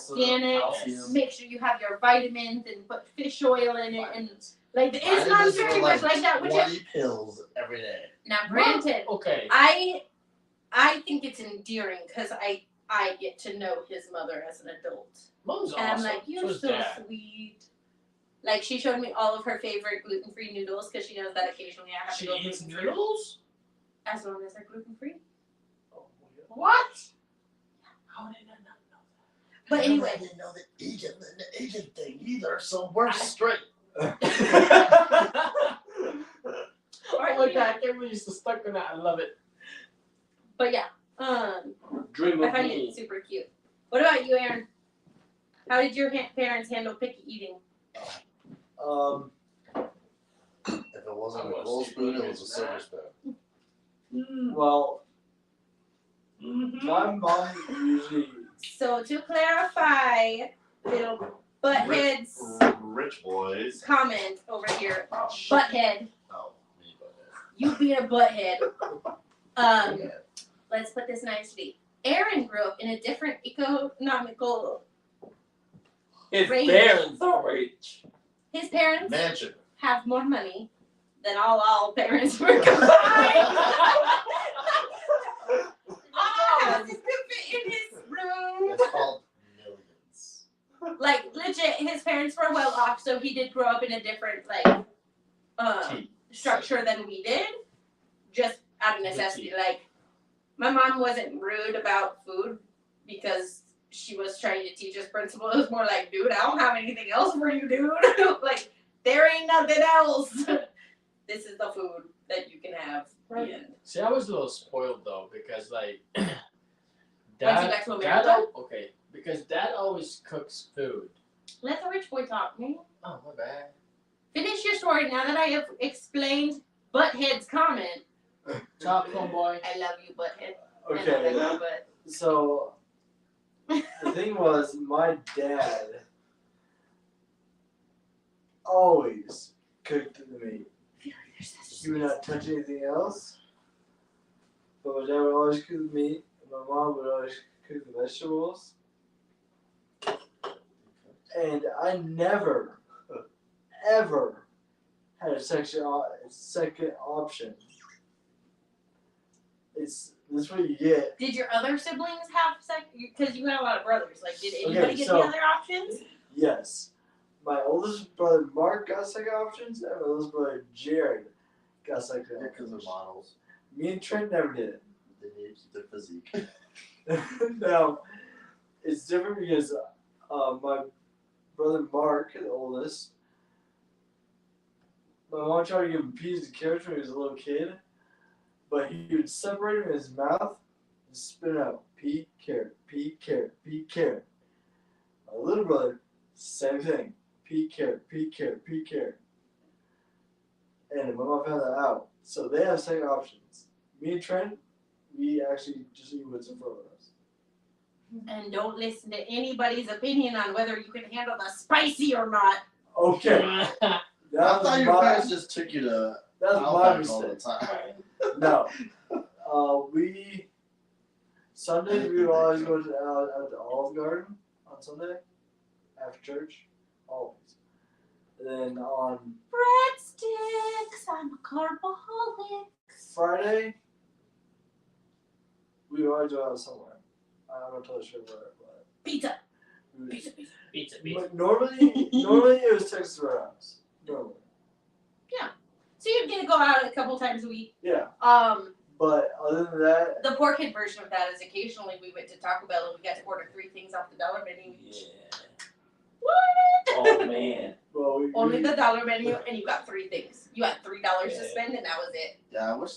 Organic. calcium. Make sure you have your vitamins and put fish oil in it and like it's not Vitamins very were much like that. Which 20 pills every day. now, granted, Okay. I think it's endearing because I get to know his mother as an adult. Mom's And I'm awesome. like, you're So's so Dad. sweet. Like she showed me all of her favorite gluten-free noodles because she knows that occasionally I have She to go eats gluten-free. noodles? As long as they're gluten-free. What? How did I not know But I anyway, didn't know the Asian thing either, so we're straight. that? Oh my god, I can't believe you're so stuck on that. I love it. but yeah, Dream I of find me. it super cute. What about you, Aaron? How did your parents handle picky eating? If it wasn't a gold spoon, it was a silver spoon. Well, my mom usually So to clarify, little butthead's Rich boys. comment over here. Oh, Butthead, Oh, me butthead. you being a butthead. Yeah. Let's put this nicely. Aaron grew up in a different economical. His Range. parents are rich. His parents Mansion. have more money than all parents were combined. All houses could fit in his room. It's called Millions. Like legit, his parents were well off, so he did grow up in a different like structure than we did, just out of necessity. Like my mom wasn't rude about food because she was trying to teach us principle. It was more like, dude, I don't have anything else for you, dude. Like there ain't nothing else. This is the food that you can have. Right. The end. See, I was a little spoiled though because like Once you dad, got to dad America, okay, because dad always cooks food. let the rich boy talk, man. Oh my bad. Finish your story now that I have explained Butthead's comment. Talk, homeboy. I love you, Butthead. I know okay. that, but So the thing was, my dad always cooked the meat. I feel like there's such He would not touch anything else. But my dad would always cook the meat, and my mom would always cook the vegetables. And I never, ever had a second option. This is what you get. Did your other siblings have because you had a lot of brothers. Like, did anybody get so- the other options? Yes. My oldest brother Mark got second options, and my oldest brother Jared got second Yeah, because they're options. models. Me and Trent never did it. They need to keep their physique. Now, it's different because My brother Mark, the oldest, my mom tried to give him peas and carrots when he was a little kid, but he would separate them in his mouth and spit it out. Pea, carrot, pea, carrot, pea, carrot. My little brother, same thing. Pea, carrot, pea, carrot, pea, carrot. And my mom found that out. So they have second options. Me and Trent, we actually just eat what's in front of us. And don't listen to anybody's opinion on whether you can handle the spicy or not. Okay. I That thought was your my, parents just took you to that was my Outback all the mistake. time. No. Sundays we would always go to out to Olive Garden on Sunday after church, always. And then on Breadsticks, I'm a carboholic. Friday we would always go out somewhere. I'm not totally sure where, but Pizza. we would, Pizza, pizza. Pizza, pizza. but normally it was Texas Roadhouse. Normally, So you're gonna go out a couple times a week. yeah. But other than that, The poor kid version of that is occasionally we went to Taco Bell and we got to order 3 things off the dollar menu. Yeah. What? Oh man. well, Only we the dollar menu, and you got 3 things. You had $3 to Yeah. spend, and that was it. Yeah, I wish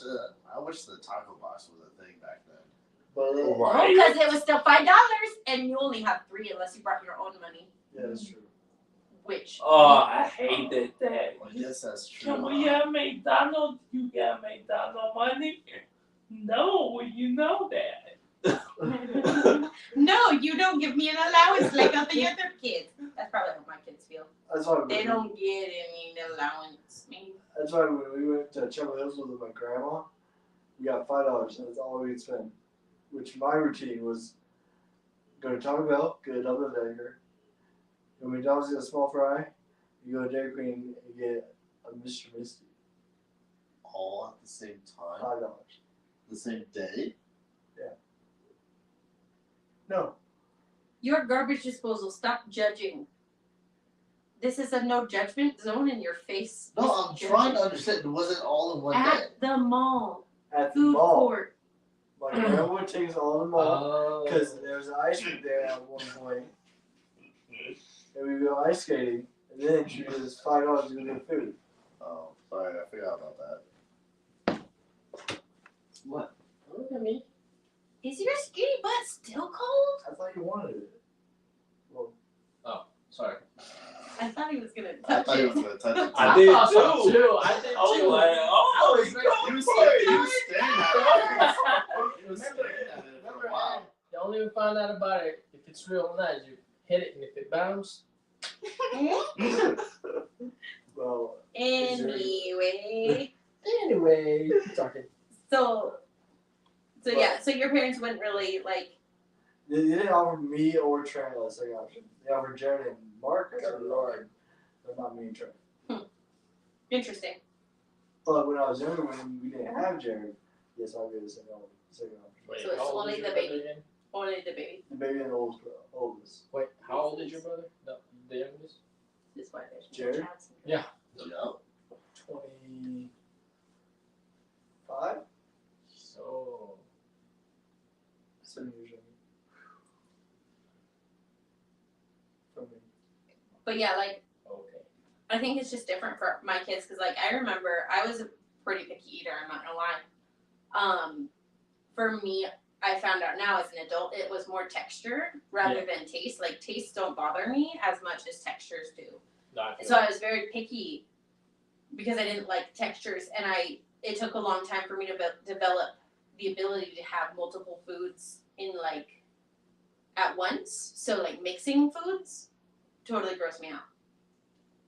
the taco box was a thing back then. but Right. Because it was still $5, and you only have 3 unless you brought your own money. yeah, that's true. Which Oh, I hated that. Well, I guess that's true. Can we have McDonald's? You got McDonald's money? No, you know that. no, you don't give me an allowance like the other kids. That's probably how my kids feel. That's why They don't get any allowance. Me. That's why when we went to Chapel Hills with my grandma, we got $5, and that's all we could spend. Which my routine was go to Taco Bell, get a double vinegar. When McDonald's get a small fry, you go to Dairy Queen and get a Mr. Misty. All at the same time, $5. the same day. No. Your garbage disposal. Stop judging. This is a no judgment zone in your face. No, I'm trying to understand. Was it all in one day? At the mall, At the food mall. court. My grandma would take us all to the mall Oh. because there was an ice rink there at one point. And we would go ice skating, and then she would give us $5 to go get food. Oh, sorry, I forgot about that. What? Look at me. Is your skinny butt still cold? I thought you wanted it. Sorry. I thought he was gonna I touch thought he it. was gonna touch it. I did thought so too. too. I did I was too. like, oh, I was he's like, going You for it. was staring at it. You was staring at it for a while. The only way to find out about it, if it's real nice, you hit it, and if it bounces, Well, Anyway, anyway, keep talking. so yeah, so your parents wouldn't really like. they didn't offer me or Trent a second option. They offered Jared and Mark. Good Lord. But not me and Trent. Interesting. But when I was younger, when we didn't have Jared, yes, I'll give a second option. Wait, So it's how old only is your the brother baby. again? Only the baby. The baby and the oldest. Wait, how old is your brother? The youngest? This is why there's no Jared? chats. Yeah. Yeah. 25? So 7 years younger. From me. But yeah, like okay. I think it's just different for my kids because like I remember I was a pretty picky eater. I'm not gonna lie. For me, I found out now as an adult, it was more texture rather than taste. Like tastes don't bother me as much as textures do. No, I feel So I was very picky because I didn't like textures, and it took a long time for me to develop the ability to have multiple foods in like at once. So like mixing foods totally grossed me out.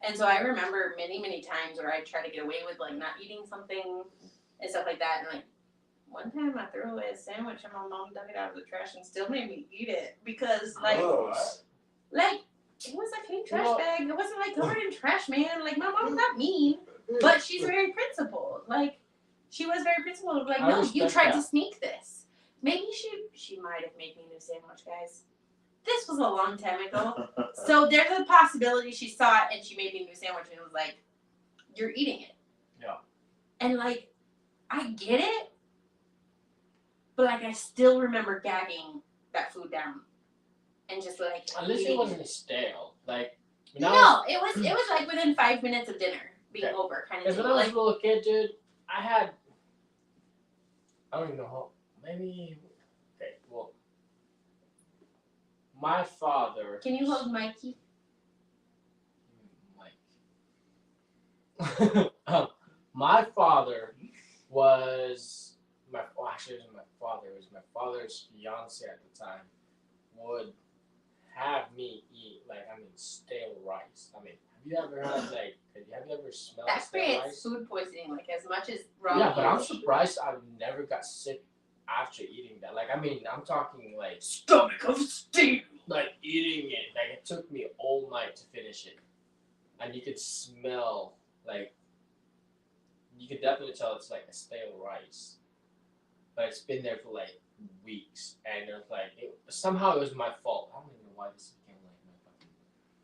And so I remember many times where I tried to get away with like not eating something and stuff like that, and like one time I threw away a sandwich and my mom dug it out of the trash and still made me eat it because like Gross. like it was a clean trash Well- bag. It wasn't like covered in trash, man. Like my mom's not mean, but she's very principled. Like she was very principled. Like I no, you respect tried that. to sneak this. Maybe she might have made me a new sandwich, guys. This was a long time ago. So there's a possibility she saw it and she made me a new sandwich and was like, "You're eating it." Yeah. And like, I get it, but like I still remember gagging that food down and just like At least it eating wasn't stale. Like when No, it was like within 5 minutes of dinner being Okay. over, kind of Because thing. when I was Like, a little kid, dude, I don't even know how, maybe, okay, well, my father. can you hold Mikey? Mike. My father was, actually it wasn't my father, it was my father's fiance at the time, would have me eat, stale rice. Have you ever had, have you ever smelled That stale creates rice? food poisoning, like as much as raw Yeah, but I'm meat. surprised I never got sick after eating that. I'm talking stomach of steel. Eating it, it took me all night to finish it, and you could smell you could definitely tell it's a stale rice, but it's been there for weeks, and it's somehow it was my fault. I don't even know why this became my fucking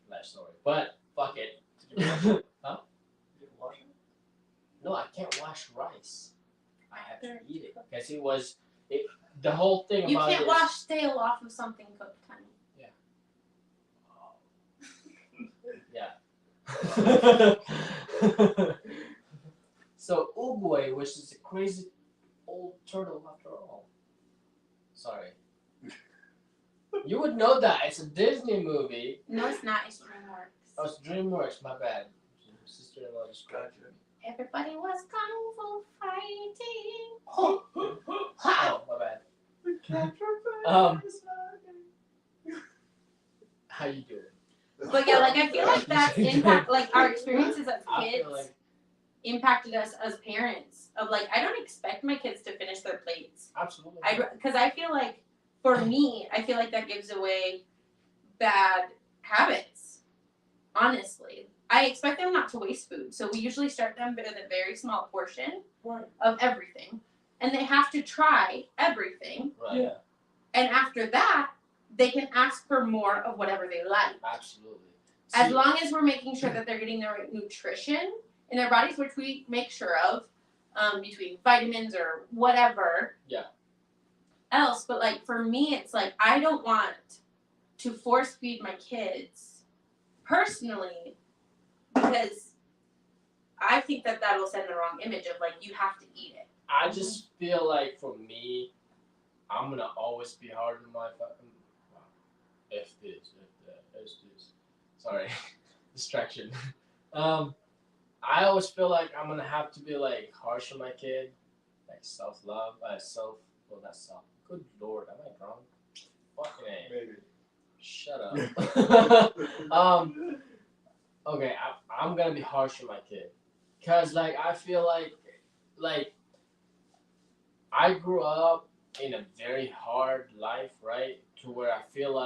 life story, but fuck it. Huh? You didn't wash it? No, I can't wash rice. I have to eat it because it was the whole thing You about can't it wash stale off of something cooked, honey. Yeah. So Oogway, which is a crazy old turtle after all. Sorry. You would know that. It's a Disney movie. No, it's not. It's DreamWorks. Oh, it's DreamWorks. My bad. Sister-in-law just corrected me. Everybody was kung fu fighting. Oh, my bad. How you doing? But yeah, I feel like that's impact. Our experiences as I kids feel impacted us as parents. Of I don't expect my kids to finish their plates. absolutely. Because I feel like, for me, I feel like that gives away bad habits. Honestly, I expect them not to waste food, so we usually start them with a very small portion of everything, and they have to try everything. Right. Yeah. And after that, they can ask for more of whatever they like. Absolutely. As long as we're making sure that they're getting the right nutrition in their bodies, which we make sure of, between vitamins or whatever. Yeah. Else, but for me, it's I don't want to force feed my kids personally, because I think that will send the wrong image of you have to eat it. I just feel for me, I'm gonna always be hard on my fucking. If this. Sorry, distraction. I always feel I'm gonna have to be harsh on my kid, self-love, not self. Good lord, am I drunk? Fucking A. Maybe. Shut up. Okay, I'm gonna be harsh on my kid, cause I feel I grew up in a very hard life, right? To where I feel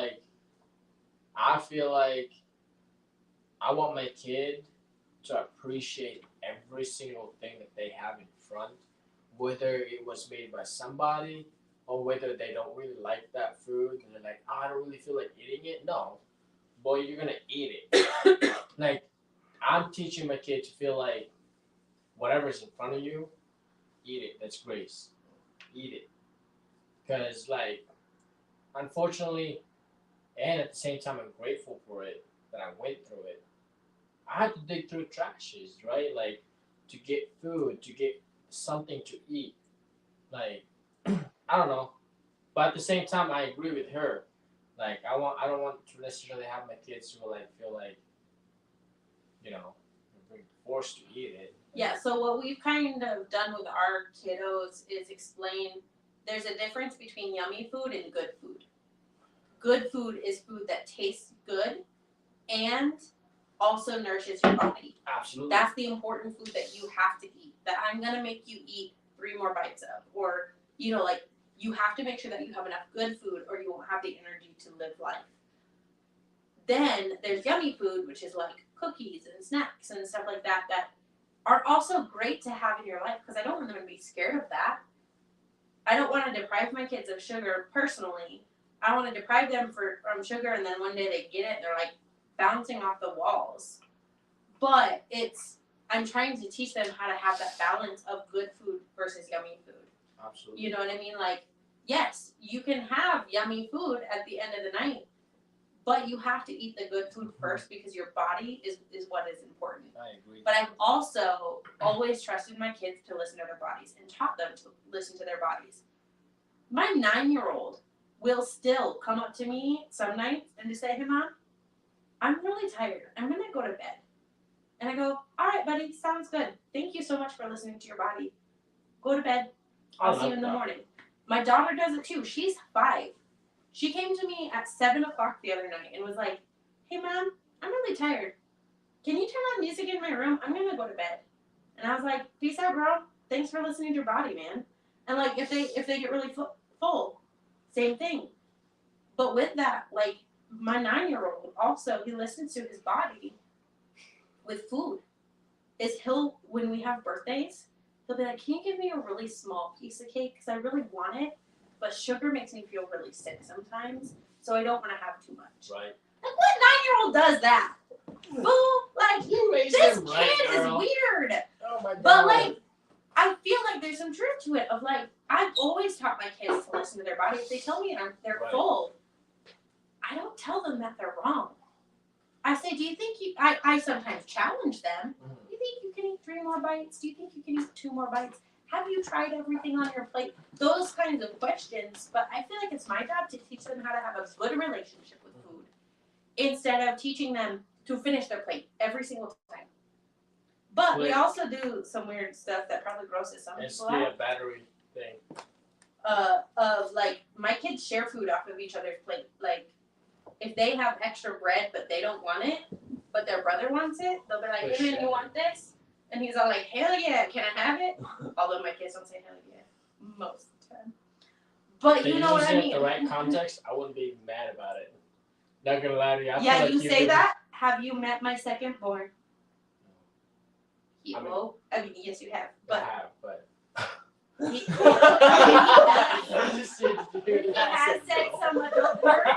I want my kid to appreciate every single thing that they have in front, whether it was made by somebody or whether they don't really like that food and they're I don't really feel like eating it. No, boy, you're gonna eat it. I'm teaching my kid to feel whatever's in front of you, eat it. That's grace. Eat it. Because unfortunately, and at the same time, I'm grateful for it that I went through it. I had to dig through trashes, right? To get food, to get something to eat. I don't know. But at the same time, I agree with her. I don't want to necessarily have my kids who feel being forced to eat it. Yeah, so what we've kind of done with our kiddos is explain there's a difference between yummy food and good food. Good food is food that tastes good and also nourishes your body. Absolutely. That's the important food that you have to eat, that I'm going to make you eat 3 more bites of. Or, you have to make sure that you have enough good food or you won't have the energy to live life. Then there's yummy food, which is cookies and snacks and stuff like that are also great to have in your life, because I don't want them to be scared of that. I don't want to deprive my kids of sugar personally. I want to deprive them from sugar, and then one day they get it and they're bouncing off the walls. But I'm trying to teach them how to have that balance of good food versus yummy food. Absolutely. You know what I mean? Yes, you can have yummy food at the end of the night, but you have to eat the good food first because your body is what is important. I agree. But I've also always trusted my kids to listen to their bodies and taught them to listen to their bodies. My 9-year-old will still come up to me some nights and just say, "Hey, Mom, I'm really tired. I'm going to go to bed." And I go, "All right, buddy, sounds good. Thank you so much for listening to your body. Go to bed. I'll see you in the morning." My daughter does it too. She's 5. She came to me at 7 o'clock the other night and was like, "Hey, Mom, I'm really tired. Can you turn on music in my room? I'm going to go to bed." And I was like, "Peace out, bro. Thanks for listening to your body, man." And like, if they get really full, same thing. But with that, like, my 9-year-old also, he listens to his body with food. When we have birthdays, he'll be like, "Can you give me a really small piece of cake? Because I really want it, but sugar makes me feel really sick sometimes, so I don't want to have too much." Right. Like, what 9-year-old does that? Fool, like, You raised this him right, kid girl. is weird. Oh my God. But, like, I feel like there's some truth to it of, like, I've always taught my kids to listen to their body. If they tell me they're Right. full, I don't tell them that they're wrong. I say, "Do you think I sometimes challenge them. Mhm. Do you think you can eat 3 more bites? Do you think you can eat 2 more bites? Have you tried everything on your plate?" Those kinds of questions. But I feel like it's my job to teach them how to have a good relationship with food instead of teaching them to finish their plate every single time. But we Wait. also do some weird stuff that probably grosses some It's people out. the battery thing. Of like, my kids share food off of each other's plate. Like, if they have extra bread but they don't want it, but their brother wants it, they'll be like, For "Hey, man, sure. you want this?" And he's all like, "Hell yeah, can I have it?" Although my kids don't say hell yeah most of the time. But If they you know what use I it mean. in the right context, I wouldn't be mad about it. Not gonna lie to you. I Yeah, feel like you say do- that. Have you met my second born? I mean- Well, I mean, yes, you have. I But have, but. he, he Just did has that. said some adult words.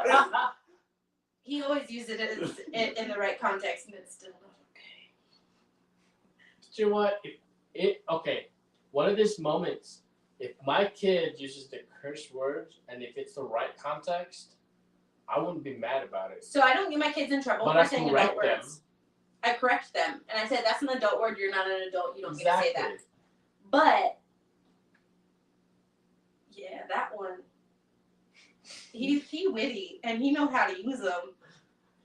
He always uses it in the right context, and it's still not okay. Do you know what? Okay, one of these moments, if my kid uses the curse words and if it's the right context, I wouldn't be mad about it. So I don't get my kids in trouble But for I saying correct adult them. words. I correct them, and I said, "That's an adult word. You're not an adult. You don't get to say that." Exactly. But yeah, that one. He witty, and he know how to use them.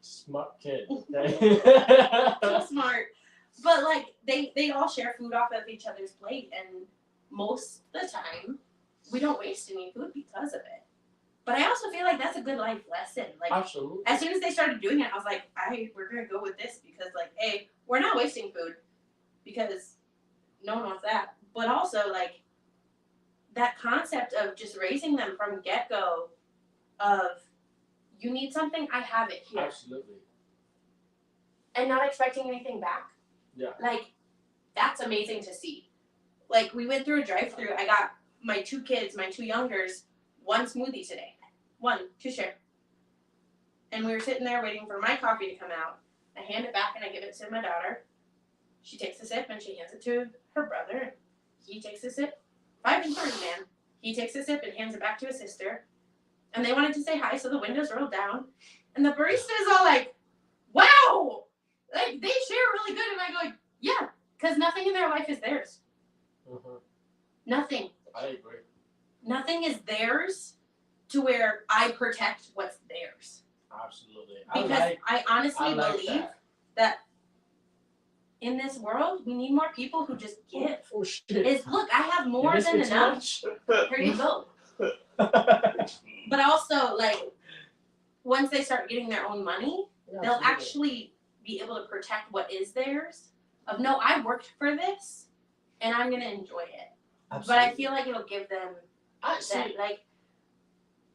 Smart kid. So smart. But like, they all share food off of each other's plate, and most of the time, we don't waste any food because of it. But I also feel like that's a good life lesson. Like, Absolutely. as soon as they started doing it, I was like, we're gonna go with this because, like, A, we're not wasting food because no one wants that. But also, like, that concept of just raising them from get-go of, you need something, I have it here. Absolutely. And not expecting anything back. Yeah. Like, that's amazing to see. Like, we went through a drive-thru. I got my 2 kids, my 2 youngers, 1 smoothie today. 1 to share. And we were sitting there waiting for my coffee to come out. I hand it back and I give it to my daughter. She takes a sip and she hands it to her brother. He takes a sip. 5 and 3, man. He takes a sip and hands it back to his sister. And they wanted to say hi, so the windows rolled down. And the barista is all like, "Wow! Like, they share really good." And I go, "Yeah, because nothing in their life is theirs. Mm-hmm. Nothing. I agree. Nothing is theirs to where I protect what's theirs." Absolutely. Because I honestly I like believe that in this world, we need more people who just give. Oh shit. Look, I have more You miss than me too enough. much? Here you go. But also, like, once they start getting their own money, they'll Absolutely. actually be able to protect what is theirs. Of, no, I worked for this, and I'm gonna enjoy it. But I feel like it'll give them I that. see. Like,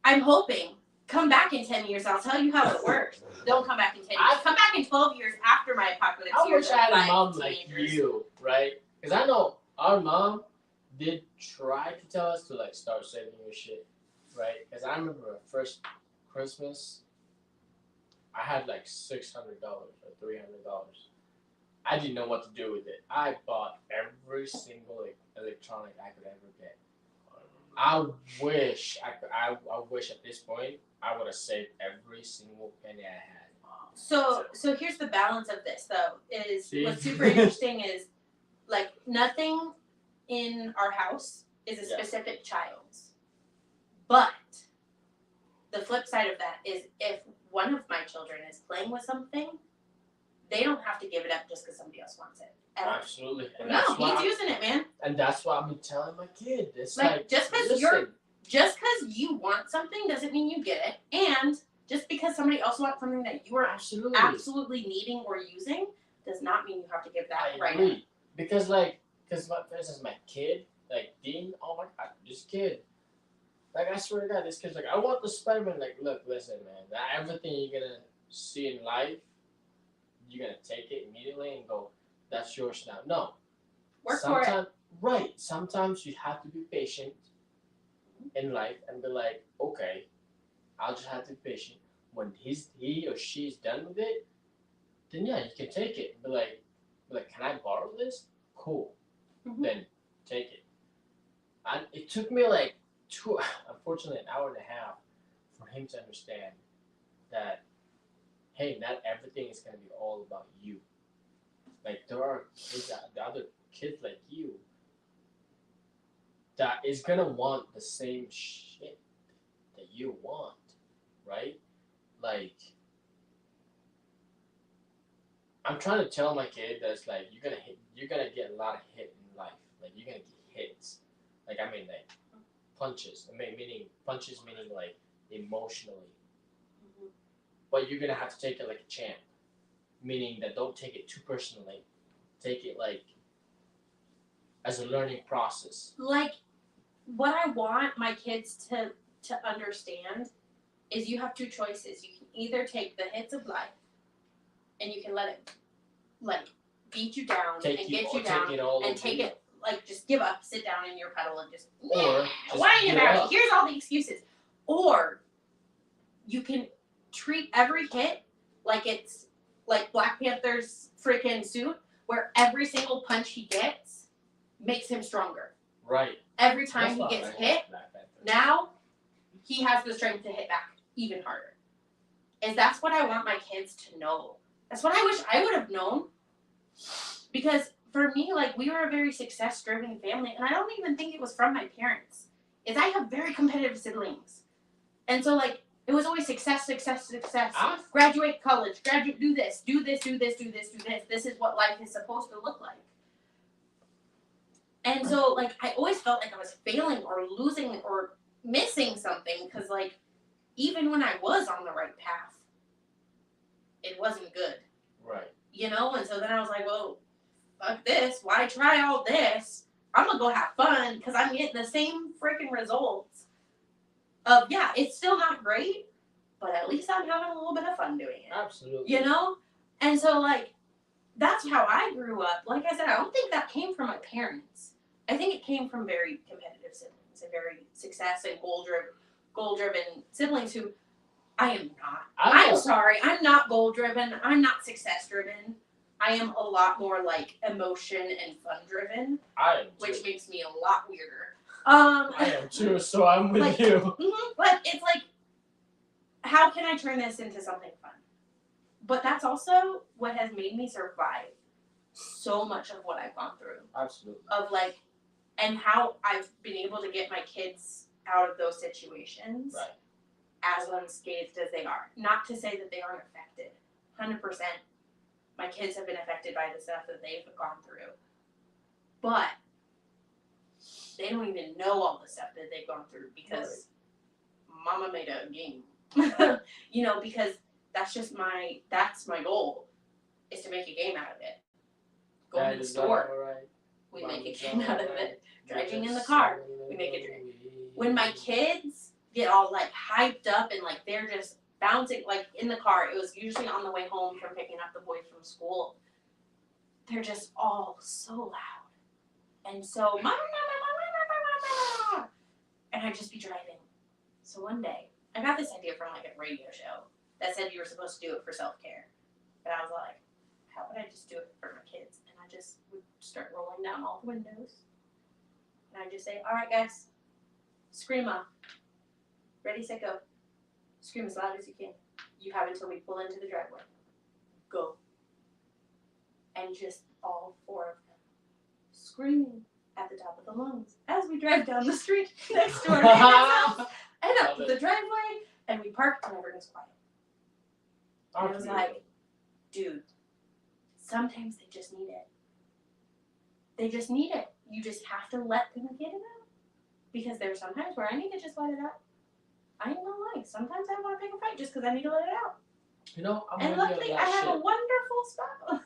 I'm hoping. Come back in 10 years. I'll tell you how it works. Don't come back in 10 years. Come back in 12 years after my apocalypse I years. wish I had a of mom 5 like teenagers. you, right? Because I know our mom did try to tell us to like start saving your shit, right? Because I remember our first Christmas, I had like $600 or $300. I didn't know what to do with it. I bought every single electronic I could ever get. I wish I wish at this point I would have saved every single penny I had. So here's the balance of this though, is See? what's super interesting is like nothing in our house is a Yeah. specific child's. But the flip side of that is if one of my children is playing with something, they don't have to give it up just because somebody else wants it. Ever. Absolutely. And No, that's why he's using it, man. and that's what I've been telling my kid. It's Like, like just 'cause listen, Just because you want something doesn't mean you get it. And just because somebody else wants something that you are absolutely. absolutely needing or using does not mean you have to give that I right agree. up. Because for instance, my kid, like Dean, oh my god, this kid. Like I swear to God, this kid's like, I want the Spider-Man. Like, look, listen, man, everything you're gonna see in life, you're gonna take it immediately and go, that's yours now. No. Work for it. Right. Sometimes you have to be patient in life and be like, okay, I'll just have to be patient. When he or she's done with it, then yeah, you can take it. Be like, can I borrow this? Cool. Mhm. Then take it. And it took me like unfortunately an hour and a half for him to understand that, hey, not everything is gonna be all about you. Like there are kids, the other kids like you, that is gonna want the same shit that you want, right? Like I'm trying to tell my kid that it's like you're gonna get a lot of hit in life. Like you're gonna get hits. Like I mean like punches. Meaning like emotionally. Mhm. But you're gonna have to take it like a champ. Meaning that don't take it too personally. Take it like as a learning process. Like, what I want my kids to understand is you have two choices. You can either take the hits of life and you can let it like beat you down and get you down and take it like just give up, sit down in your pedal and just Or just whine give about up. it. Here's all the excuses. Or you can treat every hit like it's like Black Panther's freaking suit, where every single punch he gets makes him stronger. Right. Every time That's he why I gets like hit, Black Panther. now he has the strength to hit back even harder. And that's what I want my kids to know. That's what I wish I would have known. Because for me, like, we were a very success-driven family, and I don't even think it was from my parents. Is I have very competitive siblings. And so, like, it was always success, success, success. Graduate college, do this, do this, do this, do this, do this. This is what life is supposed to look like. And so, like, I always felt like I was failing or losing or missing something because, like, even when I was on the right path, it wasn't good. Right. You know? And so then I was like, well, fuck this. Why try all this? I'm going to go have fun because I'm getting the same freaking results of, yeah, it's still not great, but at least I'm having a little bit of fun doing it. Absolutely. You know? And so, like, that's how I grew up. Like I said, I don't think that came from my parents. I think it came from very competitive siblings and very success and goal-driven siblings who I am not. I'm sorry. I'm not goal-driven. I'm not success-driven. I am a lot more, like, emotion and fun-driven. I am too. Which makes me a lot weirder. I am too, so I'm with like, you. But it's like, how can I turn this into something fun? But that's also what has made me survive so much of what I've gone through. Absolutely. Of like, and how I've been able to get my kids out of those situations as unscathed as they are. Not to say that they aren't affected. 100%. My kids have been affected by the stuff that they've gone through. But they don't even know all the stuff that they've gone through because mama made a game. You know, because that's my goal, is to make a game out of it. Going to the store, we make a game out of it. Driving in the car, we make a dream. When my kids get all like hyped up and like they're just bouncing, like in the car, it was usually on the way home from picking up the boys from school. They're just all so loud. And so, and I'd just be driving. So one day, I got this idea from like a radio show that said you were supposed to do it for self-care. And I was like, how would I just do it for my kids? And I just would start rolling down all the windows. And I'd just say, all right, guys, Scream off. Ready, set, go. Scream as loud as you can. You have until we pull into the driveway. Go. And just all 4 of them screaming at the top of the lungs as we drive down the street next to our neighbor's house and up to the driveway, and we parked and everything's quiet. And I was like, dude, sometimes they just need it. They just need it. You just have to let them get it out. Because there's sometimes where I need to just let it out. I ain't gonna lie. Sometimes I want to pick a fight just because I need to let it out. You know, I'm And with you luckily, on I that have shit. a wonderful spouse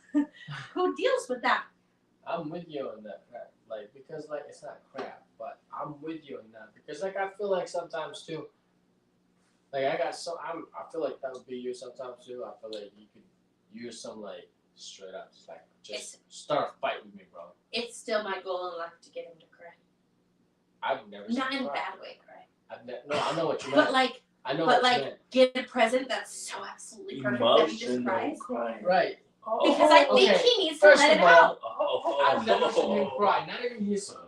who deals with that. I'm with you on that crap. Like, because, like, it's not crap, but I'm with you on that. Because, like, I feel like sometimes, too, like, I feel like that would be you sometimes, too. I feel like you could use some, like, straight up, just start a fight with me, bro. It's still my goal in life to get him to cry. I've never seen Not in a cry. bad way, cry. No, I know what you meant. But like, I know but what you like, meant. get a present that's so absolutely perfect that he just Emotional cries. crying. Right. Because I think Okay, he needs to first let of it all, out. I've never seen him cry. Not even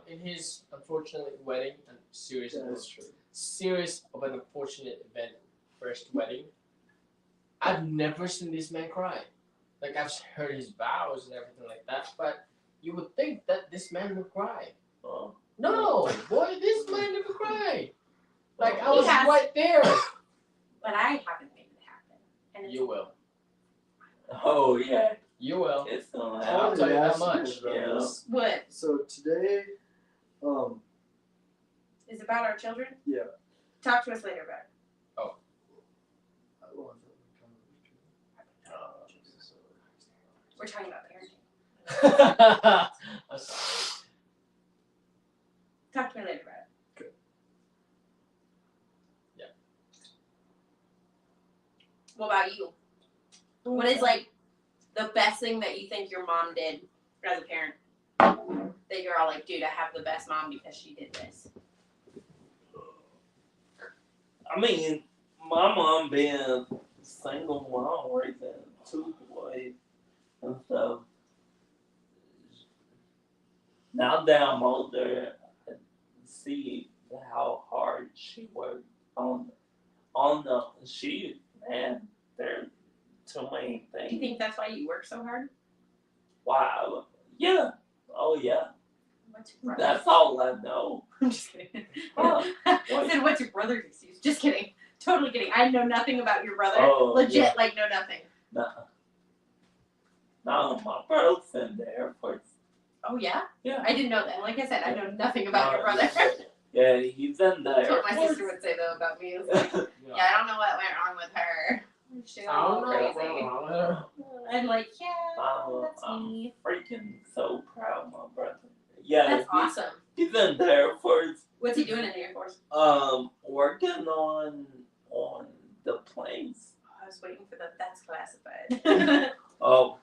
in his unfortunate wedding, and serious of an unfortunate event, first wedding. I've never seen this man cry. Like, I've heard his vows and everything like that, but you would think that this man would cry. Oh. No, boy, this man never cried. Like, I He was has. right there. But I haven't made it happen. And it's You will. Oh yeah, You will. it's gonna I'll happen. tell you that ask much. about Yeah. this. what? So today, Is it about our children? Yeah. Talk to us later about it. We're talking about parenting. I'm sorry. Talk to me later about it. Okay. Yeah. What about you? What is like the best thing that you think your mom did as a parent? That you're all like, dude, I have the best mom because she did this. I mean, my mom being a single mom raising 2 boys and stuff. Now that I'm older, I see how hard she worked on the man. There are too many Do you things. think that's why you work so hard? Wow. Yeah. Oh yeah. What's your brother? That's all I know. I'm just kidding. Oh, I said, what's your brother's excuse? Just kidding. Totally kidding. I know nothing about your brother. Oh, Legit, yeah. like, know nothing. No, my brother's in the Air Force. Oh, yeah? Yeah. I didn't know that. Like I said, I know nothing about your brother. Yeah, he's in the That's Air what my Force. sister would say, though, about me. It's like, yeah, I don't know what went wrong with her. She got all crazy. I'm like, yeah, that's I'm me. freaking so proud of my brother. Yeah, That's awesome. he's in the Air Force. What's he doing in the Air Force? Working on the planes. I was waiting for that's classified. Oh,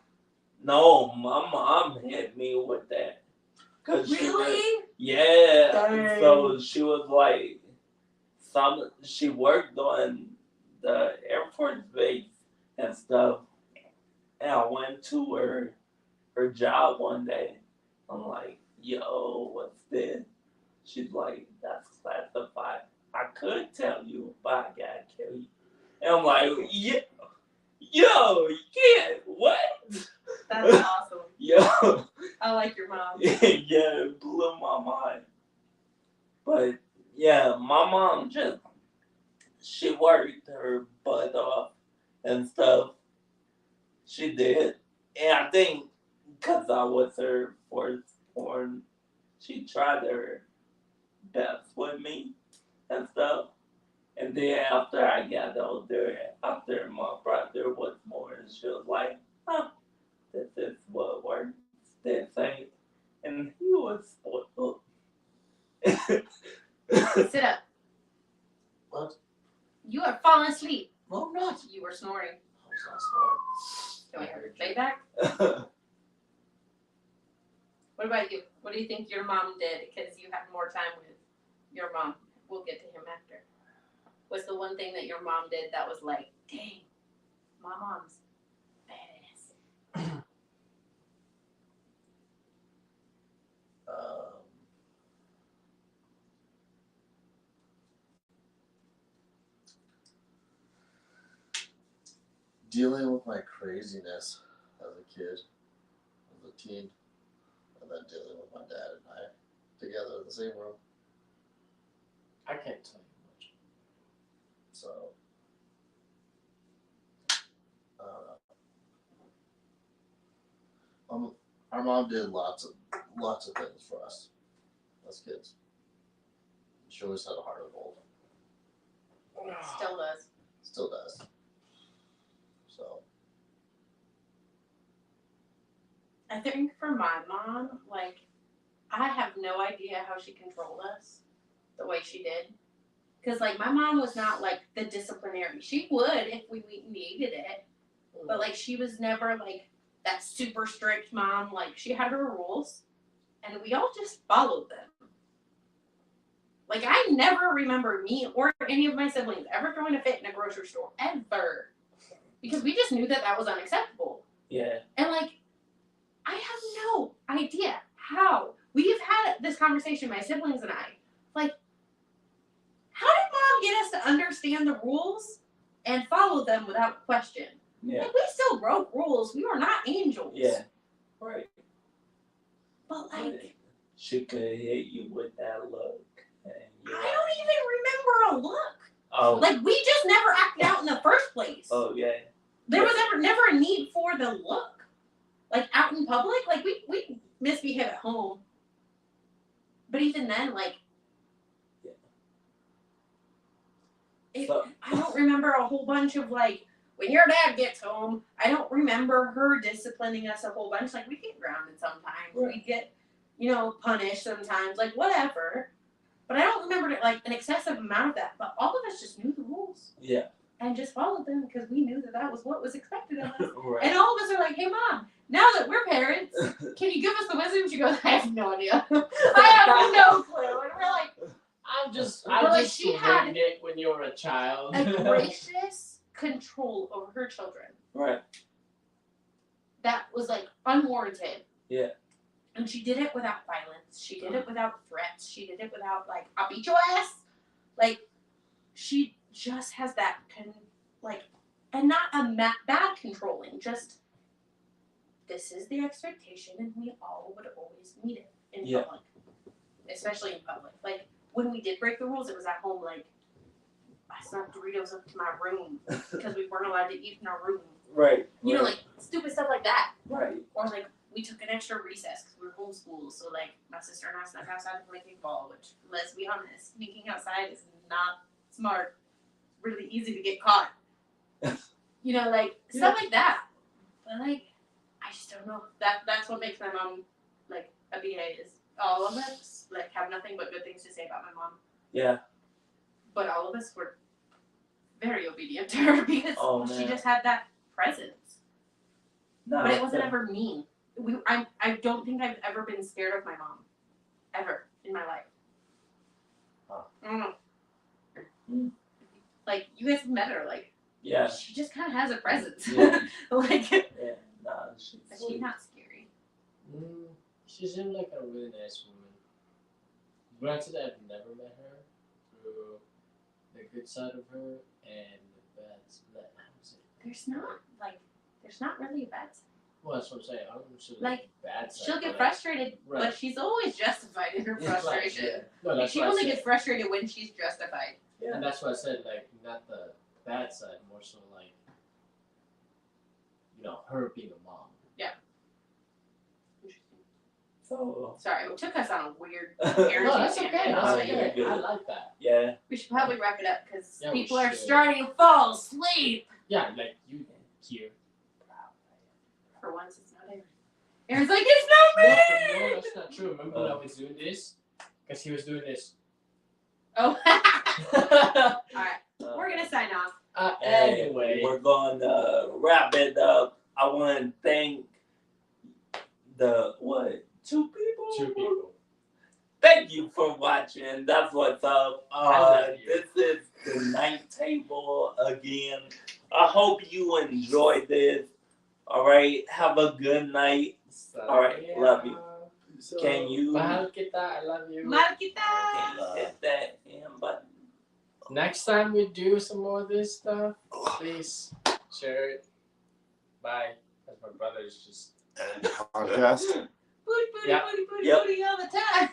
no, my mom hit me with that. 'Cause Really? Yeah. Dang. So she was like, she worked on the Air Force base and stuff. And I went to her job one day. I'm like, yo, what's this? She's like, that's classified. I could tell you, but I gotta kill you. And I'm like, yeah, yo, you can't, what? That's awesome. Yo. I like your mom. Yeah, it blew my mind. But yeah, my mom she worked her butt off and stuff. She did. And I think because I was her firstborn, she tried her best with me and stuff. And then after I got older, after my brother was born, she was like, this is what works. This ain't. And he was spoiled. Sit up. What? You are falling asleep. No, I'm not. You were snoring. I was not smart. Can we have your playback? What about you? What do you think your mom did? Because you have more time with your mom. We'll get to him after. What's the one thing that your mom did that was like, dang, my mom's badass? dealing with my craziness as a kid, as a teen, and then dealing with my dad and I together in the same room. I can't tell you much. So, I don't know. Our mom did lots of things for us as kids. She always had a heart of gold. Still does. Still does. So, I think for my mom, like, I have no idea how she controlled us the way she did. Because, like, my mom was not, like, the disciplinarian. She would if we needed it. But, like, she was never, like, that super strict mom. Like, she had her rules. And we all just followed them. Like, I never remember me or any of my siblings ever throwing a fit in a grocery store. Ever. Because we just knew that that was unacceptable. Yeah. And, like, I have no idea how. We have had this conversation, my siblings and I. Like, how did mom get us to understand the rules and follow them without question? Yeah. Like, we still broke rules. We were not angels. Yeah. Right. But, like, She could hit you with that look. And I don't even remember a look. Oh. Like, we just never acted out in the first place. Oh, yeah. There was never a need for the look. Like, out in public, like, we misbehave at home. But even then, like, I don't remember a whole bunch of, like, when your dad gets home, I don't remember her disciplining us a whole bunch. Like, we get grounded sometimes. Right. We get, punished sometimes. Like, whatever. But I don't remember, like, an excessive amount of that. But all of us just knew the rules. Yeah. And just followed them because we knew that that was what was expected of us. Right. And all of us are like, hey, Mom, now that we're parents, can you give us the wisdom? She goes, I have no idea. I have no clue. And we're like, I But, just she had learned it when you were a child. a gracious control over her children. Right. That was, like, unwarranted. Yeah. And she did it without violence. She did it without threats. She did it without, like, I'll beat your ass. Like, she just has that, and not a bad controlling, just, this is the expectation, and we all would always meet it in public. Especially in public. Like, when we did break the rules, it was at home, like, I snuck Doritos up to my room because we weren't allowed to eat in our room. Right. You know, like, stupid stuff like that. Right. Or, like, we took an extra recess because we were homeschooled. So, like, my sister and I snuck outside to play kickball, which, let's be honest, sneaking outside is not smart. Really easy to get caught. Stuff like that. But, like, I just don't know. That's what makes my mom, like, a BA is all of us, like, have nothing but good things to say about my mom. Yeah. But all of us were very obedient to her because she just had that presence. No, but it wasn't ever mean. I don't think I've ever been scared of my mom. Ever in my life. Huh. I don't know. Like, you guys have met her, like, yeah. she just kind of has a presence. Yeah. Like, Yeah. Nah, she's not scary. She seems like a really nice woman. Granted, I've never met her through the good side of her and the bad side. There's not really a bad side. Well, that's what I'm saying. I don't know Like, bad side. She'll get frustrated, Right. but she's always justified in her frustration. Right, yeah. No, that's She what I only said. gets frustrated when she's justified. Yeah. And that's why I said, like, not the bad side, more so like, her being a mom. Yeah. Interesting. So. Sorry, it took us on a weird No, parenting that's okay. tangent. That's No, okay. you're good. I like that. Yeah. We should probably wrap it up because Yeah, we people are should. starting to fall asleep. Yeah, like you here. For once, it's not Aaron. Aaron's like, it's not me! No, that's not true. Remember when I was doing this? Because he was doing this. Oh. Alright, we're going to sign off. Anyway. We're going to wrap it up. I want to thank two people? 2 people. Thank you for watching. That's what's up. I love you. This is the night table again. I hope you enjoyed this. All right. Have a good night. All right. Love you. Can you Mahal kita, I love you. Mahal kita! hit that end button? Next time we do some more of this stuff, please share it. bye. Because my brother is just. And podcast. Booty, booty, Yeah. booty, booty, Yep. booty all the time.